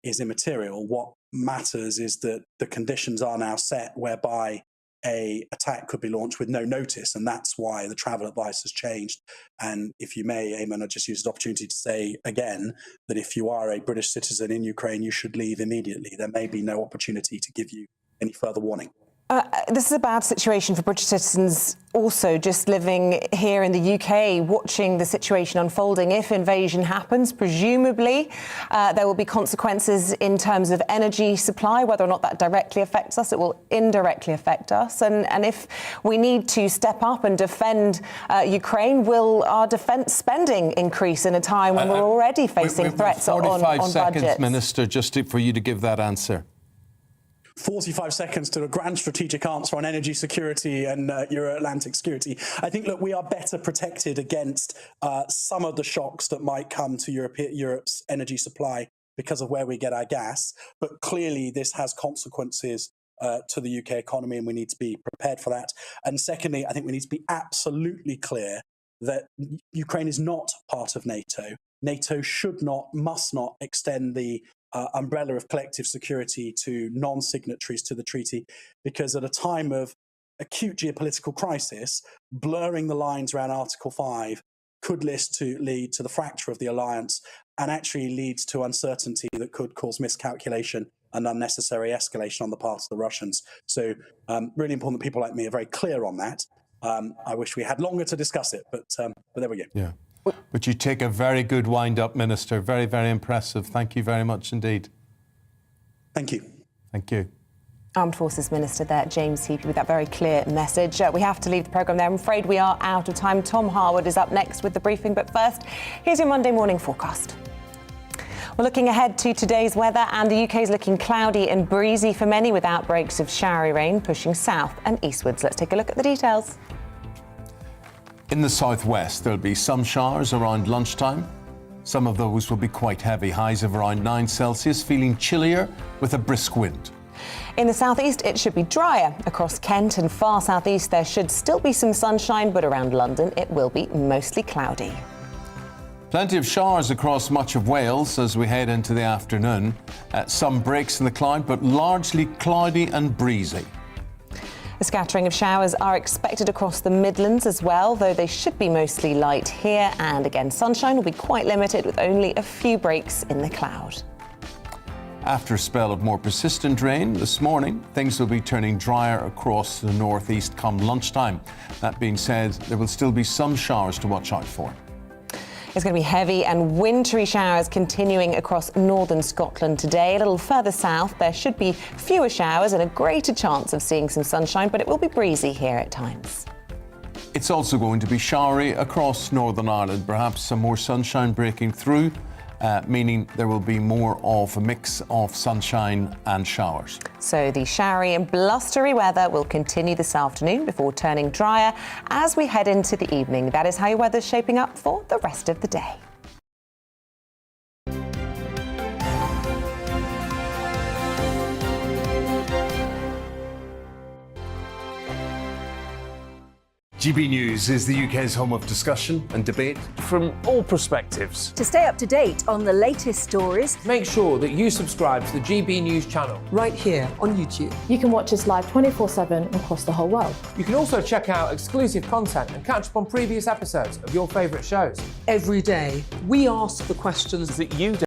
[SPEAKER 16] is immaterial. What matters is that the conditions are now set whereby an attack could be launched with no notice, and that's why the travel advice has changed. And if you may, Eamonn, I just use the opportunity to say again that if you are a British citizen in Ukraine, you should leave immediately. There may be no opportunity to give you any further warning.
[SPEAKER 3] This is a bad situation for British citizens also just living here in the UK, watching the situation unfolding. If invasion happens, presumably there will be consequences in terms of energy supply. Whether or not that directly affects us, it will indirectly affect us. And if we need to step up and defend Ukraine, will our defence spending increase in a time when we're already facing threats on budgets?
[SPEAKER 2] 45 seconds, Minister, just for you to give that answer.
[SPEAKER 16] 45 seconds to a grand strategic answer on energy security and Euro-Atlantic security. I think, look, we are better protected against some of the shocks that might come to Europe's energy supply because of where we get our gas. But clearly, this has consequences to the UK economy, and we need to be prepared for that. And secondly, I think we need to be absolutely clear that Ukraine is not part of NATO. NATO should not, must not extend the umbrella of collective security to non-signatories to the treaty, because at a time of acute geopolitical crisis, blurring the lines around Article 5 could lead to the fracture of the alliance, and actually leads to uncertainty that could cause miscalculation and unnecessary escalation on the part of the Russians. So really important that people like me are very clear on that. I wish we had longer to discuss it, but there we go.
[SPEAKER 2] Yeah. But you take a very good wind-up, Minister. Very, very impressive. Thank you very much indeed.
[SPEAKER 16] Thank you.
[SPEAKER 2] Thank you.
[SPEAKER 3] Armed Forces Minister there, James Heappey, with that very clear message. We have to leave the programme there. I'm afraid we are out of time. Tom Harwood is up next with the briefing. But first, here's your Monday morning forecast. We're looking ahead to today's weather, and the UK is looking cloudy and breezy for many, with outbreaks of showery rain pushing south and eastwards. Let's take a look at the details.
[SPEAKER 2] In the southwest, there'll be some showers around lunchtime. Some of those will be quite heavy, highs of around 9 Celsius, feeling chillier with a brisk wind.
[SPEAKER 3] In the southeast, it should be drier. Across Kent and far southeast, there should still be some sunshine, but around London, it will be mostly cloudy.
[SPEAKER 2] Plenty of showers across much of Wales as we head into the afternoon. Some breaks in the cloud, but largely cloudy and breezy.
[SPEAKER 3] A scattering of showers are expected across the Midlands as well, though they should be mostly light here. And again, sunshine will be quite limited, with only a few breaks in the cloud.
[SPEAKER 2] After a spell of more persistent rain this morning, things will be turning drier across the northeast come lunchtime. That being said, there will still be some showers to watch out for.
[SPEAKER 3] It's going to be heavy and wintry showers continuing across northern Scotland today. A little further south, there should be fewer showers and a greater chance of seeing some sunshine, but it will be breezy here at times.
[SPEAKER 2] It's also going to be showery across Northern Ireland, perhaps some more sunshine breaking through, meaning there will be more of a mix of sunshine and showers.
[SPEAKER 3] So the showery and blustery weather will continue this afternoon before turning drier as we head into the evening. That is how your weather's shaping up for the rest of the day.
[SPEAKER 14] GB News is the UK's home of discussion and debate
[SPEAKER 8] from all perspectives.
[SPEAKER 7] To stay up to date on the latest stories,
[SPEAKER 6] make sure that you subscribe to the GB News channel
[SPEAKER 13] right here on YouTube.
[SPEAKER 9] You can watch us live 24/7 across the whole world.
[SPEAKER 6] You can also check out exclusive content and catch up on previous episodes of your favourite shows.
[SPEAKER 13] Every day, we ask the questions that you